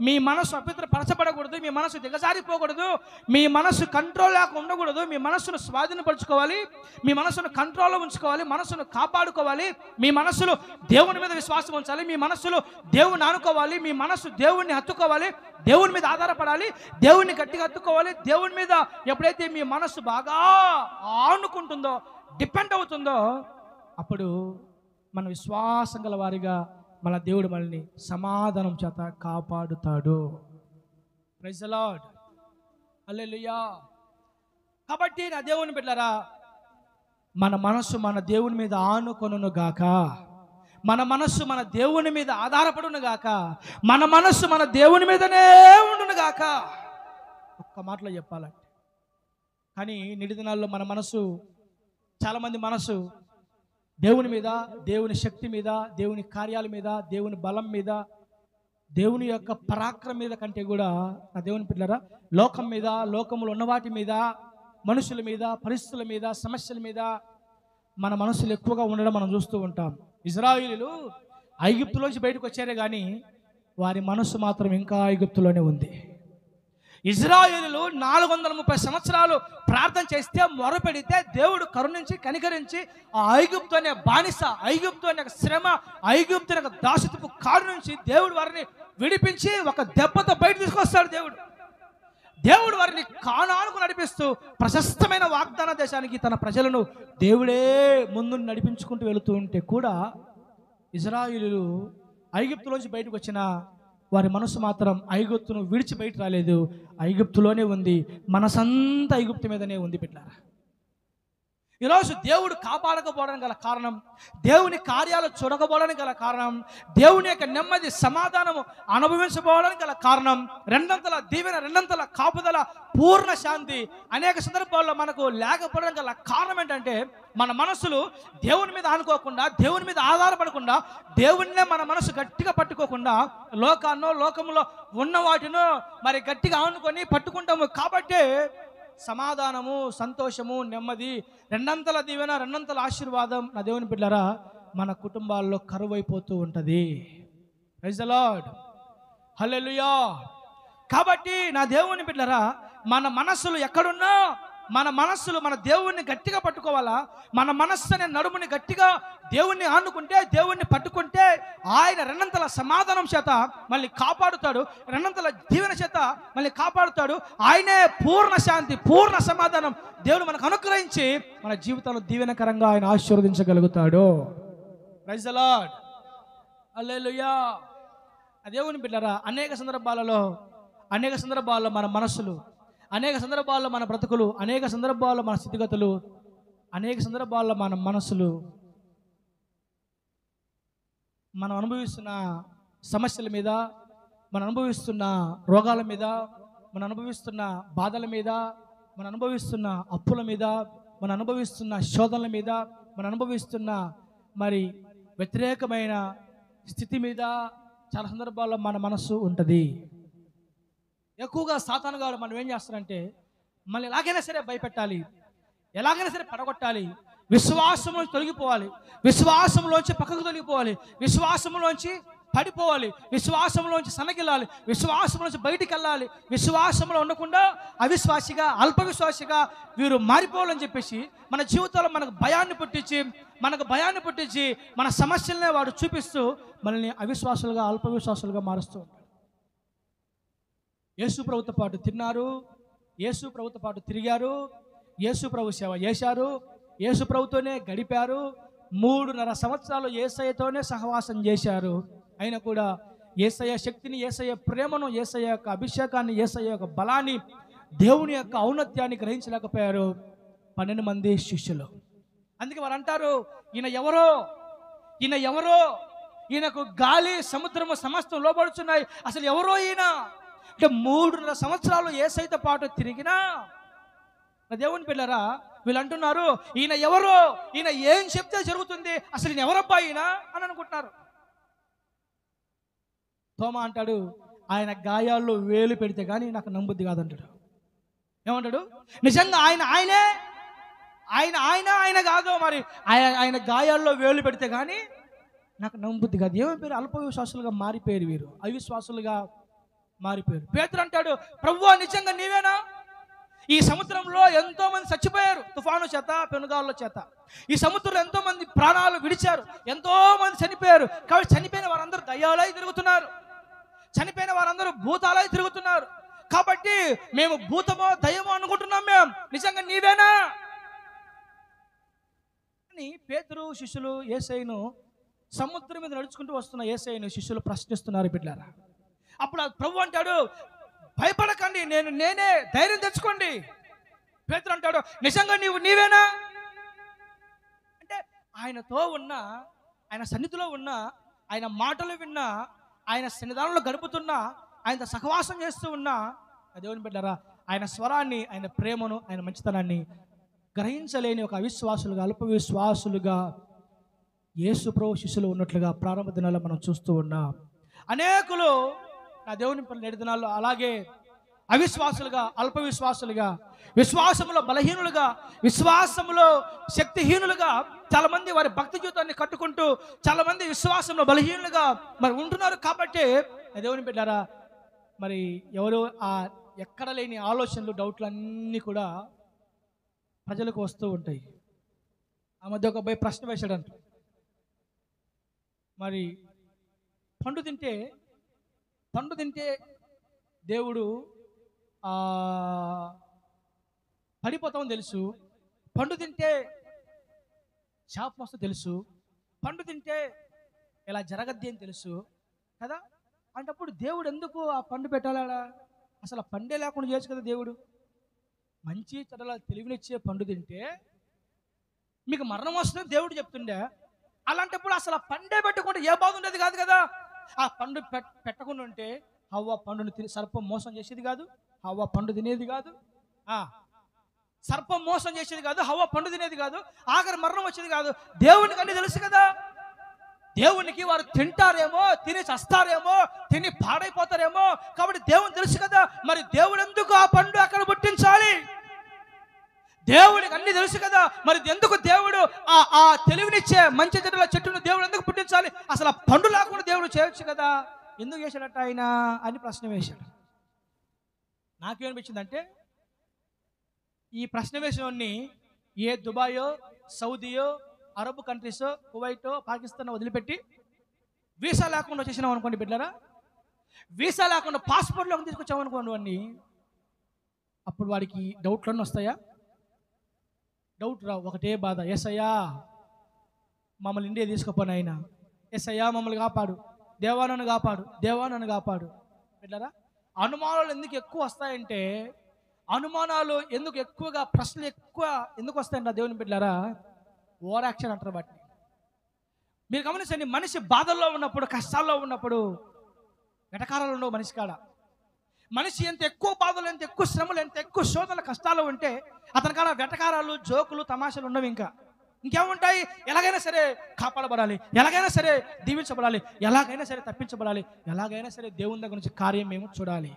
మీ మనసు అపవిత్రపరచబడకూడదు, మీ మనసు దిగజారిపోకూడదు, మీ మనసు కంట్రోల్ లేక ఉండకూడదు. మీ మనస్సును స్వాధీనపరచుకోవాలి, మీ మనసును కంట్రోల్లో ఉంచుకోవాలి, మనసును కాపాడుకోవాలి, మీ మనసులో దేవుని మీద విశ్వాసం ఉంచాలి, మీ మనసులో దేవుని ఆనుకోవాలి, మీ మనసు దేవుణ్ణి హత్తుకోవాలి, దేవుని మీద ఆధారపడాలి, దేవుణ్ణి గట్టిగా హత్తుకోవాలి. దేవుని మీద ఎప్పుడైతే మీ మనసు బాగా ఆనుకుంటుందో, డిపెండ్ అవుతుందో, అప్పుడు మన విశ్వాసం గల వారిగా మన దేవుడు మనల్ని సమాధానం చేత కాపాడుతాడు. ప్రైజ్ ది లార్డ్, హల్లెలూయా. కాబట్టి నా దేవుని బిడ్డలారా, మన మనస్సు మన దేవుని మీద ఆనుకొనును గాక, మన మనస్సు మన దేవుని మీద ఆధారపడును గాక, మన మనస్సు మన దేవుని మీదనే ఉండును గాక. ఒక్క మాటలో చెప్పాలంటే, కానీ నిడి దినాల్లో మన మనసు, చాలామంది మనసు దేవుని మీద, దేవుని శక్తి మీద, దేవుని కార్యాల మీద, దేవుని బలం మీద, దేవుని యొక్క పరాక్రమం మీద కంటే కూడా నా దేవుని పిల్లరా లోకం మీద, లోకములు ఉన్నవాటి మీద, మనుషుల మీద, పరిస్థితుల మీద, సమస్యల మీద మన మనసులు ఎక్కువగా ఉండడం మనం చూస్తూ ఉంటాం. ఇజ్రాయేలీలు ఐగుప్తులోంచి బయటకు వచ్చారే కానీ వారి మనస్సు మాత్రం ఇంకా ఐగుప్తులోనే ఉంది. ఇజ్రాయేలీలు 430 సంవత్సరాలు ప్రార్థన చేస్తే, మొరపెడితే దేవుడు కరుణించి కనికరించి ఆ ఐగుప్తు అనే బానిస, ఐగుప్తు అనే శ్రమ, ఐగుప్తు అనే దాసత్వపు కారు నుంచి దేవుడు వారిని విడిపించి ఒక దెబ్బతో బయట తీసుకొస్తాడు. దేవుడు వారిని కానానుకు నడిపిస్తూ ప్రశస్తమైన వాగ్దాన దేశానికి తన ప్రజలను దేవుడే ముందు నడిపించుకుంటూ వెళుతూ ఉంటే కూడా ఇజ్రాయేలీలు ఐగుప్తులోంచి బయటకు వచ్చిన వారి మనసు మాత్రం ఐగుప్తును విడిచి బయట రాలేదు, ఐగుప్తులోనే ఉంది, మనసంతా ఐగుప్తు మీదనే ఉంది. బిడ్డలారా, ఈరోజు దేవుడు కాపాడకపోవడానికి గల కారణం, దేవుని కార్యాలు చూడకపోవడానికి గల కారణం, దేవుని యొక్క నెమ్మది సమాధానము అనుభవించబోవడానికి గల కారణం, రెండంతల దీవెన, రెండంతల కాపుదల, పూర్ణ శాంతి అనేక సందర్భాల్లో మనకు లేకపోవడానికి గల కారణం ఏంటంటే మన మనసులు దేవుని మీద ఆనుకోకుండా, దేవుని మీద ఆధారపడకుండా, దేవునినే మన మనసు గట్టిగా పట్టుకోకుండా లోకాన్నో, లోకంలో ఉన్న వాటినో మరి గట్టిగా ఆనుకొని పట్టుకుంటాము. కాబట్టి సమాధానము, సంతోషము, నెమ్మది, రెండంతల దీవెన, రెండంతల ఆశీర్వాదం నా దేవుని బిడ్డలారా మన కుటుంబాల్లో కరువైపోతూ ఉంటుంది. ప్రైజ్ ది లార్డ్, హల్లెలూయా. కాబట్టి నా దేవుని బిడ్డలారా మన మనస్సులు ఎక్కడున్నా మన మనస్సులు మన దేవుణ్ణి గట్టిగా పట్టుకోవాలా. మన మనస్సు అనే నడుముని గట్టిగా దేవుణ్ణి ఆనుకుంటే, దేవుణ్ణి పట్టుకుంటే ఆయన రెండంతల సమాధానం చేత మళ్ళీ కాపాడుతాడు, రెండంతల దీవెన చేత మళ్ళీ కాపాడుతాడు. ఆయనే పూర్ణ శాంతి, పూర్ణ సమాధానం దేవుడు మనకు అనుగ్రహించి మన జీవితంలో దీవెనకరంగా ఆయన ఆశీర్వదించగలుగుతాడు. ప్రైజ్ ది లార్డ్, హల్లెలూయా. దేవుని బిడ్డలారా అనేక సందర్భాల్లో మన మనస్సులు, అనేక సందర్భాల్లో మన బ్రతుకులు, అనేక సందర్భాల్లో మన స్థితిగతులు, అనేక సందర్భాల్లో మన మనసులు మనం అనుభవిస్తున్న సమస్యల మీద, మనం అనుభవిస్తున్న రోగాల మీద, మనం అనుభవిస్తున్న బాధల మీద, మనం అనుభవిస్తున్న అప్పుల మీద, మనం అనుభవిస్తున్న శోధనల మీద, మనం అనుభవిస్తున్న మరి వ్యతిరేకమైన స్థితి మీద, చాలా సందర్భాల్లో మన మనస్సు ఉంటుంది. ఎక్కువగా సాతానుగాడు మనం ఏం చేస్తారంటే మళ్ళీ ఎలాగైనా సరే భయపెట్టాలి, ఎలాగైనా సరే పడగొట్టాలి, విశ్వాసంలోంచి తొలగిపోవాలి, విశ్వాసంలోంచి పక్కకు తొలగిపోవాలి, విశ్వాసంలోంచి పడిపోవాలి, విశ్వాసంలోంచి సనగిల్లాలి, విశ్వాసంలోంచి బయటికి వెళ్ళాలి, విశ్వాసంలో ఉండకుండా అవిశ్వాసిగా అల్పవిశ్వాసిగా వీరు మారిపోవాలని చెప్పేసి మన జీవితంలో మనకు భయాన్ని పుట్టించి మన సమస్యలనే వాడు చూపిస్తూ మనల్ని అవిశ్వాసులుగా అల్పవిశ్వాసులుగా మారుస్తూ ఉంటాడు. యేసు ప్రభుతో పాటు తిన్నారు, యేసు ప్రభుతో పాటు తిరిగారు, యేసు ప్రభు సేవ చేశారు, యేసు ప్రభుతోనే గడిపారు, 3.5 సంవత్సరాలు యేసయ్యతోనే సహవాసం చేశారు. అయినా కూడా యేసయ్య శక్తిని, యేసయ్య ప్రేమను, యేసయ్య యొక్క అభిషేకాన్ని, యేసయ్య యొక్క బలాన్ని, దేవుని యొక్క ఔన్నత్యాన్ని గ్రహించలేకపోయారు 12 మంది శిష్యులు. అందుకే వారు అంటారు, ఈయన ఎవరో, ఈయనకు గాలి సముద్రము సమస్తం లోబడుచున్నాయి, అసలు ఎవరో ఈయన అంటే 3.5 సంవత్సరాలు యేసయ్యతో పాటు తిరిగినా దేవుని పిల్లరా వీళ్ళు అంటున్నారు, ఈయన ఎవరో, ఈయన ఏం చెప్తే జరుగుతుంది, అసలు ఈయన ఎవరబ్బా ఈయన అని అనుకుంటున్నారు. తోమా అంటాడు, ఆయన గాయాల్లో వేలు పెడితే కానీ నాకు నమ్ముద్ది కాదంటాడు. ఏమంటాడు? నిజంగా ఆయన కాదు, మరి ఆయన గాయాల్లో వేలు పెడితే కానీ నాకు నమ్ముద్ది కాదు. ఏమైపోయారు? అల్పవిశ్వాసులుగా మారిపోయారు, వీరు అవిశ్వాసులుగా మారిపోయారు. పేతురు అంటాడు, ప్రభువా నిజంగా నీవేనా? ఈ సముద్రంలో ఎంతో మంది చచ్చిపోయారు, తుఫాను చేత, పెనుగాళ్ళ చేత. ఈ సముద్రంలో ఎంతో మంది ప్రాణాలు విడిచారు, ఎంతో మంది చనిపోయారు. కాబట్టి చనిపోయిన వారందరూ దయ్యాలై తిరుగుతున్నారు, చనిపోయిన వారందరూ భూతాలై తిరుగుతున్నారు. కాబట్టి మేము భూతమో దయ్యమో అనుకుంటున్నాం, మేము నిజంగా నీవేనా అని పేతురు శిష్యులు యేసయ్యను, సముద్రం మీద నడుచుకుంటూ వస్తున్న యేసయ్యను శిష్యులు ప్రశ్నిస్తున్నారు. బిడ్డలారా, అప్పుడు ప్రభు అంటాడు, భయపడకండి, నేనే, ధైర్యం తెచ్చుకోండి. పేతురు అంటాడు, నిజంగా నీవేనా అంటే ఆయనతో ఉన్న, ఆయన సన్నిధిలో ఉన్న, ఆయన మాటలు విన్నా, ఆయన సన్నిధానంలో గడుపుతున్నా, ఆయనతో సహవాసం చేస్తూ ఉన్నా దేవుని బిడ్డలారా, ఆయన స్వరాన్ని, ఆయన ప్రేమను, ఆయన మంచితనాన్ని గ్రహించలేని ఒక అవిశ్వాసులుగా, అల్పవిశ్వాసులుగా యేసు ప్రభు శిష్యులు ఉన్నట్లుగా ప్రారంభ దినాల్లో మనం చూస్తూ ఉన్నాం. అనేకులు నా దేవుని నేటి దినాల్లో అలాగే అవిశ్వాసులుగా, అల్పవిశ్వాసులుగా, విశ్వాసములో బలహీనులుగా, విశ్వాసములో శక్తిహీనులుగా చాలా మంది వారి భక్తి జీవితాన్ని కట్టుకుంటూ చాలా మంది విశ్వాసంలో బలహీనులుగా మరి ఉంటున్నారు. కాబట్టి దేవుని బిడ్డారా, మరి ఎవరు ఆ ఎక్కడ లేని ఆలోచనలు, డౌట్లు అన్నీ కూడా ప్రజలకు వస్తూ ఉంటాయి. ఆ మధ్య ఒక అబ్బాయి ప్రశ్న వేశాడంట, మరి పండు తింటే దేవుడు పడిపోతామని తెలుసు, పండు తింటే శాపం వస్తే తెలుసు, పండు తింటే ఇలా జరగద్ది అని తెలుసు కదా, అంటప్పుడు దేవుడు ఎందుకు ఆ పండు పెట్టాలా? అసలు ఆ పండే లేకుండా చేయొచ్చు కదా దేవుడు. మంచి చెడ్డల తెలివినిచ్చే పండు తింటే మీకు మరణం వస్తుందని దేవుడు చెప్తుండే, అలాంటప్పుడు అసలు ఆ పండే పెట్టకుండా ఏ బాధ ఉండేది కాదు కదా. ఆ పండు పెట్టకుండా ఉంటే హవ్వ పండుని సర్పం మోసం చేసేది కాదు, హవ్వ పండు తినేది కాదు, సర్పం మోసం చేసేది కాదు, హవ్వ పండు తినేది కాదు, ఆఖరి మరణం వచ్చేది కాదు. దేవునికి అన్ని తెలుసు కదా. దేవునికి వారు తింటారేమో, తిని చస్తారేమో, తిని పాడైపోతారేమో, కాబట్టి దేవుని తెలుసు కదా. మరి దేవుడు ఎందుకు ఆ పండు అక్కడ పుట్టించాలి? దేవుడికి అన్ని తెలుసు కదా. మరి ఎందుకు దేవుడు ఆ తెలివినిచ్చే మంచి చెడ్డల చెట్టును దేవుడు ఎందుకు పుట్టించాలి? అసలు ఆ పండు లేకుండా దేవుడు చేయొచ్చు కదా, ఎందుకు చేశాడట ఆయన అని ప్రశ్న వేశాడు. నాకేమనిపించిందంటే, ఈ ప్రశ్న వేసినోడిని ఏ దుబాయో, సౌదీయో, అరబ్ కంట్రీసో, కువైటో, పాకిస్తాన్ వదిలిపెట్టి వీసా లేకుండా వచ్చేసినాం అనుకోండి బిడ్డలారా, వీసా లేకుండా పాస్పోర్ట్లో తీసుకొచ్చాం అనుకోండి వాడిని, అప్పుడు వాడికి డౌట్లన్నీ వస్తాయా? డౌట్ రావు, ఒకటే బాధ, యేసయ్యా మమ్మల్ని ఇండియా తీసుకుపోయిన ఆయన, యేసయ్యా మమ్మల్ని కాపాడు, దేవా నన్ను కాపాడు, దేవా నన్ను కాపాడు. బిడ్డలారా, అనుమానాలు ఎందుకు ఎక్కువ వస్తాయంటే, అనుమానాలు ఎందుకు ఎక్కువగా, ప్రశ్నలు ఎక్కువ ఎందుకు వస్తాయంట దేవుని బిడ్డలారా? ఓవర్ యాక్షన్ అంటారు వాటిని. మీరు గమనించండి, మనిషి బాధల్లో ఉన్నప్పుడు, కష్టాల్లో ఉన్నప్పుడు వెటకారాలు ఉండవు మనిషి కాడ. మనిషి ఎంత ఎక్కువ బాధలు, ఎంత ఎక్కువ శ్రమలు, ఎంత ఎక్కువ శోధనలు, కష్టాలు ఉంటే అతని కాడ వెటకారాలు, జోకులు, తమాషాలు ఉండవు. ఇంకా ఇంకేముంటాయి? ఎలాగైనా సరే కాపాడబడాలి, ఎలాగైనా సరే దీవించబడాలి, ఎలాగైనా సరే తప్పించబడాలి, ఎలాగైనా సరే దేవుని దగ్గర నుంచి కార్యం మేము చూడాలి.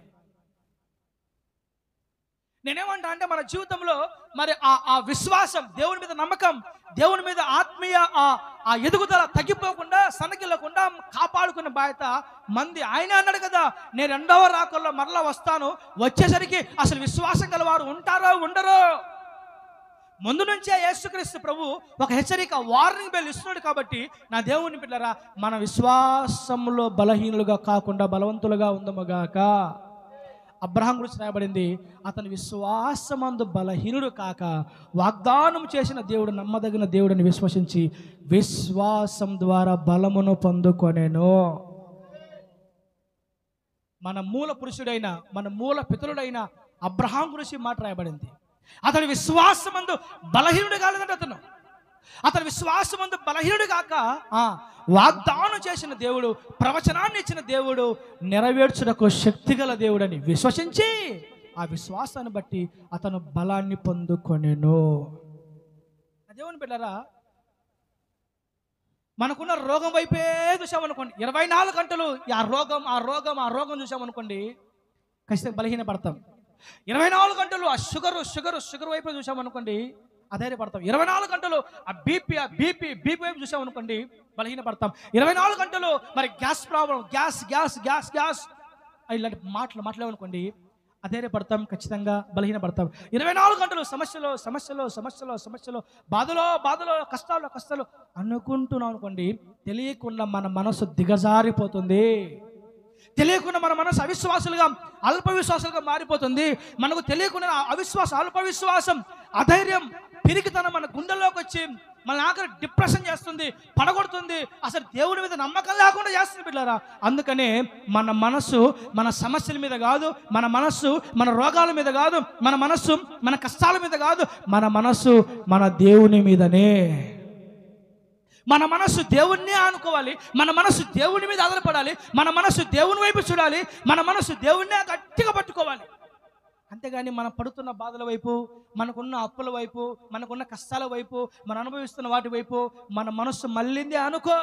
నేనేమంటా అంటే మన జీవితంలో మరి ఆ విశ్వాసం, దేవుని మీద నమ్మకం, దేవుని మీద ఆత్మీయ ఆ ఎదుగుదల తగ్గిపోకుండా, సన్నగిల్లకుండా కాపాడుకునే బాధ్యత మంది. ఆయన అన్నాడు కదా, నేను రెండవ రాకల్లో మరలా వస్తాను, వచ్చేసరికి అసలు విశ్వాసం గల వారు ఉంటారో ఉండరో. ముందు నుంచే యేసుక్రీస్తు ప్రభు ఒక హెచ్చరిక, వార్నింగ్ బెల్ ఇస్తున్నాడు. కాబట్టి నా దేవుని బిడ్డలారా, మన విశ్వాసంలో బలహీనులుగా కాకుండా బలవంతులుగా ఉందముగాక. అబ్రహాం గురించి రాయబడింది, అతని విశ్వాసమందు బలహీనుడు కాక వాగ్దానం చేసిన దేవుడు నమ్మదగిన దేవుడిని విశ్వసించి విశ్వాసం ద్వారా బలమును పొందుకొనెను. మన మూల పురుషుడైన, మన మూల పితరుడైన అబ్రహాం గురించి మాట రాయబడింది. అతని విశ్వాసమందు బలహీనుడు కాలేదంటే అతని విశ్వాసమందు బలహీనుడు కాక వాగ్దానం చేసిన దేవుడు, ప్రవచనాన్ని ఇచ్చిన దేవుడు నెరవేర్చుటకు శక్తిగల దేవుడని విశ్వసించి ఆ విశ్వాసాన్ని బట్టి అతను బలాన్ని పొందుకొనెను. దేవుని బిడ్డలారా, మనకున్న రోగం వైపే చూసామనుకోండి, 24 గంటలు ఆ రోగం చూసామనుకోండి, ఖచ్చితంగా బలహీన పడతాం. 24 గంటలు ఆ షుగర్ వైపు చూసామనుకోండి, అధైర్యపడతాం. 24 గంటలు ఆ బీపీ వైపు చూసామనుకోండి, బలహీన పడతాం. 24 గంటలు మరి గ్యాస్ ప్రాబ్లం, గ్యాస్ ఇలాంటి మాట్లాడమనుకోండి, అధైర్యపడతాం, ఖచ్చితంగా బలహీన పడతాం. 24 గంటలు సమస్యలు, బాధలో కష్టాలు అనుకుంటున్నాం అనుకోండి, తెలియకుండా మన మనసు దిగజారిపోతుంది. తెలియకుండా మన మనసు అల్పవిశ్వాసాలుగా మారిపోతుంది. మనకు తెలియకుండా అల్పవిశ్వాసం, అధైర్యం, పిరికితనం మన గుండెల్లోకి వచ్చి మన ఆఖరి డిప్రెషన్ చేస్తుంది, పడగొడుతుంది, అసలు దేవుడి మీద నమ్మకం లేకుండా చేస్తుంది బిడ్డలారా. అందుకనే మన మనసు మన సమస్యల మీద కాదు, మన మనస్సు మన రోగాల మీద కాదు, మన మనస్సు మన కష్టాల మీద కాదు, మన మనస్సు మన దేవుని మీదనే. మన మనస్సు దేవుణ్ణే ఆనుకోవాలి, మన మనస్సు దేవుని మీద ఆధారపడాలి, మన మనస్సు దేవుని వైపు చూడాలి, మన మనస్సు దేవుణ్ణే గట్టిగా పట్టుకోవాలి. అంతేగాని మనం పడుతున్న బాధల వైపు, మనకున్న అప్పుల వైపు, మనకున్న కష్టాల వైపు, మనం అనుభవిస్తున్న వాటి వైపు మన మనస్సు మళ్ళిందే అనుకో.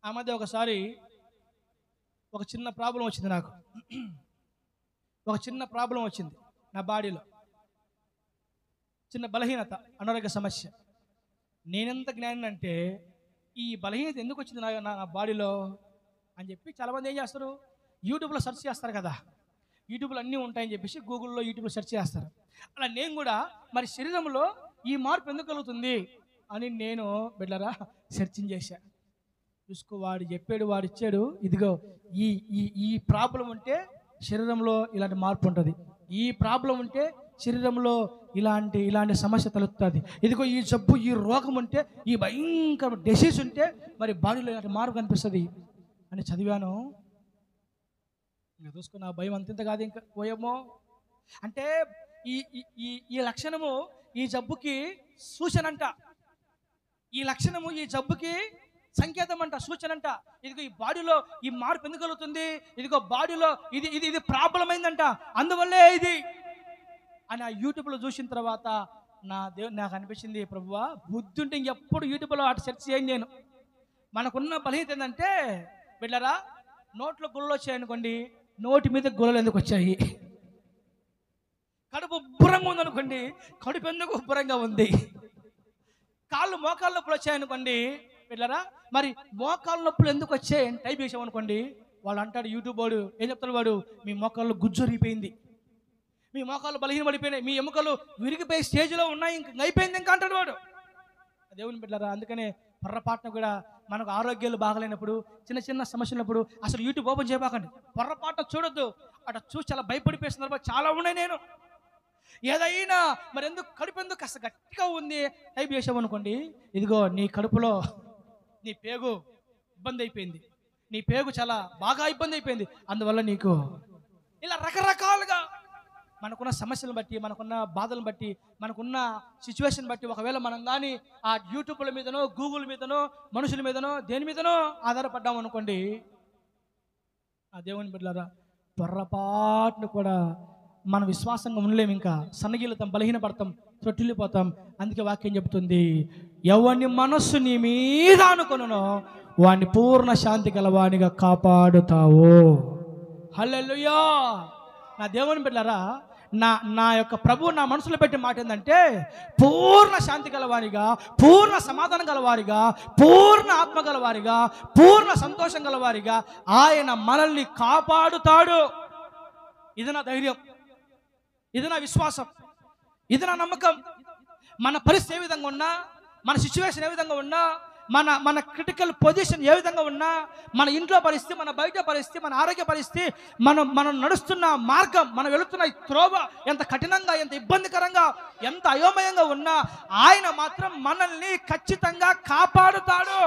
ఆ మధ్య ఒకసారి ఒక చిన్న ప్రాబ్లం వచ్చింది నాకు. ఒక చిన్న ప్రాబ్లం వచ్చింది నా బాడీలో, చిన్న బలహీనత, అనారోగ్య సమస్య. నేనెంత జ్ఞాని అంటే ఈ బలహీనత ఎందుకు వచ్చింది నా బాడీలో అని చెప్పి చాలామంది ఏం చేస్తారు, యూట్యూబ్లో సెర్చ్ చేస్తారు కదా, యూట్యూబ్లో అన్నీ ఉంటాయని చెప్పేసి గూగుల్లో యూట్యూబ్లో సెర్చ్ చేస్తారు. అలా నేను కూడా మరి శరీరంలో ఈ మార్పు ఎందుకు కలుగుతుంది అని నేను బిడ్డరా సెర్చింగ్ చేశా. చూసుకో, వాడు చెప్పాడు, వాడు ఇచ్చాడు, ఇదిగో ఈ ప్రాబ్లం ఉంటే శరీరంలో ఇలాంటి మార్పు ఉంటుంది, ఈ ప్రాబ్లం ఉంటే శరీరంలో ఇలాంటి సమస్య తలెత్తుంది, ఇదిగో ఈ జబ్బు, ఈ రోగం ఉంటే, ఈ భయంకర డిసీజ్ ఉంటే మరి బాడీలో ఇలాంటి మార్పు కనిపిస్తుంది అని చదివాను. ఇంకా చూసుకున్న భయం అంతింత కాదు, ఇంకా పోయేమో అంటే ఈ లక్షణము ఈ జబ్బుకి సూచనంట, ఈ లక్షణము ఈ జబ్బుకి సంకేతం అంట, సూచన అంట. ఇదిగో ఈ బాడీలో ఈ మార్పు ఎందుకు కలుగుతుంది, ఇదిగో బాడీలో ఇది ప్రాబ్లం అయిందంట, అందువల్లే ఇది అని ఆ యూట్యూబ్లో చూసిన తర్వాత నాకు అనిపించింది, ప్రభువా బుద్ధి ఉంటే ఇంకెప్పుడు యూట్యూబ్లో అటు సెర్చ్ చేయండి. నేను మనకున్న బలహీనత ఏంటంటే బిడ్డరా, నోట్లో గుళ్ళలు వచ్చాయనుకోండి, నోటి మీద గుళ్ళలు ఎందుకు వచ్చాయి, కడుపు ఉబ్బరంగా ఉందనుకోండి, కడుపు ఎందుకు ఉబ్బరంగా ఉంది, కాళ్ళు మోకాళ్ళ నొప్పులు వచ్చాయనుకోండి బిడ్డరా, మరి మోకాళ్ళ నొప్పులు ఎందుకు వచ్చాయి అని టైప్ చేసామనుకోండి, వాళ్ళు అంటాడు యూట్యూబ్ వాడు, ఏం చెప్తాడు వాడు, మీ మోకాళ్ళు గుజ్జరిగిపోయింది, మీ మోకాళ్ళు బలహీన పడిపోయినాయి, మీ ఎముకలు విరిగిపోయే స్టేజ్లో ఉన్నాయి, ఇంక అయిపోయింది ఇంకా అంటాడు వాడు. దేవుని బిడ్డలారా, అందుకనే పొర్రపాటున కూడా మనకు ఆరోగ్యాలు బాగలేనప్పుడు, చిన్న సమస్యలప్పుడు అసలు యూట్యూబ్ ఓపెన్ చేయబాకండి, పొర్రపాటున చూడొద్దు. అట్లా చూసి చాలా భయపడిపోయే సందర్భాలు చాలా ఉన్నాయి. నేను ఏదైనా మరి కడుపు ఎందుకు కాస్త గట్టిగా ఉంది టైప్ చేసామనుకోండి, ఇదిగో నీ కడుపులో నీ పేగు ఇబ్బంది అయిపోయింది, నీ పేగు చాలా బాగా ఇబ్బంది అయిపోయింది, అందువల్ల నీకు ఇలా రకరకాలుగా మనకున్న సమస్యలను బట్టి, మనకున్న బాధలను బట్టి, మనకున్న సిచ్యువేషన్ బట్టి, ఒకవేళ మనం కానీ ఆ యూట్యూబ్ల మీదనో, గూగుల్ మీదనో, మనుషుల మీదనో, దేని మీదనో ఆధారపడ్డాం అనుకోండి, ఆ దేవుని బిడ్డలారా పొర్రపాటును కూడా మన విశ్వాసంగా ఉండలేము, ఇంకా సన్నగిలుతాం, బలహీనపడతాం, తొట్టిల్లిపోతాం. అందుకే వాక్యం చెబుతుంది, ఎవని మనస్సు నీ మీద అనుకొనునో వాడిని పూర్ణ శాంతి గలవానిగా కాపాడుతావు. హల్లెలూయా. నా దేవుని బిడ్డలారా, నా యొక్క ప్రభువు నా మనసులో పెట్టే మాట ఏంటంటే, పూర్ణ శాంతి గలవారిగా, పూర్ణ సమాధానం గలవారిగా, పూర్ణ ఆత్మ గలవారిగా, పూర్ణ సంతోషం గలవారిగా ఆయన మనల్ని కాపాడుతాడు. ఇది నా ధైర్యం, ఇది నా విశ్వాసం, ఇది నా నమ్మకం. మన పరిస్థితి ఏ విధంగా ఉన్నా, మన సిచ్యువేషన్ ఏ విధంగా ఉన్నా, మన క్రిటికల్ పొజిషన్ ఏ విధంగా ఉన్నా, మన ఇంట్లో పరిస్థితి, మన బయట పరిస్థితి, మన ఆరోగ్య పరిస్థితి, మనం నడుస్తున్న మార్గం, మనం వెళుతున్న త్రోవ ఎంత కఠినంగా, ఎంత ఇబ్బందికరంగా, ఎంత అయోమయంగా ఉన్నా ఆయన మాత్రం మనల్ని ఖచ్చితంగా కాపాడుతాడు.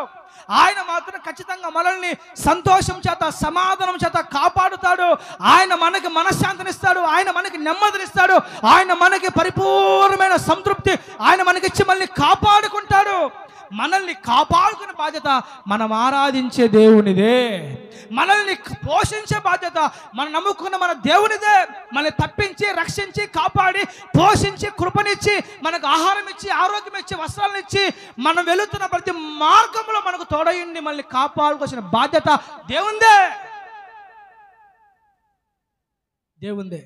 ఆయన మాత్రం ఖచ్చితంగా మనల్ని సంతోషం చేత, సమాధానం చేత కాపాడుతాడు. ఆయన మనకి మనశ్శాంతినిస్తాడు, ఆయన మనకి నెమ్మదినిస్తాడు, ఆయన మనకి పరిపూర్ణమైన సంతృప్తి ఆయన మనకిచ్చి మనల్ని కాపాడుకుంటాడు. మనల్ని కాపాడుకునే బాధ్యత మనం ఆరాధించే దేవునిదే. మనల్ని పోషించే బాధ్యత మనం నమ్ముకున్న మన దేవునిదే. మనల్ని తప్పించి, రక్షించి, కాపాడి, పోషించి, కృపనిచ్చి, మనకు ఆహారం ఇచ్చి, ఆరోగ్యం ఇచ్చి, వస్త్రాలను ఇచ్చి, మనం వెళుతున్న ప్రతి మార్గంలో మనకు తోడయిండి మనల్ని కాపాడుకోవాల్సిన బాధ్యత దేవుందే. దేవుందే.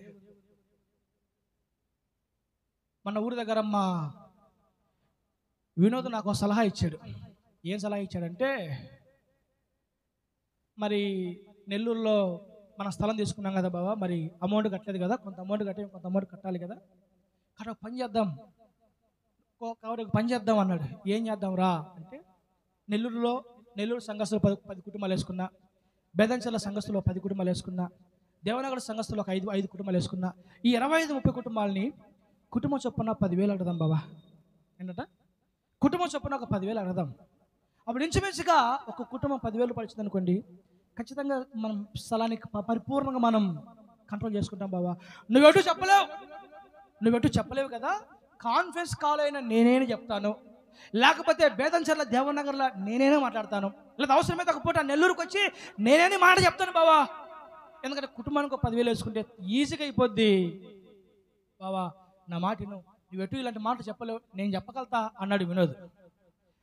మన ఊరి దగ్గర మా వినోద్ నాకు ఒక సలహా ఇచ్చాడు. ఏం సలహా ఇచ్చాడంటే, మరి నెల్లూరులో మన స్థలం తీసుకున్నాం కదా బాబా, మరి అమౌంట్ కట్టలేదు కదా, కొంత అమౌంట్ కట్టే, కొంత అమౌంట్ కట్టాలి కదా, కాబట్టి పని చేద్దాం, కాబట్టి పని చేద్దాం అన్నాడు. ఏం చేద్దాం రా అంటే, నెల్లూరు సంఘస్థులు 10 కుటుంబాలు వేసుకున్నా, బేదంచెర్ల సంఘస్థులు 10 కుటుంబాలు వేసుకున్నా, దేవనగర్ సంఘస్థులు ఒక 5 కుటుంబాలు వేసుకున్నా, ఈ 25-30 కుటుంబాలని కుటుంబం చొప్పున 10,000 అడదాం బాబా. ఏంటంట, కుటుంబం చొప్పున ఒక 10,000 అడదాం. అప్పుడు ఇంచుమించుగా ఒక కుటుంబం 10,000 పడిచింది అనుకోండి, ఖచ్చితంగా మనం స్థలానికి పరిపూర్ణంగా మనం కంట్రోల్ చేసుకుంటాం బాబా. నువ్వెటు చెప్పలేవు కదా, కాన్ఫరెన్స్ కాల్ అయినా నేనే చెప్తాను, లేకపోతే బేదంచెర్ల దేవనగర్లో నేనే మాట్లాడతాను, లేదా అవసరమైతే ఒక పూట నెల్లూరుకి వచ్చి నేనే మాట చెప్తాను బాబా. ఎందుకంటే కుటుంబానికి 10,000 వేసుకుంటే ఈజీగా అయిపోద్ది బాబా. నా మాట నువ్వెటు ఇలాంటి మాట చెప్పలేవు, నేను చెప్పగలుగుతా అన్నాడు వినోద్.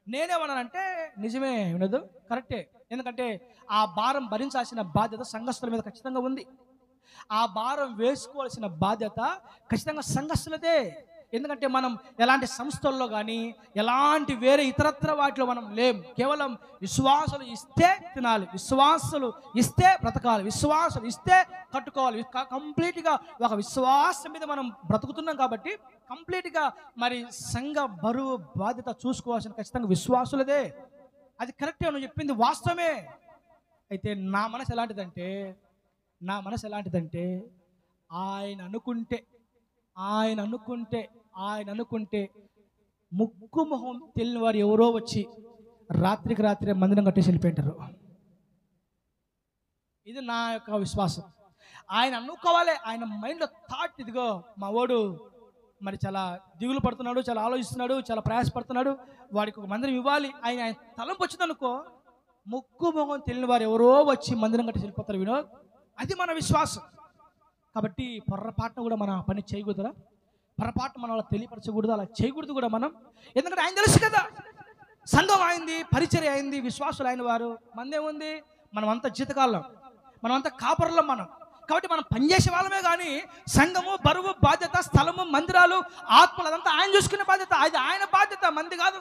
నేనేమన్నానంటే, నిజమే వినోద్, కరెక్టే. ఎందుకంటే ఆ భారం భరించాల్సిన బాధ్యత సంఘస్థుల మీద ఖచ్చితంగా ఉంది. ఆ భారం వేసుకోవాల్సిన బాధ్యత ఖచ్చితంగా సంఘస్థులదే. ఎందుకంటే మనం ఎలాంటి సంస్థల్లో కానీ, ఎలాంటి వేరే ఇతరత్ర వాటిలో మనం లేం. కేవలం విశ్వాసులు ఇస్తే తినాలి, విశ్వాసులు ఇస్తే బ్రతకాలి, విశ్వాసులు ఇస్తే కట్టుకోవాలి. కంప్లీట్గా ఒక విశ్వాసం మీద మనం బ్రతుకుతున్నాం కాబట్టి కంప్లీట్గా మరి సంఘ బరువు బాధ్యత చూసుకోవాల్సిన ఖచ్చితంగా విశ్వాసులదే. అది కరెక్టే, నువ్వు చెప్పింది వాస్తవమే. అయితే నా మనసు ఎలాంటిదంటే ఆయన అనుకుంటే ముక్కు మొహం తెలియని వారు ఎవరో వచ్చి రాత్రికి రాత్రే మందిరం కట్టేసి వెళ్ళిపోయింటారు. ఇది నా యొక్క విశ్వాసం. ఆయన అనుకోవాలి, ఆయన మైండ్లో థాట్, ఇదిగో మా వాడు మరి చాలా దిగులు పడుతున్నాడు, చాలా ఆలోచిస్తున్నాడు, చాలా ప్రయాసపడుతున్నాడు, వాడికి ఒక మందిరం ఇవ్వాలి, ఆయన తలంపు వచ్చిందనుకో, ముక్కు మొహం తెలియని వారు ఎవరో వచ్చి మందిరం కట్టేసి వెళ్ళిపోతారు వినోద్. అది మన విశ్వాసం. కాబట్టి పొర్రపాటును కూడా మన పని చేయకూడదురా, పొరపాటు మనం అలా తెలియపరచకూడదు, అలా చేయకూడదు కూడా మనం. ఎందుకంటే ఆయన తెలుసు కదా, సంఘం అయింది, పరిచర్య అయింది, విశ్వాసులు అయిన వారు. మనదేముంది, మనమంతా జీతకాలం, మనమంతా కాపరులం మనం. కాబట్టి మనం పనిచేసే వాళ్ళమే కానీ సంఘము, బరువు, బాధ్యత, స్థలము, మందిరాలు, ఆత్మలు అదంతా ఆయన చూసుకునే బాధ్యత. అది ఆయన బాధ్యత, మంది కాదు.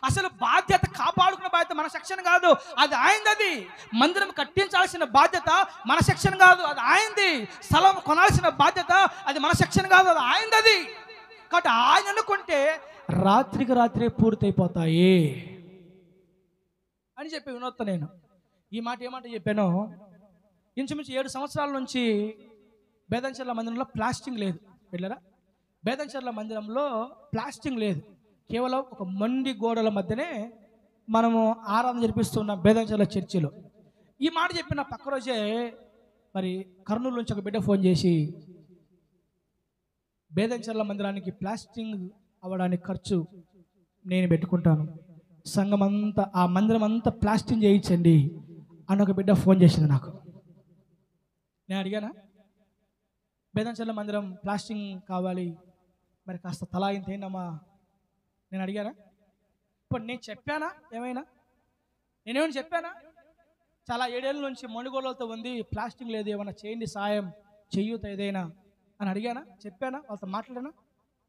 అసలు బాధ్యత కాపాడుకునే బాధ్యత మన సెక్షన్ కాదు, అది ఆయనది. మందిరం కట్టించాల్సిన బాధ్యత మన సెక్షన్ కాదు, అది ఆయనది. స్థలం కొనాల్సిన బాధ్యత అది మన సెక్షన్ కాదు, అది ఆయనది. కాబట్టి ఆయన అనుకుంటే రాత్రికి రాత్రే పూర్తయిపోతాయి అని చెప్పి వినోద్. నేను ఈ మాట ఏమంటే చెప్పాను, ఇంచుమించు 7 సంవత్సరాల నుంచి బేదంచెర్ల మందిరంలో ప్లాస్టింగ్ లేదు. వెళ్ళారా? బేదంచెర్ల మందిరంలో ప్లాస్టింగ్ లేదు. కేవలం ఒక మండి గోడల మధ్యనే మనము ఆరాధన జరిపిస్తున్నాం బేదంచెర్ల చర్చిలో. ఈ మాట చెప్పిన పక్క రోజే మరి కర్నూలు నుంచి ఒక బిడ్డ ఫోన్ చేసి, బేదంచెర్ల మందిరానికి ప్లాస్టింగ్ అవ్వడానికి ఖర్చు నేను పెట్టుకుంటాను, సంఘం అంతా, ఆ మందిరం అంతా ప్లాస్టింగ్ చేయించండి అని ఒక బిడ్డ ఫోన్ చేసింది నాకు. నేను అడిగానా, బేదంచెర్ల మందిరం ప్లాస్టింగ్ కావాలి, మరి కాస్త తలా ఇంత ఏంటమ్మా నేను అడిగానా? ఇప్పుడు నేను చెప్పానా? నేనేమైనా చెప్పానా? చాలా 7 ఏళ్ళ నుంచి మణుగోళ్ళతో ఉంది, ప్లాస్టింగ్ లేదు, ఏమైనా చేయండి సాయం, చెయ్యూత ఏదైనా అని అడిగానా? చెప్పానా? వాళ్ళతో మాట్లాడానా?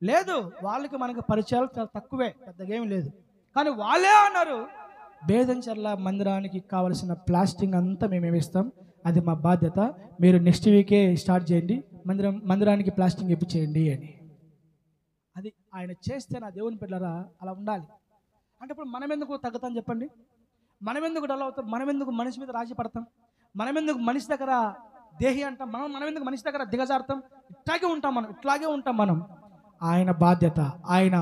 లేదు. వాళ్ళకి మనకు పరిచయాలు చాలా తక్కువే, పెద్దగా ఏమి లేదు. కానీ వాళ్ళే అన్నారు, బేదంచెర్ల మందిరానికి కావలసిన ప్లాస్టింగ్ అంతా మేము ఇస్తాం, అది మా బాధ్యత, మీరు నెక్స్ట్ వీకే స్టార్ట్ చేయండి, మందిరానికి ప్లాస్టింగ్ ఇప్పించేయండి అని. అది ఆయన చేస్తే నా దేవుని బిడ్డలారా అలా ఉండాలి. అంటే ఇప్పుడు మనం ఎందుకు తగ్గుతాం చెప్పండి? మనం ఎందుకు డల్ అవుతాం? మనం ఎందుకు మనిషి మీద రాజీ పడతాం? మనం ఎందుకు మనిషి దగ్గర దేహి అంటాం? మనం ఎందుకు మనిషి దగ్గర దిగజారుతాం? ఇట్లాగే ఉంటాం మనం. ఆయన బాధ్యత, ఆయన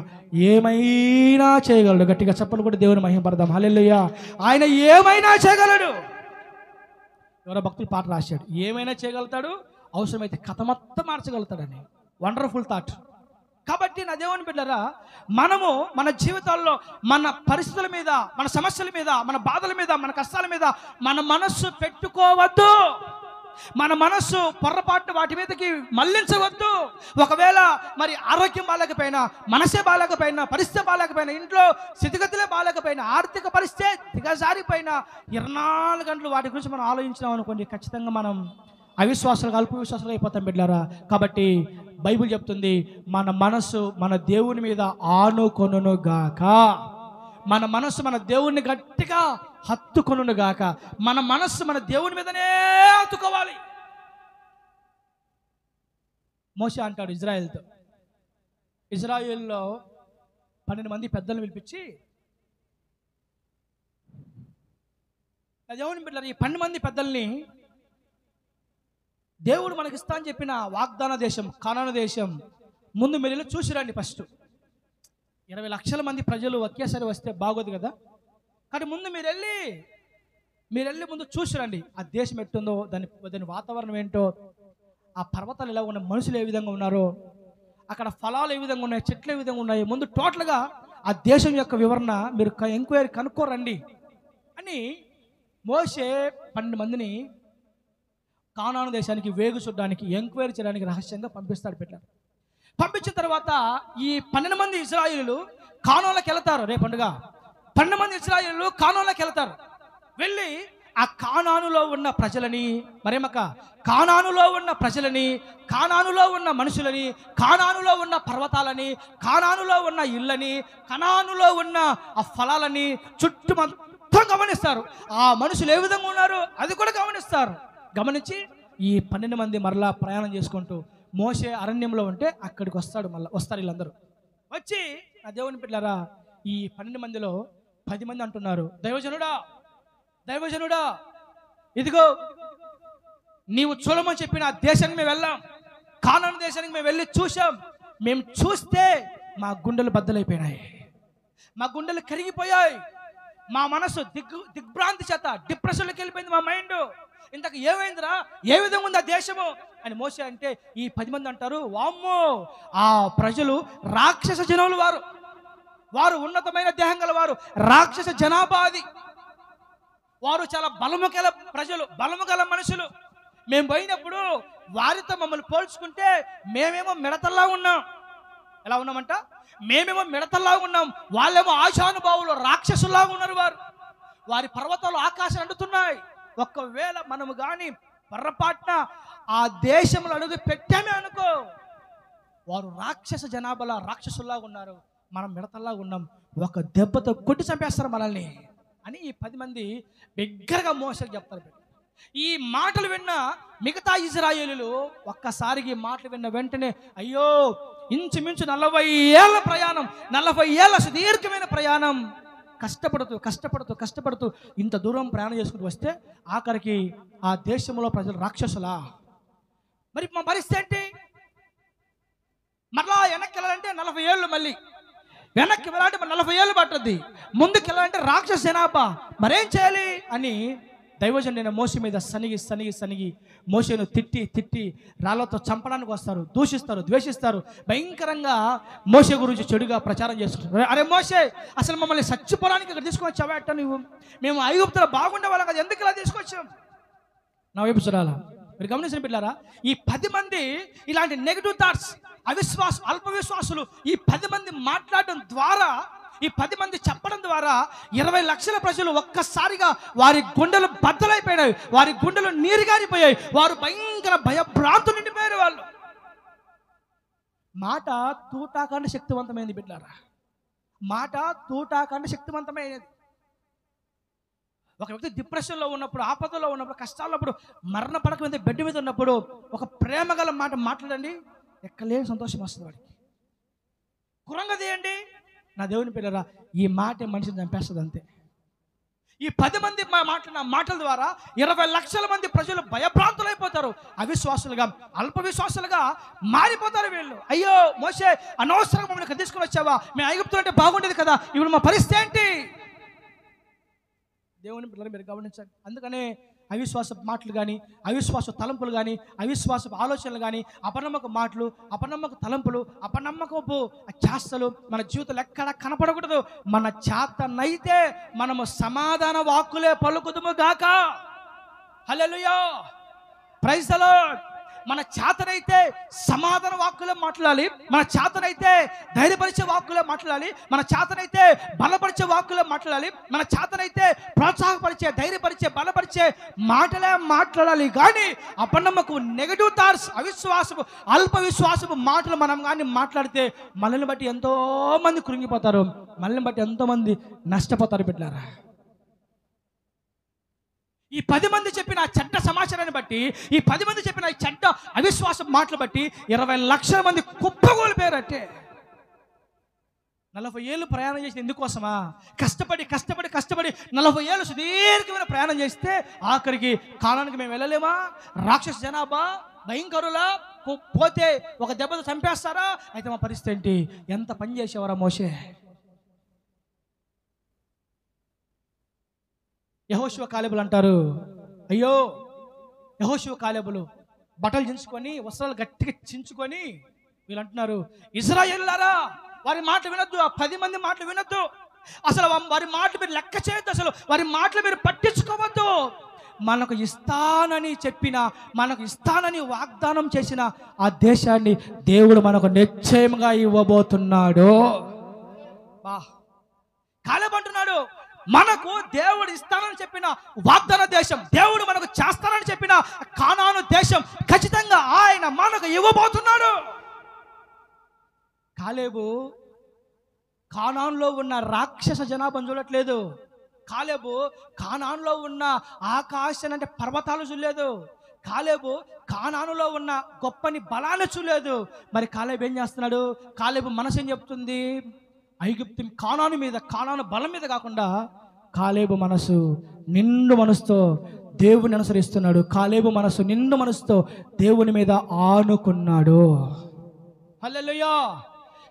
ఏమైనా చేయగలడు. గట్టిగా చెప్పలు కూడా దేవుని మహిమపడదాం. హల్లెలూయా. ఆయన ఏమైనా చేయగలడు. ఎవరో భక్తులు పాట రాశాడు, ఏమైనా చేయగలుగుతాడు, అవసరమైతే కథ మొత్తం మార్చగలుగుతాడని. Wonderful thought. కాబట్టి నా దేవుని బిడ్డలారా, మనము మన జీవితాల్లో మన పరిస్థితుల మీద, మన సమస్యల మీద, మన బాధల మీద, మన కష్టాల మీద మన మనస్సు పెట్టుకోవద్దు. మన మనస్సు పొరపాటు వాటి మీదకి మళ్లించవద్దు. ఒకవేళ మరి ఆరోగ్యం బాగాలేకపోయినా, మనసే బాగాలేకపోయినా, పరిస్థితి బాగాలేకపోయినా, ఇంట్లో స్థితిగతులే బాగాలేకపోయినా, ఆర్థిక పరిస్థితి దిగజారిపోయినా 24 గంటలు వాటి గురించి మనం ఆలోచించినాం అనుకోండి, ఖచ్చితంగా మనం అవిశ్వాసాలు, అల్ప విశ్వాసాలు అయిపోతాం బిడ్డలారా. కాబట్టి బైబిల్ చెప్తుంది, మన మనస్సు మన దేవుని మీద ఆనుకొనును గాక. మన మనస్సు మన దేవుణ్ణి గట్టిగా హత్తుకొనును గాక. మన మనస్సు మన దేవుని మీదనే హత్తుకోవాలి. మోషే అంటాడు ఇజ్రాయెల్తో, ఇజ్రాయెల్లో 12 మంది పెద్దలను పిలిపించి, దేవుని బిడ్డలారా, ఈ 12 మంది పెద్దల్ని దేవుడు మనకి ఇస్తా అని చెప్పిన వాగ్దాన దేశం, కానాను దేశం ముందు మీరు వెళ్ళి చూసిరండి. ఫస్ట్ 20 లక్షల మంది ప్రజలు ఒకేసారి వస్తే బాగోదు కదా. కానీ ముందు మీరు వెళ్ళి ముందు చూసిరండి. ఆ దేశం ఎట్టుందో, దాని వాతావరణం ఏంటో, ఆ పర్వతాలు ఎలా ఉన్నాయి, మనుషులు ఏ విధంగా ఉన్నారో, అక్కడ ఫలాలు ఏ విధంగా ఉన్నాయి, చెట్లు ఏ విధంగా ఉన్నాయి, ముందు టోటల్గా ఆ దేశం యొక్క వివరణ మీరు ఎంక్వైరీ కనుక్కోరండి అని మోషే 12 మందిని కానాను దేశానికి వేగు చూడడానికి, ఎంక్వైరీ చేయడానికి రహస్యంగా పంపిస్తాడు. పెట్టారు. పంపించిన తర్వాత ఈ 12 మంది ఇశ్రాయేలీయులు కానానులోకి వెళ్తారు. రేపండుగ 12 మంది ఇశ్రాయేలీయులు కానానులోకి వెళ్తారు. వెళ్ళి ఆ కానానులో ఉన్న ప్రజలని, కానానులో ఉన్న ప్రజలని, కానానులో ఉన్న మనుషులని, కానానులో ఉన్న పర్వతాలని, కానానులో ఉన్న ఇళ్ళని, కానానులో ఉన్న ఆ ఫలాలని చుట్టూ మొత్తం గమనిస్తారు. ఆ మనుషులు ఏ విధంగా ఉన్నారు అది కూడా గమనిస్తారు. గమనించి ఈ 12 మంది మరలా ప్రయాణం చేసుకుంటూ మోషే అరణ్యంలో ఉంటే అక్కడికి వస్తారు వీళ్ళందరూ. వచ్చి నా దేవుని బిడ్డలారా, ఈ 12 మందిలో 10 మంది అంటున్నారు, దైవజనుడా ఇదిగో నీవు చూడమని చెప్పిన ఆ దేశానికి మేము వెళ్ళాం, కానాను దేశానికి మేము వెళ్ళి చూసాం. మేము చూస్తే మా గుండెలు బద్దలైపోయినాయి, మా గుండెలు కరిగిపోయాయి, మా మనసు దిగ్భ్రాంతి చేత డిప్రెషన్లోకి వెళ్ళిపోయింది మా మైండ్. ఇంతకు ఏమైందిరా, ఏ విధంగా ఉంది ఆ దేశము అని మోషే అంటే, ఈ 10 మంది అంటారు, వామ్మో ఆ ప్రజలు రాక్షస జనములు, వారు ఉన్నతమైన దేహం గల వారు, రాక్షస జనాభా అది, వారు చాలా బలము గల ప్రజలు, బలము గల మనుషులు. మేము పోయినప్పుడు వారితో మమ్మల్ని పోల్చుకుంటే మేమేమో మిడతల్లా ఉన్నాం. ఎలా ఉన్నామంట? మేమేమో మిడతల్లా ఉన్నాం, వాళ్ళేమో ఆశానుభావులు, రాక్షసుల్లాగా ఉన్నారు. వారి పర్వతాలు ఆకాశం అంటున్నాయి. ఒకవేళ మనము కానీ పొరపాటున ఆ దేశంలో అడుగు పెట్టామే అనుకో, వారు రాక్షస జనాభాలో రాక్షసుల్లాగా ఉన్నారు, మనం మిడతల్లాగా ఉన్నాం, ఒక దెబ్బతో కొట్టి చంపేస్తారు మనల్ని అని ఈ 10 మంది బిగ్గరగా మోషేకి చెప్తారు. ఈ మాటలు విన్న మిగతా ఇశ్రాయేలీయులు ఒక్కసారికి ఈ మాటలు విన్న వెంటనే, అయ్యో ఇంచుమించు 40 ఏళ్ళ ప్రయాణం, 40 ఏళ్ళ సుదీర్ఘమైన ప్రయాణం, కష్టపడుతూ ఇంత దూరం ప్రయాణం చేసుకుంటూ వస్తే ఆఖరికి ఆ దేశంలో ప్రజలు రాక్షసులా, మరి మా పరిస్థితి ఏంటి? మరలా వెనక్కి వెళ్ళాలంటే 40 ఏళ్ళు, మళ్ళీ వెనక్కి వెళ్ళాలంటే 40 ఏళ్ళు పట్టుద్ది, ముందుకు వెళ్ళాలంటే రాక్షస జనాభా, మరేం చేయాలి అని దైవజనుడైన మోషే మీద సనిగి మోషేను తిట్టి రాళ్లతో చంపడానికి వస్తారు, దూషిస్తారు, ద్వేషిస్తారు, భయంకరంగా మోషే గురించి చెడుగా ప్రచారం చేస్తుంటారు. అరే మోషే, అసలు మమ్మల్ని చచ్చిపోవడానికి ఇక్కడ తీసుకొని వచ్చావా? అట్ట నువ్వు, మేము ఐగుప్తులో బాగుండే వాళ్ళం కదా, ఎందుకు ఇలా తీసుకొచ్చాం? నా వైపు చూడాలా? మీరు గమనించిన బిడ్డలారా, ఈ 10 మంది ఇలాంటి నెగిటివ్ థాట్స్, అల్ప విశ్వాసులు ఈ 10 మంది మాట్లాడడం ద్వారా, ఈ 10 మంది చెప్పడం ద్వారా 20 లక్షల ప్రజలు ఒక్కసారిగా వారి గుండెలు బద్దలైపోయాయి, వారి గుండెలు నీరుగారిపోయాయి, వారు భయంకర భయభ్రాంతులు నిండిపోయారు. వాళ్ళు మాట తూటాకంటే శక్తివంతమైనది బిడ్డలారా, మాట తూటాకంటే శక్తివంతమైనది. ఒక వ్యక్తి డిప్రెషన్లో ఉన్నప్పుడు, ఆపదలో ఉన్నప్పుడు, కష్టాల్లో ఉన్నప్పుడు, మరణ పడక మీద బెడ్ మీద ఉన్నప్పుడు ఒక ప్రేమ గల మాట మాట్లాడండి, ఎక్కలేని సంతోషం వస్తుంది వాడికి. కురంగదీయండి, నా దేవుని పిల్లరా, ఈ మాట మనిషిని చంపేస్తుంది అంతే. ఈ 10 మంది మాట్లాడిన మాటల ద్వారా 20 లక్షల మంది ప్రజలు భయభ్రాంతులైపోతారు, అవిశ్వాసులుగా, అల్ప విశ్వాసులుగా మారిపోతారు వీళ్ళు. అయ్యో మోషే, అనవసరంగా మమ్మల్ని ఇక్కడ తీసుకుని వచ్చావా, మేము ఐగుప్తులు అంటే బాగుండేది కదా, ఇప్పుడు మా పరిస్థితి ఏంటి? దేవుని పిల్లలు మీరు గమనించండి. అందుకనే అవిశ్వాస మాటలు కానీ, అవిశ్వాస తలంపులు కానీ, అవిశ్వాస ఆలోచనలు కానీ, అపనమ్మక మాటలు, అపనమ్మక తలంపులు, అపనమ్మకపు చేష్టలు మన జీవితంలో ఎక్కడ కనపడకూడదు. మన చేతనైతే మనము సమాధాన వాక్కులే పలుకుదుము గాక. హల్లెలూయా, ప్రైజ్ ది లార్డ్. మన చేతనైతే సమాధాన వాక్కులే మాట్లాడాలి, మన చేతనైతే ధైర్యపరిచే వాక్కులే మాట్లాడాలి, మన చేతనైతే బలపరిచే వాక్కులే మాట్లాడాలి, మన చేతనైతే ప్రోత్సాహపరిచే, ధైర్యపరిచే, బలపరిచే మాటలే మాట్లాడాలి. కానీ అపనమ్మకం, నెగటివ్ థాట్స్, అవిశ్వాసము, అల్ప విశ్వాసము మాటలు మనం కానీ మాట్లాడితే మనల్ని బట్టి ఎంతో మంది కృంగిపోతారు, మనల్ని బట్టి ఎంతో మంది నష్టపోతారు బిడ్డలారా. ఈ 10 మంది చెప్పిన చెడ్డ సమాచారాన్ని బట్టి, ఈ 10 మంది చెప్పిన ఈ చెడ్డ అవిశ్వాస మాటలు బట్టి 20 లక్షల మంది కుప్పగోలిపోయారంటే. 40 ఏళ్ళు ప్రయాణం చేసి ఎందుకోసమా? కష్టపడి 40 ఏళ్ళు సుదీర్ఘమైన ప్రయాణం చేస్తే ఆఖరికి కాలానికి మేము వెళ్ళలేమా? రాక్షస జనాభా, భయంకరులా, పోతే ఒక దెబ్బతో చంపేస్తారా? అయితే మా పరిస్థితి ఏంటి? ఎంత పని చేసేవారా మోషే? యెహోషువ కాలేబులు అంటారు, అయ్యో యెహోషువ కాలేబులు బట్టలు చించుకొని, వస్త్రాలు గట్టిగా చించుకొని వీళ్ళు అంటున్నారు, ఇశ్రాయేలులారా వారి మాటలు వినొద్దు, ఆ 10 మంది మాటలు వినొద్దు, అసలు వారి మాటలు మీరు లెక్క చేయొద్దు, అసలు వారి మాటలు మీరు పట్టించుకోవద్దు. మనకు ఇస్తానని చెప్పిన, మనకు ఇస్తానని వాగ్దానం చేసిన ఆ దేశాన్ని దేవుడు మనకు నిశ్చయంగా ఇవ్వబోతున్నాడు. కాలేబు అంటున్నాడు, మనకు దేవుడు ఇస్తానని చెప్పిన వాగ్దాన దేశం, దేవుడు మనకు చేస్తానని చెప్పిన కానాను దేశం ఖచ్చితంగా ఆయన మనకు ఇవ్వబోతున్నాడు. కాలేబు కానానులో ఉన్న రాక్షస జనాభాను చూడట్లేదు, కాలేబు కానానులో ఉన్న ఆకాశం అంటే పర్వతాలు చూడలేదు, కాలేబు కానానులో ఉన్న గొప్పని బలాన్ని చూడలేదు. మరి కాలేబు ఏం చేస్తున్నాడు? కాలేబు మనసు ఏం చెప్తుంది? ఐగుప్తు కానాను మీద, కానాను బలం మీద కాకుండా కాలేబు మనసు నిండు మనసుతో దేవుని అనుసరిస్తున్నాడు. కాలేబు మనసు నిండు మనసుతో దేవుని మీద ఆనుకున్నాడు. హల్లెలూయా.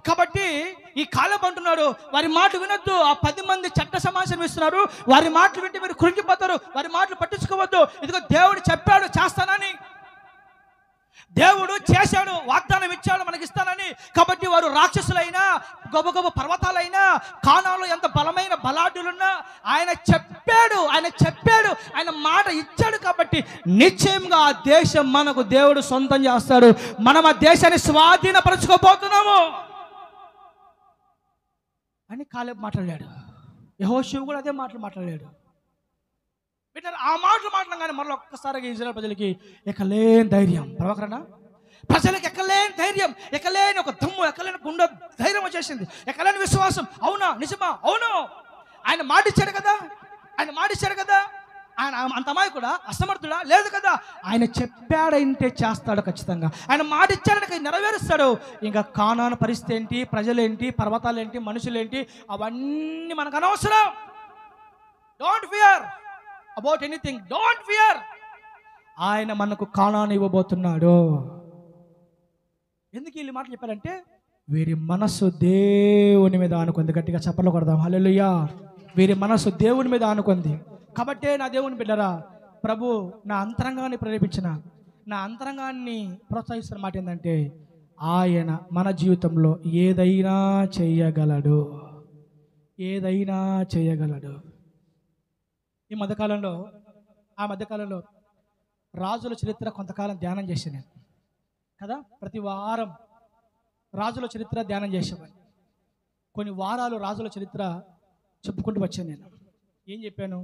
కాబట్టి ఈ కాలేబు అంటున్నాడు, వారి మాటలు వినొద్దు. ఆ 10 మంది చెడ్డ సమాచారం ఇస్తున్నారు, వారి మాటలు వింటే మీరు కృంగిపోతారు, వారి మాటలు పట్టించుకోవద్దు. ఇదిగో దేవుడు చెప్పాడు చేస్తానని, దేవుడు చేశాడు, వాగ్దానం ఇచ్చాడు మనకి ఇస్తానని. కాబట్టి వారు రాక్షసులైనా, గొప్ప పర్వతాలైనా, కానాలో ఎంత బలమైన బలాఢ్యులున్నా ఆయన చెప్పాడు, ఆయన మాట ఇచ్చాడు. కాబట్టి నిశ్చయంగా ఆ దేశం మనకు దేవుడు సొంతం చేస్తాడు. మనం ఆ దేశాన్ని స్వాధీనపరచుకోబోతున్నాము అని కాలేబు మాట్లాడాడు. యెహోషువ కూడా అదే మాటలు మాట్లాడాడు. ఆ మాటలు మాట్లాడగానే మరొక ఒక్కసారిగా ఇజ్రాయెల్ ప్రజలకి ఎక్కలేని ధైర్యం, ప్రవక్రనా ప్రజలకు ఎక్కలేని ధైర్యం, ఎక్కలేని ఒక దమ్ము, ఎక్కలేని గుండె ధైర్యం వచ్చేసింది, ఎక్కలేని విశ్వాసం. అవునా, నిజమా? అవును, ఆయన మాట ఇచ్చాడు కదా, ఆయన అంత అమాయకుడా, అసమర్థుడా? లేదు కదా. ఆయన చెప్పాడంటే చేస్తాడు ఖచ్చితంగా. ఆయన మాట ఇచ్చాడంటే నెరవేరుస్తాడు. ఇంకా కానాను పరిస్థితి ఏంటి, ప్రజలేంటి, పర్వతాలేంటి, మనుషులేంటి, అవన్నీ మనకు అనవసరం. Don't fear about anything, don't fear. ఆయన మనకు కానాను ఇవ్వబోతున్నాడు. ఎందుకు వీళ్ళు మాటలు చెప్పారంటే వీరి మనస్సు దేవుని మీద ఆనుకుంది. గట్టిగా చప్పట్లు కొడదాం హల్లెలూయా. వీరి మనస్సు దేవుని మీద ఆనుకుంది. కాబట్టే నా దేవుని బిడ్డరా, ప్రభు నా అంతరంగాన్ని ప్రేరేపించిన, నా అంతరంగాన్ని ప్రోత్సహిస్తున్న మాట ఏంటంటే ఆయన మన జీవితంలో ఏదైనా చేయగలడు. ఈ మధ్యకాలంలో రాజుల చరిత్ర కొంతకాలం ధ్యానం చేశాను నేను కదా. ప్రతి వారం రాజుల చరిత్ర ధ్యానం చేసేవాడిని. కొన్ని వారాలు రాజుల చరిత్ర చెప్పుకుంటూ వచ్చాను నేను. ఏం చెప్పాను?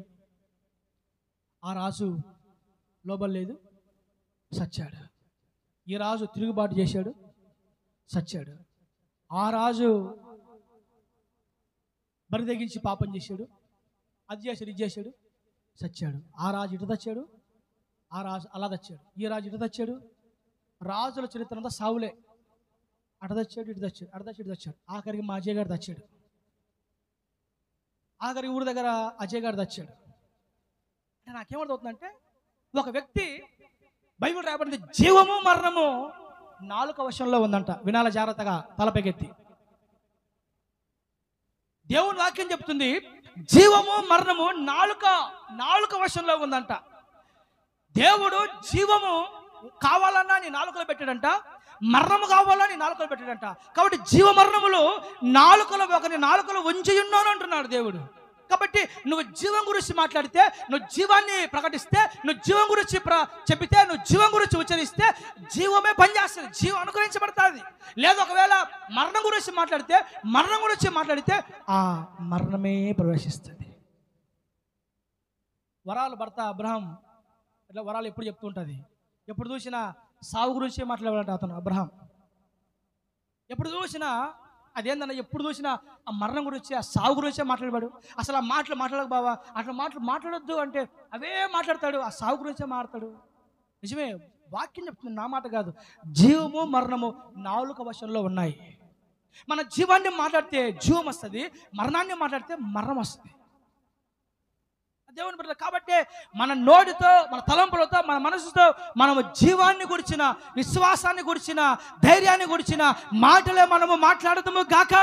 ఆ రాజు లోబడలేదు, సచ్చాడు. ఈ రాజు తిరుగుబాటు చేశాడు, సచ్చాడు. ఆ రాజు బరి తెగించి పాపం చేశాడు, అది చేశాడు, ఇది చేశాడు, సచ్చాడు. ఆ రాజు ఇటు తెచ్చాడు, ఆ రాజు అలా తెచ్చాడు. ఈ రాజు ఇటు తెచ్చాడు. రాజుల చరిత్ర అంతా సావులే. అటు తెచ్చాడు, ఇటు తెచ్చాడు, అటు తెచ్చాడు, ఇటు తెచ్చాడు. ఆఖరికి మా అజయ్ గారు తెచ్చాడు. ఆఖరి ఊరి దగ్గర అజయ్ గారు తెచ్చాడు. అంటే నాకేమర్థమవుతుందంటే, ఒక వ్యక్తి బైబిల్ రాయబడింది జీవము మరణము నాలుక వశంలో ఉందంట. వినాల జాగ్రత్తగా తలపైకెత్తి. దేవుని వాక్యం చెప్తుంది జీవము మరణము నాలుక వశంలో ఉందంట. దేవుడు జీవము కావాలన్నా నీ నాలుకలో పెట్టాడంట, మరణము కావాలని నీ నాలుకలో పెట్టాడంట. కాబట్టి జీవ మరణములు నాలుకలో ఒకరి నాలుకలో ఉంచి ఉన్నాను అంటున్నాడు దేవుడు. కాబట్టి నువ్వు జీవం గురించి మాట్లాడితే, నువ్వు జీవాన్ని ప్రకటిస్తే, నువ్వు జీవం గురించి చెప్పితే, నువ్వు జీవం గురించి ఉచ్చరిస్తే జీవమే పనిచేస్తుంది, జీవం అనుగ్రహించబడుతుంది. లేదు ఒకవేళ మరణం గురించి మాట్లాడితే ఆ మరణమే ప్రవేశిస్తుంది. వరాలు భర్త అబ్రహాం ఇట్లా వరాలు ఎప్పుడు చెప్తూ ఉంటుంది. ఎప్పుడు చూసినా సావు గురించి మాట్లాడాలంట అతను అబ్రహాం. ఎప్పుడు చూసినా అదేందన్నా, ఎప్పుడు చూసినా ఆ మరణం గురించి, ఆ సావు గురించే మాట్లాడవాడు. అసలు ఆ మాటలు మాట్లాడక బావా, అట్లా మాట్లాడొద్దు అంటే అవే మాట్లాడతాడు, ఆ సావు గురించే మాట్లాడతాడు. నిజమే, వాక్యం చెప్తుంది, నా మాట కాదు. జీవము మరణము నాలుక వశంలో ఉన్నాయి. మన జీవాన్ని మాట్లాడితే జీవం వస్తుంది, మరణాన్ని మాట్లాడితే మరణం వస్తుంది. దేవుని బిడ్డలు కాబట్టి మన నోటితో, మన తలంపులతో, మన మనసుతో మనము జీవాన్ని గురించిన, విశ్వాసాన్ని గురించిన, ధైర్యాన్ని గురించిన మాటలే మనము మాట్లాడతాము గాక.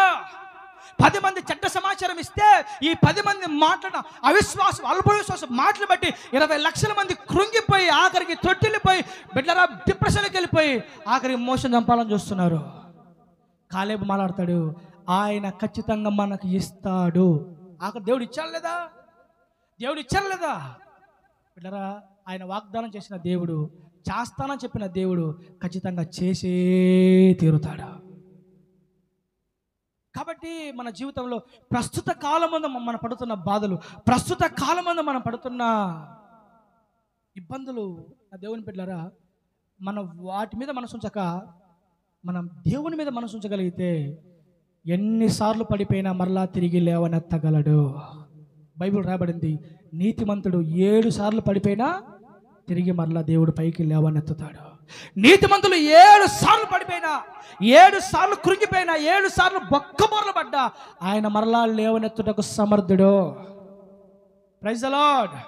10 మంది చెడ్డ సమాచారం ఇస్తే ఈ 10 మంది మాట్లాడిన అవిశ్వాసం, అల్పవిశ్వాసం మాటలు బట్టి 20 లక్షల మంది కృంగిపోయి ఆఖరికి తొట్టిల్లిపోయి బిడ్డరా డిప్రెషన్కి వెళ్ళిపోయి ఆఖరికి మోసం చంపాలని చూస్తున్నారు. కాలేబు మాట్లాడతాడు, ఆయన ఖచ్చితంగా మనకు ఇస్తాడు. ఆఖరి దేవుడు ఇచ్చాడు లేదా? దేవుడు ఇచ్చారు లేదా? బిడ్డరా, ఆయన వాగ్దానం చేసిన దేవుడు, చేస్తానని చెప్పిన దేవుడు ఖచ్చితంగా చేసే తీరుతాడు. కాబట్టి మన జీవితంలో ప్రస్తుత కాలమందు మనం పడుతున్న బాధలు, ప్రస్తుత కాలమందు మనం పడుతున్న ఇబ్బందులు, ఆ దేవుని బిడ్డలారా, మనం వాటి మీద మనసు ఉంచక మనం దేవుని మీద మనసు ఉంచగలిగితే ఎన్నిసార్లు పడిపోయినా మరలా తిరిగి లేవనెత్తగలడు. బైబిల్ రాయబడింది, నీతిమంతుడు 7 సార్లు పడిపోయినా తిరిగి మరలా దేవుడు పైకి లేవనెత్తుతాడు. నీతిమంతులు 7 సార్లు పడిపోయినా, 7 సార్లు కృంగిపోయినా, 7 సార్లు బొక్కబోర్లు పడ్డా ఆయన మరలా లేవనెత్తుటకు సమర్థుడు. ప్రైజ్ ది లార్డ్,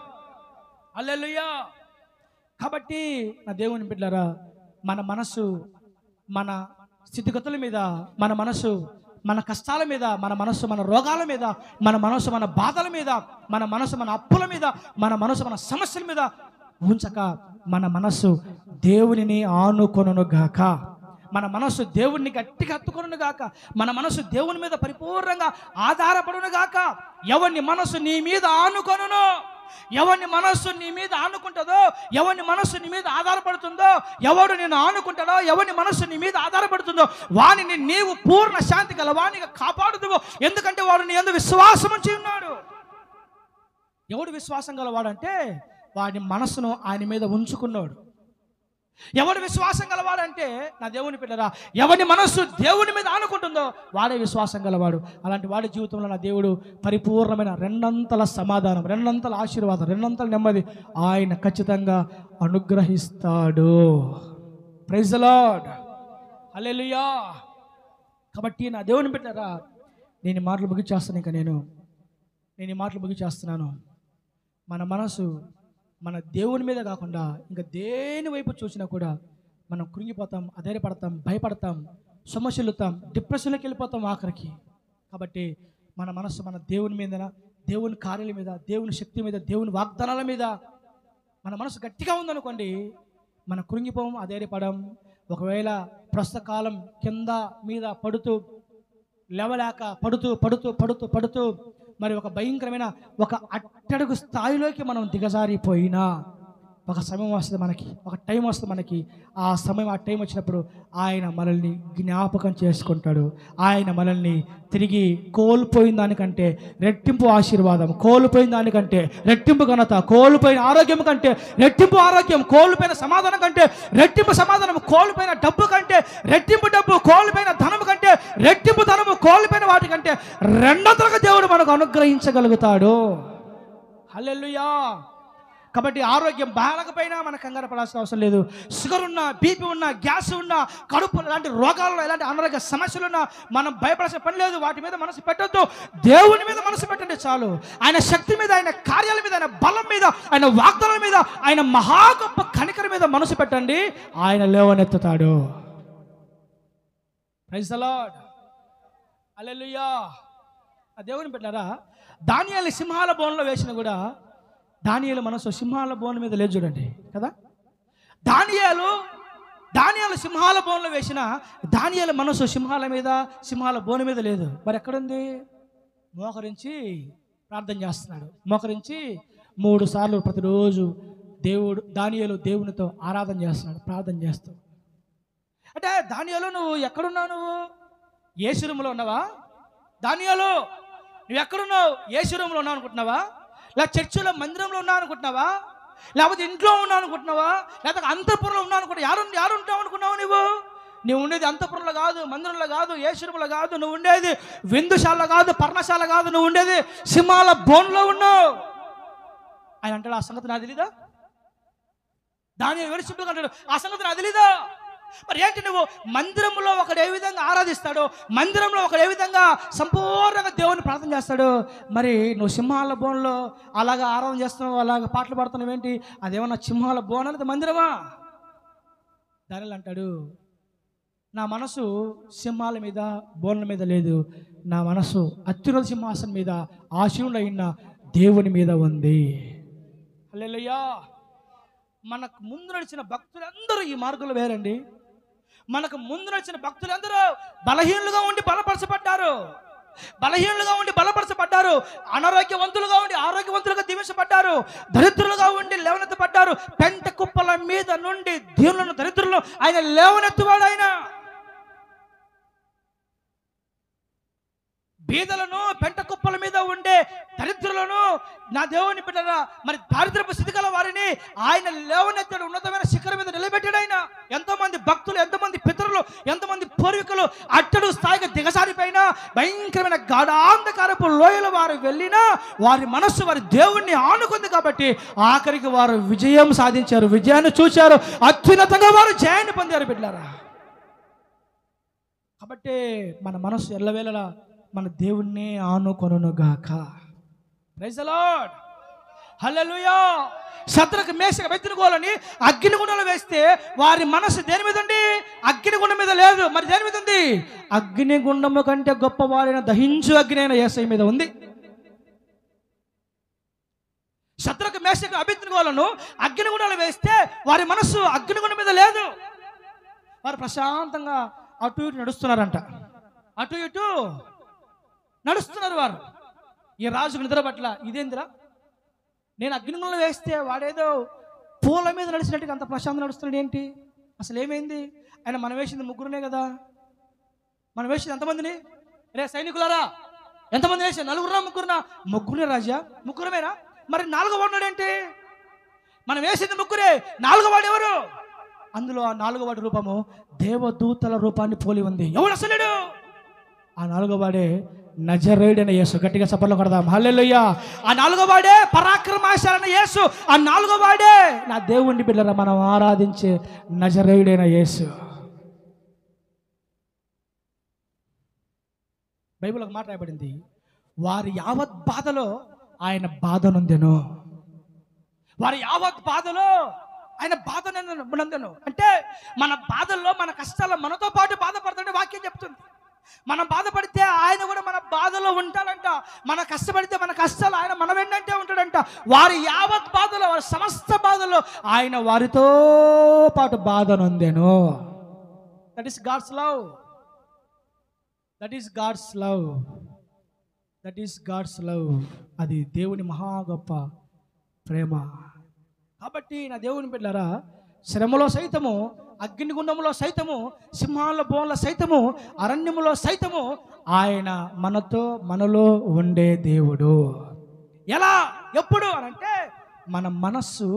హల్లెలూయా. కాబట్టి నా దేవుని బిడ్డలారా, మన మనసు మన స్థితిగతుల మీద, మన మనసు మన కష్టాల మీద, మన మనసు మన రోగాల మీద, మన మనసు మన బాధల మీద, మన మనసు మన అప్పుల మీద, మన మనసు మన సమస్యల మీద ఉంచక మన మనసు దేవునిని ఆనుకొనును గాక, మన మనసు దేవుణ్ణి గట్టిగా హత్తుకొనును గాక, మన మనసు దేవుని మీద పరిపూర్ణంగా ఆధారపడును గాక. ఎవరిని మనసు నీ మీద ఆనుకొనును, ఎవరిని మనస్సు నీ మీద ఆనుకుంటుందో, ఎవరిని మనస్సు నీ మీద ఆధారపడుతుందో, ఎవడు నేను ఆనుకుంటాడో, ఎవరిని మనస్సు నీ మీద ఆధారపడుతుందో వానిని నీవు పూర్ణ శాంతి గల వానిగా కాపాడుదువు. ఎందుకంటే వాడు నీ యందు విశ్వాసం ఉంచి ఉన్నాడు. ఎవడు విశ్వాసం గలవాడంటే వాడి మనస్సును ఆయన మీద ఉంచుకున్నాడు. ఎవడు విశ్వాసం గలవాడంటే నా దేవుని బిడ్డరా, ఎవరి మనస్సు దేవుని మీద ఆనుకుంటుందో వాడే విశ్వాసం గలవాడు. అలాంటి వాడి జీవితంలో నా దేవుడు పరిపూర్ణమైన 2 అంతల సమాధానం, 2 అంతల ఆశీర్వాదం, 2 అంతల నెమ్మది ఆయన ఖచ్చితంగా అనుగ్రహిస్తాడు. ప్రైజ్ ది లార్డ్, హల్లెలూయా. కాబట్టి నా దేవుని బిడ్డరా, నేను ఈ మాటలు ముగిచేస్తాను. ఇంకా నేను ఈ మాటలు ముగిచేస్తున్నాను. మన మనసు మన దేవుని మీద కాకుండా ఇంకా దేని వైపు చూసినా కూడా మనం కృంగిపోతాం, అధైర్యపడతాం, భయపడతాం, సమస్యలుతాం, డిప్రెషన్లోకి వెళ్ళిపోతాం ఆఖరికి. కాబట్టి మన మనస్సు మన దేవుని మీద, దేవుని కార్యాల మీద, దేవుని శక్తి మీద, దేవుని వాగ్దానాల మీద మన మనసు గట్టిగా ఉందనుకోండి, మనం కృంగిపోం, అధైర్యపడం. ఒకవేళ ప్రస్తుత కాలం కింద మీద పడుతూ లేవలేక పడుతూ మరి ఒక భయంకరమైన ఒక అట్టడుగు స్థాయిలోకి మనం దిగజారిపోయినా ఒక సమయం వస్తుంది మనకి, ఒక టైం వస్తుంది మనకి. ఆ సమయం, ఆ టైం వచ్చినప్పుడు ఆయన మనల్ని జ్ఞాపకం చేసుకుంటాడు. ఆయన మనల్ని తిరిగి కోల్పోయిన దానికంటే రెట్టింపు ఆశీర్వాదం, కోల్పోయిన దానికంటే రెట్టింపు ఘనత, కోల్పోయిన ఆరోగ్యం కంటే రెట్టింపు ఆరోగ్యం, కోల్పోయిన సమాధానం కంటే రెట్టింపు సమాధానం, కోల్పోయిన డబ్బు కంటే రెట్టింపు డబ్బు, కోల్పోయిన ధనము కంటే రెట్టింపు ధనము, కోల్పోయిన వాటికంటే రెండొందలుగా దేవుడు మనకు అనుగ్రహించగలుగుతాడు. హల్లెలూయా. కాబట్టి ఆరోగ్యం బాగాలేకపోయినా మనకు కంగారు పడాల్సిన అవసరం లేదు. షుగర్ ఉన్నా, బీపీ ఉన్నా, గ్యాస్ ఉన్నా, కడుపు లాంటి రోగాల్లో ఎలాంటి అనారోగ్య సమస్యలు ఉన్నా మనం భయపడాల్సిన పని లేదు. వాటి మీద మనసు పెట్టొద్దు, దేవుని మీద మనసు పెట్టండి చాలు. ఆయన శక్తి మీద, ఆయన కార్యాల మీద, ఆయన బలం మీద, ఆయన వాగ్దానాల మీద, ఆయన మహా గొప్ప కనికర మీద మనసు పెట్టండి. ఆయన లేవనెత్తుతాడు. Praise the Lord. హల్లెలూయా. ఆ దేవుని పెట్టారా, దానియేలు సింహాల బోన్లో వేసిన కూడా దానియేలు మనసు సింహాల బోన్ మీద లేదు చూడండి కదా. దానియేలు సింహాల బోన్లో వేసిన దానియేలు మనసు సింహాల బోన్ మీద లేదు. మరి ఎక్కడుంది? మోకరించి ప్రార్థన చేస్తున్నాడు. మోకరించి 3 సార్లు ప్రతిరోజు దానియేలు దేవునితో ఆరాధన చేస్తున్నాడు, ప్రార్థన చేస్తూ. అంటే దానియేలు నువ్వు ఎక్కడున్నావు? నువ్వు యేసు రూములో ఉన్నావా? దానియేలు నువ్వు ఎక్కడున్నావు? యేసు రూములో ఉన్నావు అనుకుంటున్నావా? లేదా చర్చిలో మందిరంలో ఉన్నావు అనుకుంటున్నావా? లేకపోతే ఇంట్లో ఉన్నావు అనుకుంటున్నావా? లేకపోతే అంతఃపురంలో ఉన్నావు అనుకుంటున్నావు? యారు ఉంటావు అనుకున్నావు? నువ్వు ఉండేది అంతఃపురంలో కాదు, మందిరంలో కాదు, యేసు రూములో కాదు. నువ్వు ఉండేది విందుశాల కాదు, పర్ణశాల కాదు. నువ్వు ఉండేది సింహాల బోన్లో ఉన్నావు. ఆయన అంటాడు, ఆ సంగతి నాకు తెలీదా? దానియేలు వెరీ సింపుల్గా అంటాడు, ఆ సంగతి నాకు తెలీదా? మరి ఏంటి, నువ్వు మందిరంలో ఒకడు ఏ విధంగా ఆరాధిస్తాడో, మందిరంలో ఒకడు ఏ విధంగా సంపూర్ణంగా దేవుని ప్రార్థన చేస్తాడు, మరి నువ్వు సింహాల బోన్లో అలాగా ఆరాధన చేస్తున్నావు, అలాగ పాటలు పాడుతున్నావు ఏంటి? అదేమన్నా సింహాల బోన్ అనేది మందిరమా? దానిలో అంటాడు, నా మనసు సింహాల మీద, బోన్ల మీద లేదు. నా మనసు అత్యున్నత సింహాసనం మీద ఆశీనుడైన దేవుని మీద ఉంది. హల్లెలూయా. మనకు ముందు నడిచిన భక్తులందరూ ఈ మార్గంలో వేరండి. మనకు ముందు నడిచిన భక్తులందరూ బలహీనులుగా ఉండి బలపరచబడ్డారు, అనారోగ్యవంతులుగా ఉండి ఆరోగ్యవంతులుగా దీవించబడ్డారు, దరిద్రులుగా ఉండి లేవనెత్తబడ్డారు. పెంట కుప్పల మీద నుండి దీనులను, దరిద్రులను ఆయన లేవనెత్తువాడు. ఆయన బీదలను, పెంట కుప్పల మీద ఉండే దరిద్రులను, నా దేవుని బిడ్డరా, మరి దారిద్రపు స్థితి గల వారిని ఆయన లేవనెత్తాడు, ఉన్నతమైన శిఖరం మీద నిలబెట్టాడు. ఆయన ఎంతోమంది భక్తులు, ఎంతోమంది పితరులు, ఎంతోమంది పూర్వీకులు అట్టడు స్థాయికి దిగజారిపోయిన భయంకరమైన గాఢాంధకారపు లోయల వారు వెళ్ళినా వారి మనస్సు వారి దేవుణ్ణి ఆనుకుంది కాబట్టి ఆఖరికి వారు విజయం సాధించారు, విజయాన్ని చూశారు, అత్యున్నతంగా వారు జయాన్ని పొందారు బిడ్డలారా. కాబట్టి మన మనస్సు ఎల్లవేళలా మన దేవుణ్ణి ఆనుకొనుగాక. Praise the Lord. హల్లెలూయా. శద్రకు, మేషకు, అబేద్నెగోలని అగ్నిగుండంలో వేస్తే వారి మనసు దేని మీద ఉంది? అగ్నిగుండం మీద లేదు. మరి దేని మీద ఉంది? అగ్నిగుండము కంటే గొప్పవారైన దహించు అగ్ని అయిన యేసయ్య మీద ఉంది. శద్రకు, మేషకు, అబేద్నెగోలను అగ్నిగుండంలో వేస్తే వారి మనసు అగ్నిగుండం మీద లేదు. వారు ప్రశాంతంగా అటు ఇటు నడుస్తున్నారంట. అటు ఇటు నడుస్తున్నారు వారు. ఈ రాజుకు నిద్ర పట్ల, ఇదేందిరా, నేను అగ్నిగుండంలో వేస్తే వాడేదో పూల మీద నడిచినట్టుగా అంత ప్రశాంతంగా నడుస్తున్నాడు ఏంటి? అసలు ఏమైంది? ఆయన మనం వేసింది 3 కదా. మనం వేసింది ఎంతమందిని? రే సైనికులారా, ఎంతమంది వేసారు? 4 3 రాజా, 3 మరి 4వ వాడు ఏంటి? మనం వేసింది 3, 4వ వాడు ఎవరు? అందులో ఆ 4వ వాడి రూపము దేవదూతల రూపాన్ని పోలి ఉంది. ఎవడు అసలు? ఆ 4వ వాడే నజరేయుడైన యేసు. గట్టిగా చప్పట్లు కొడదాం. హల్లెలూయా. ఆ 4వ వాడే పరాక్రమశాలైన యేసు. ఆ 4వ వాడే నా దేవుని బిడ్డలారా మనం ఆరాధించే నజరేయుడైన యేసు. బైబిల్ ఒక మాట రాయబడింది, వారి యావత్ బాధలో ఆయన బాధ నొందెను. వారి యావత్ బాధలో ఆయన బాధ నొందెను. అంటే మన బాధల్లో, మన కష్టాల్లో మనతో పాటు బాధపడుతుంటే వాక్యం చెప్తుంది. మనం బాధపడితే ఆయన కూడా మన బాధలో ఉంటాడంట. మన కష్టపడితే మన కష్టాలు ఆయన మన వెంటే ఉంటాడంట. వారి యావత్ బాధలో, వారి సమస్త బాధలో ఆయన వారితో పాటు బాధ నొందెను. That is God's love. That is God's love. That is God's love. అది దేవుని మహా గొప్ప ప్రేమ. కాబట్టి నా దేవుని బిడ్డలారా, శ్రమలో సైతము, అగ్నిగుండంలో సైతము, సింహాల బోన్ల సైతము, అరణ్యములో సైతము ఆయన మనలో ఉండే దేవుడు. ఎలా, ఎప్పుడు అనంటే మన మనస్సు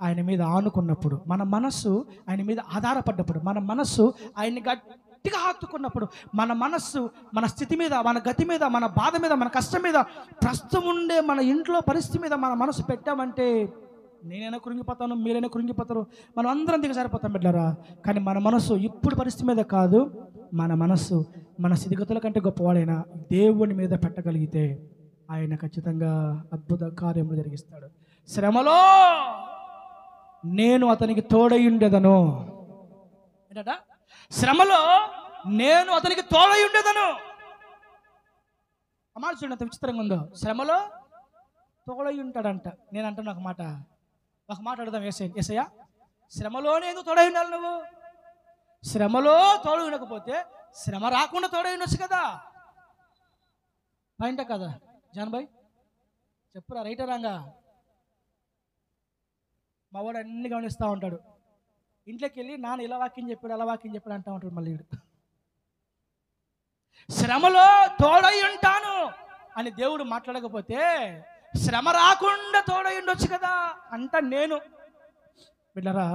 ఆయన మీద ఆనుకున్నప్పుడు, మన మనస్సు ఆయన మీద ఆధారపడ్డప్పుడు, మన మనస్సు ఆయన్ని గట్టిగా హత్తుకున్నప్పుడు, మన మనస్సు మన స్థితి మీద, మన గతి మీద, మన బాధ మీద, మన కష్టం మీద, ప్రస్తుతం ఉండే మన ఇంట్లో పరిస్థితి మీద మన మనసు పెట్టామంటే నేనైనా కృంగిపోతాను, మీరైనా కృంగిపోతారు, మనం అందరం దిగజారిపోతాం బిడ్డలారా. కానీ మన మనస్సు ఇప్పుడు పరిస్థితి మీద కాదు, మన మనస్సు మన స్థితిగతుల కంటే గొప్పవాడైన దేవుని మీద పెట్టగలిగితే ఆయన ఖచ్చితంగా అద్భుత కార్యములు జరిగిస్తాడు. శ్రమలో నేను అతనికి తోడయుండెదను. ఏంటట? శ్రమలో నేను అతనికి తోడయుండెదను. ఆ మాట చూడండి ఎంత విచిత్రంగా ఉందో. శ్రమలో తోడయుంటాడంట. నేను అంటాను ఒక మాట అడుగుదాం. ఏసయ్య, శ్రమలోనే ఎందుకు తోడై ఉండాలి నువ్వు? శ్రమలో తోడు ఉండకపోతే శ్రమ రాకుండా తోడై ఉండొచ్చు కదా. పాయింట కదా జాన్బాయ్? చెప్పురా, రైటర్ రాంగా? మా వాడు అన్ని గమనిస్తూ ఉంటాడు. ఇంట్లోకి వెళ్ళి నాన్న ఇలా వాక్యం చెప్పాడు, అలా వాక్యం చెప్పాడు అంటూ ఉంటాడు. మళ్ళీ శ్రమలో తోడై ఉంటాను అని దేవుడు మాట్లాడకపోతే శ్రమ రాకుండా తోడై ఉండొచ్చు కదా అంట. నేను బిడ్డరా,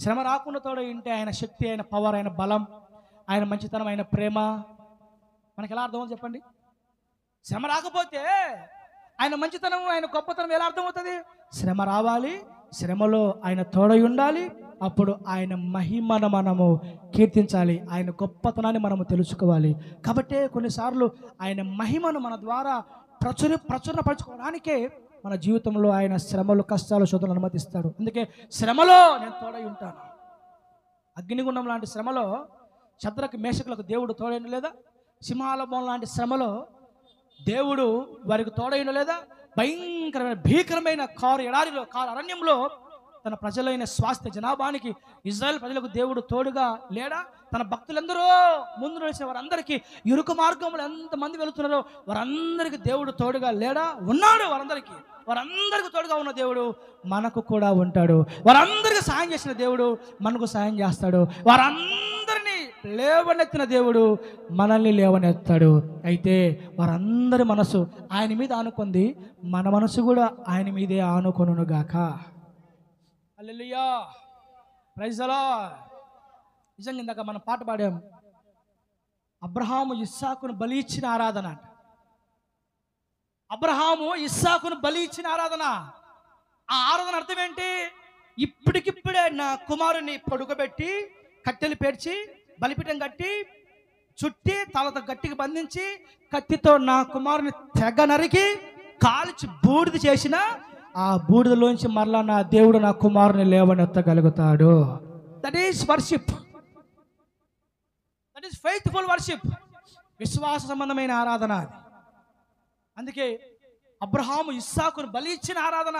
శ్రమ రాకుండా తోడై ఉంటే ఆయన శక్తి, ఆయన పవర్, ఆయన బలం, ఆయన మంచితనం, ఆయన ప్రేమ మనకి ఎలా అర్థమవుతుంది చెప్పండి? శ్రమ రాకపోతే ఆయన మంచితనం, ఆయన గొప్పతనం ఎలా అర్థమవుతుంది? శ్రమ రావాలి, శ్రమలో ఆయన తోడై ఉండాలి, అప్పుడు ఆయన మహిమను మనము కీర్తించాలి, ఆయన గొప్పతనాన్ని మనము తెలుసుకోవాలి. కాబట్టే కొన్నిసార్లు ఆయన మహిమను మన ద్వారా ప్రచురణపరచుకోవడానికే మన జీవితంలో ఆయన శ్రమలు, కష్టాలు, శోధనలు అనుమతిస్తాడు. అందుకే శ్రమలో నేను తోడై ఉంటాను. అగ్నిగుండం లాంటి శ్రమలో శద్రకు, మేషకులకు దేవుడు తోడై ఉండలేదా? సింహాల బోన్ లాంటి శ్రమలో దేవుడు వారికి తోడై ఉండలేదా? భయంకరమైన భీకరమైన ఎడారిలో, అరణ్యంలో తన ప్రజలైన స్వాస్థ్య జనాభానికి, ఇజ్రాయెల్ ప్రజలకు దేవుడు తోడుగా లేడా? తన భక్తులందరూ ముందు నడిచిన వారందరికీ, ఇరుకు మార్గంలో ఎంతమంది వెళుతున్నారో వారందరికీ దేవుడు తోడుగా లేడా? ఉన్నాడు. వారందరికీ తోడుగా ఉన్న దేవుడు మనకు కూడా ఉంటాడు. వారందరికీ సాయం చేసిన దేవుడు మనకు సాయం చేస్తాడు. వారందరినీ లేవనెత్తిన దేవుడు మనల్ని లేవనెత్తాడు. అయితే వారందరి మనసు ఆయన మీద ఆనుకుంది, మన మనసు కూడా ఆయన మీదే ఆనుకొనుగాక. హల్లెలూయా, ప్రైజ్ ది లార్డ్. నిజంగా ఇందాక మనం పాట పాడాం, అబ్రహాము ఇస్సాకును బలి ఇచ్చిన ఆరాధన అంట. అబ్రహాము ఇస్సాకును బలి ఇచ్చిన ఆరాధన. ఆ ఆరాధన అర్థం ఏంటి? ఇప్పటికిప్పుడే నా కుమారుని పడుకోబెట్టి, కట్టెలు పేర్చి, బలిపీఠం కట్టి, చుట్టి, తలతో గట్టికి బంధించి, కత్తితో నా కుమారుని తెగ నరికి కాల్చి బూడిద చేసిన ఆ బూడిదలోంచి మరలా నా దేవుడు నా కుమారుని లేవనెత్తగలుగుతాడు. That is worship. That is faithful worship. విశ్వాస సంబంధమైన ఆరాధన అది. అందుకే అబ్రహాము ఇస్సాకును బలి ఇచ్చిన ఆరాధన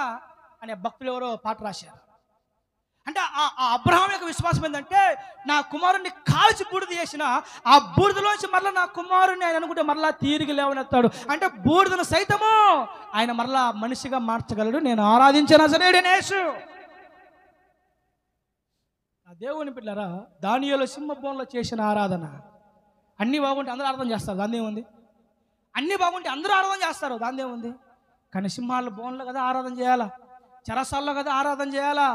అనే భక్తులు ఎవరో పాట రాశారు. అంటే ఆ అబ్రహాం యొక్క విశ్వాసం ఏంటంటే, నా కుమారుణ్ణి కాల్చి బూడిద చేసిన ఆ బూడిదలోంచి మరలా నా కుమారుణ్ణి ఆయన అనుకుంటే మరలా తిరిగి లేవనెత్తాడు. అంటే బూడిదను సైతము ఆయన మరలా మనిషిగా మార్చగలడు. నేను ఆరాధించిన నజరేయుడైన యేసు. ఆ దేవుని పిల్లరా, దానియేలు సింహబోన్లో చేసిన ఆరాధన అన్నీ బాగుంటే అందరూ ఆరాధన చేస్తారు, దాని ఏముంది? అన్నీ బాగుంటే అందరూ ఆరాధన చేస్తారు, దాని ఏముంది? కానీ సింహాల బోన్లో కదా ఆరాధన చేయాలా, చెరసాల్లో కదా ఆరాధన చేయాలా,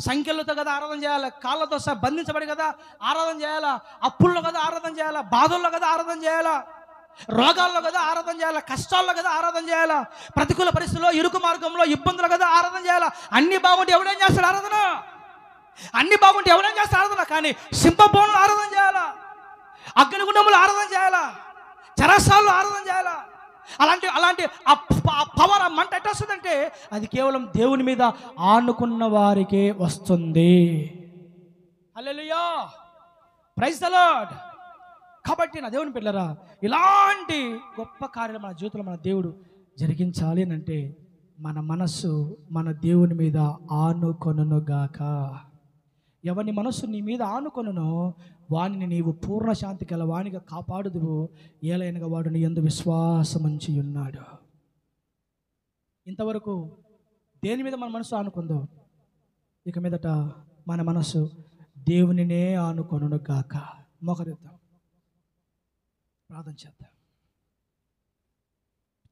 సంఖ్యలతో కదా ఆరాధన చేయాలి, కాళ్ళతో బంధించబడి కదా ఆరాధన చేయాలా, అప్పుల్లో కదా ఆరాధన చేయాలా, బాధల్లో కదా ఆరాధన చేయాలా, రోగాల్లో కదా ఆరాధన చేయాలా, కష్టాల్లో కదా ఆరాధన చేయాలా, ప్రతికూల పరిస్థితుల్లో, ఇరుకు మార్గంలో, ఇబ్బందులు కదా ఆరాధన చేయాలా. అన్ని బాగుంటే ఎవడేం చేస్తాడు ఆరాధన? అన్ని బాగుంటే ఎవడేం చేస్తాడు ఆరాధన? కానీ సింహబోన్లో ఆరాధన చేయాలా, అగ్నిగుండంలో ఆరాధన చేయాలా, చెరసాల్లో ఆరాధన చేయాలా. అలాంటి పవర్, ఆ మంట ఎట్లా వస్తుందంటే అది కేవలం దేవుని మీద ఆనుకున్న వారికే వస్తుంది. హల్లెలూయా, ప్రైజ్ ది లార్డ్. కాబట్టి నా దేవుని పిల్లరా, ఇలాంటి గొప్ప కార్యాలు మన జీవితంలో మన దేవుడు జరిగించాలి అంటే మన మనస్సు మన దేవుని మీద ఆనుకొనుగాక. ఎవని మనస్సు నీ మీద ఆనుకొనునో వానిని నీవు పూర్ణ శాంతి గల వానిగా కాపాడుదువు, ఏలైనగా వాడు నీ యందు విశ్వాసం ఉంచి ఉన్నాడు. ఇంతవరకు దేని మీద మన మనసు ఆనుకుందో? ఇక మీదట మన మనసు దేవునినే ఆనుకొనును గాక. మోకరిద్దాం, ప్రార్థన చేద్దాం.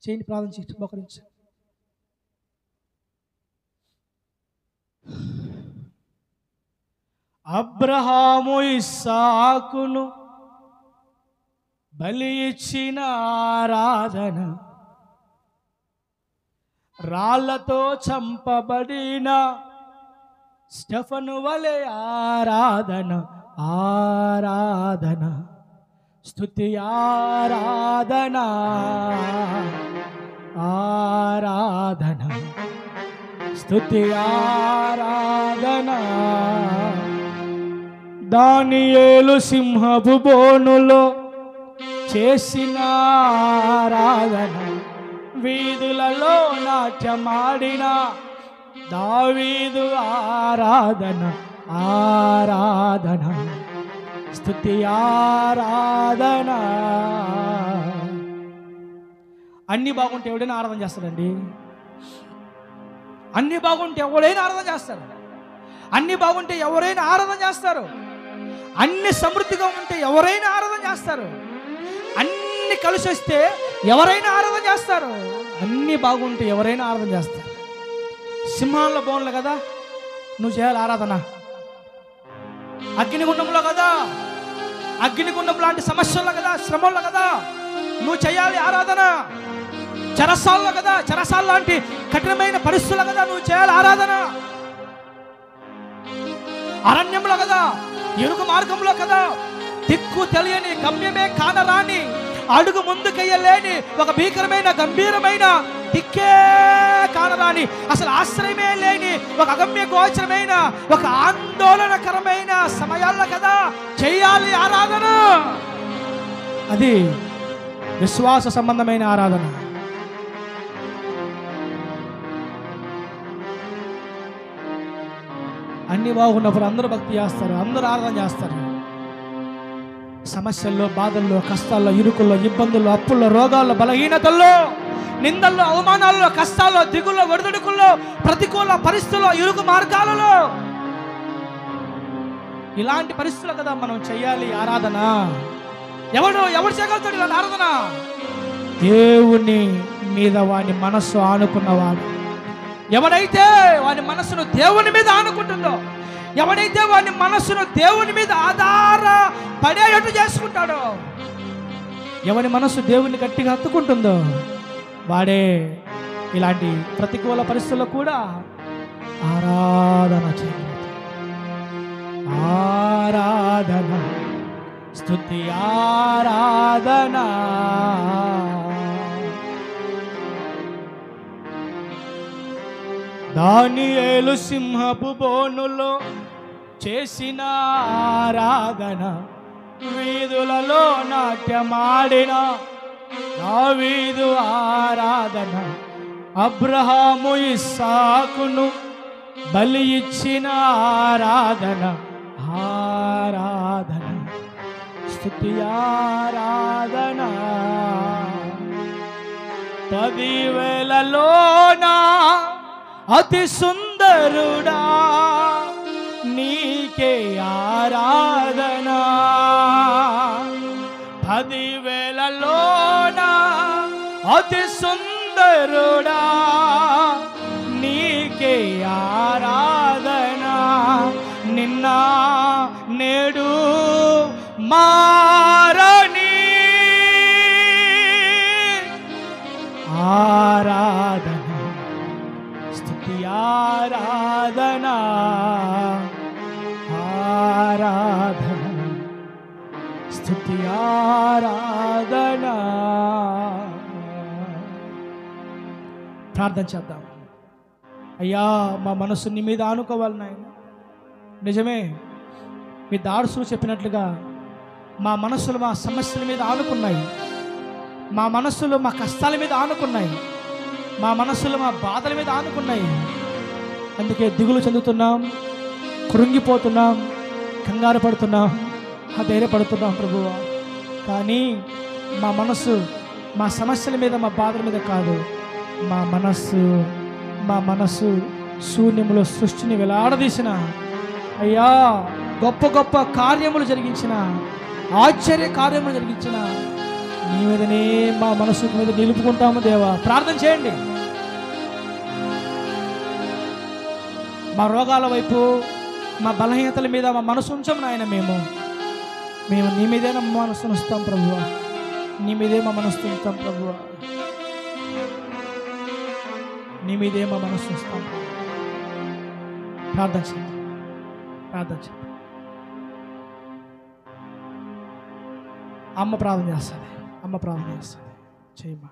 చేయండి, ప్రార్థన చేసి మోకరించి. అబ్రహాము ఇస్సాకును బలి ఇచ్చిన ఆరాధన, రాళ్లతో చంపబడిన స్టెఫను వలె ఆరాధన, ఆరాధన, స్తుతి ఆరాధన, ఆరాధన, స్తుతి ఆరాధన. దానియేలు సింహపు బోనులో చేసిన ఆరాధన, వీధులలో నాట్యమాడిన దావీదు ఆరాధన, ఆరాధన, స్తుతి ఆరాధన. అన్నీ బాగుంటే ఎవడైనా ఆరాధన చేస్తాడండి. అన్నీ బాగుంటే ఎవరైనా ఆరాధన చేస్తారు. అన్నీ బాగుంటే ఎవరైనా ఆరాధన చేస్తారు. అన్ని సమృద్ధిగా ఉంటే ఎవరైనా ఆరాధన చేస్తారు. అన్ని కలిసి వస్తే ఎవరైనా ఆరాధన చేస్తారు. అన్నీ బాగుంటే ఎవరైనా ఆరాధన చేస్తారు. సింహాల బోన్లు కదా నువ్వు చేయాలి ఆరాధన. అగ్నిగుండంలో కదా, అగ్నిగుండం లాంటి సమస్యల్లో కదా, శ్రమల్లో కదా నువ్వు చేయాలి ఆరాధన. చెరసాల్లో కదా, చెరసాల లాంటి కఠినమైన పరిస్థితుల్లో కదా నువ్వు చేయాలి ఆరాధన. అరణ్యంలో కదా, ఇరుకు మార్గంలో కదా, దిక్కు తెలియని గమ్యమే కానరాని, అడుగు ముందుకెయ్యలేని ఒక భీకరమైన గంభీరమైన దిక్కే కానరాని, అసలు ఆశ్రయమే లేని ఒక అగమ్య గోచరమైన ఒక ఆందోళనకరమైన సమయాల్లో కదా చేయాలి ఆరాధన. అది విశ్వాస సంబంధమైన ఆరాధన. అన్ని బాగున్నప్పుడు అందరూ భక్తి చేస్తారు, అందరూ ఆరాధన చేస్తారు. సమస్యల్లో, బాధల్లో, కష్టాల్లో, ఇరుకుల్లో, ఇబ్బందుల్లో, అప్పుల్లో, రోగాల్లో, బలహీనతల్లో, నిందల్లో, అవమానాల్లో, కష్టాల్లో, దిగుల్లో, ఒడిదుడుకుల్లో, ప్రతికూల పరిస్థితుల్లో, ఇరుకు మార్గాలలో, ఇలాంటి పరిస్థితులు కదా మనం చెయ్యాలి ఆరాధన. ఎవడు చేయగలుగుతాడు ఇలాంటి ఆరాధన? దేవుని మీద వాని మనస్సు ఆనుకున్నవాడు. ఎవడైతే వాని మనస్సును దేవుని మీద ఆనుకుంటుందో, ఎవడైతే వాని మనస్సును దేవుని మీద ఆధారపడేటట్టు చేసుకుంటాడో, ఎవరి మనస్సు దేవుని గట్టిగా హత్తుకుంటుందో వాడే ఇలాంటి ప్రతికూల పరిస్థితుల్లో కూడా ఆరాధన చేయగలుగుతాడు. ఆరాధన, స్తుతి ఆరాధన. దానియేలు సింహపు బోనులో చేసిన ఆరాధన, వీధులలో నాట్యమాడిన దావీదు ఆరాధన, అబ్రహాము ఇస్సాకును బలి ఇచ్చిన ఆరాధన, ఆరాధన, స్తుతి ఆరాధన. 10,000లోనా అతి సుందరుడా నీకే ఆరాధన. 10,000లోనా అతి సుందరుడా నీకే ఆరాధన. నిన్న నేడు మారని ఆరాధన, స్తుతి ఆరాధన, ఆరాధన, స్తుతి ఆరాధన. ప్రార్థన చేద్దాం. అయ్యా, మా మనసు నీ మీద ఆనుకోవాలి నాయన. నిజమే, మీ దాడుసులు చెప్పినట్లుగా మా మనసులు మా సమస్యల మీద ఆనుకున్నాయి. మా మనసులు మా కష్టాల మీద ఆనుకున్నాయి. మా మనసులు మా బాధల మీద ఆనుకున్నాయి. అందుకే దిగులు చెందుతున్నాం, కృంగిపోతున్నాం, కంగారు పడుతున్నాం, ధైర్యపడుతున్నాం ప్రభువా. కానీ మా మనసు మా సమస్యల మీద, మా బాధల మీద కాదు, మా మనస్సు శూన్యములో సృష్టిని వెలాడదీసిన అయ్యా, గొప్ప గొప్ప కార్యములు జరిగించిన, ఆశ్చర్య కార్యములు జరిగించిన నీ మీదనే మా మనసు మీద నిలుపుకుంటాము దేవా. ప్రార్థన చేయండి. మా రోగాల వైపు, మా బలహీనతల మీద మా మనసు ఉంచాము నాయన. మేము నీ మీదే మా మనసు ఉంచుతాం ప్రభువా. నీ మీదే మా మనసు ఉంచుతాం ప్రభువా. నీ మీదే మా మనసు ఉంచుతాం. ప్రార్థన చేయండి. ప్రార్థన చేయండి. అమ్మ ప్రార్థన చేస్తుంది. అమ్మ ప్రార్థన చేస్తుంది. చేయమ్మా.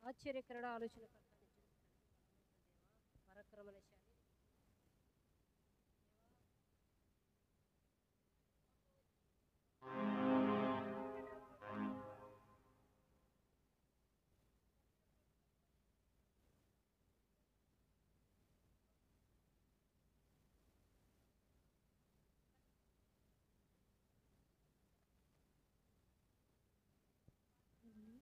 ఆశ్చర్యకరుడు ఆలోచన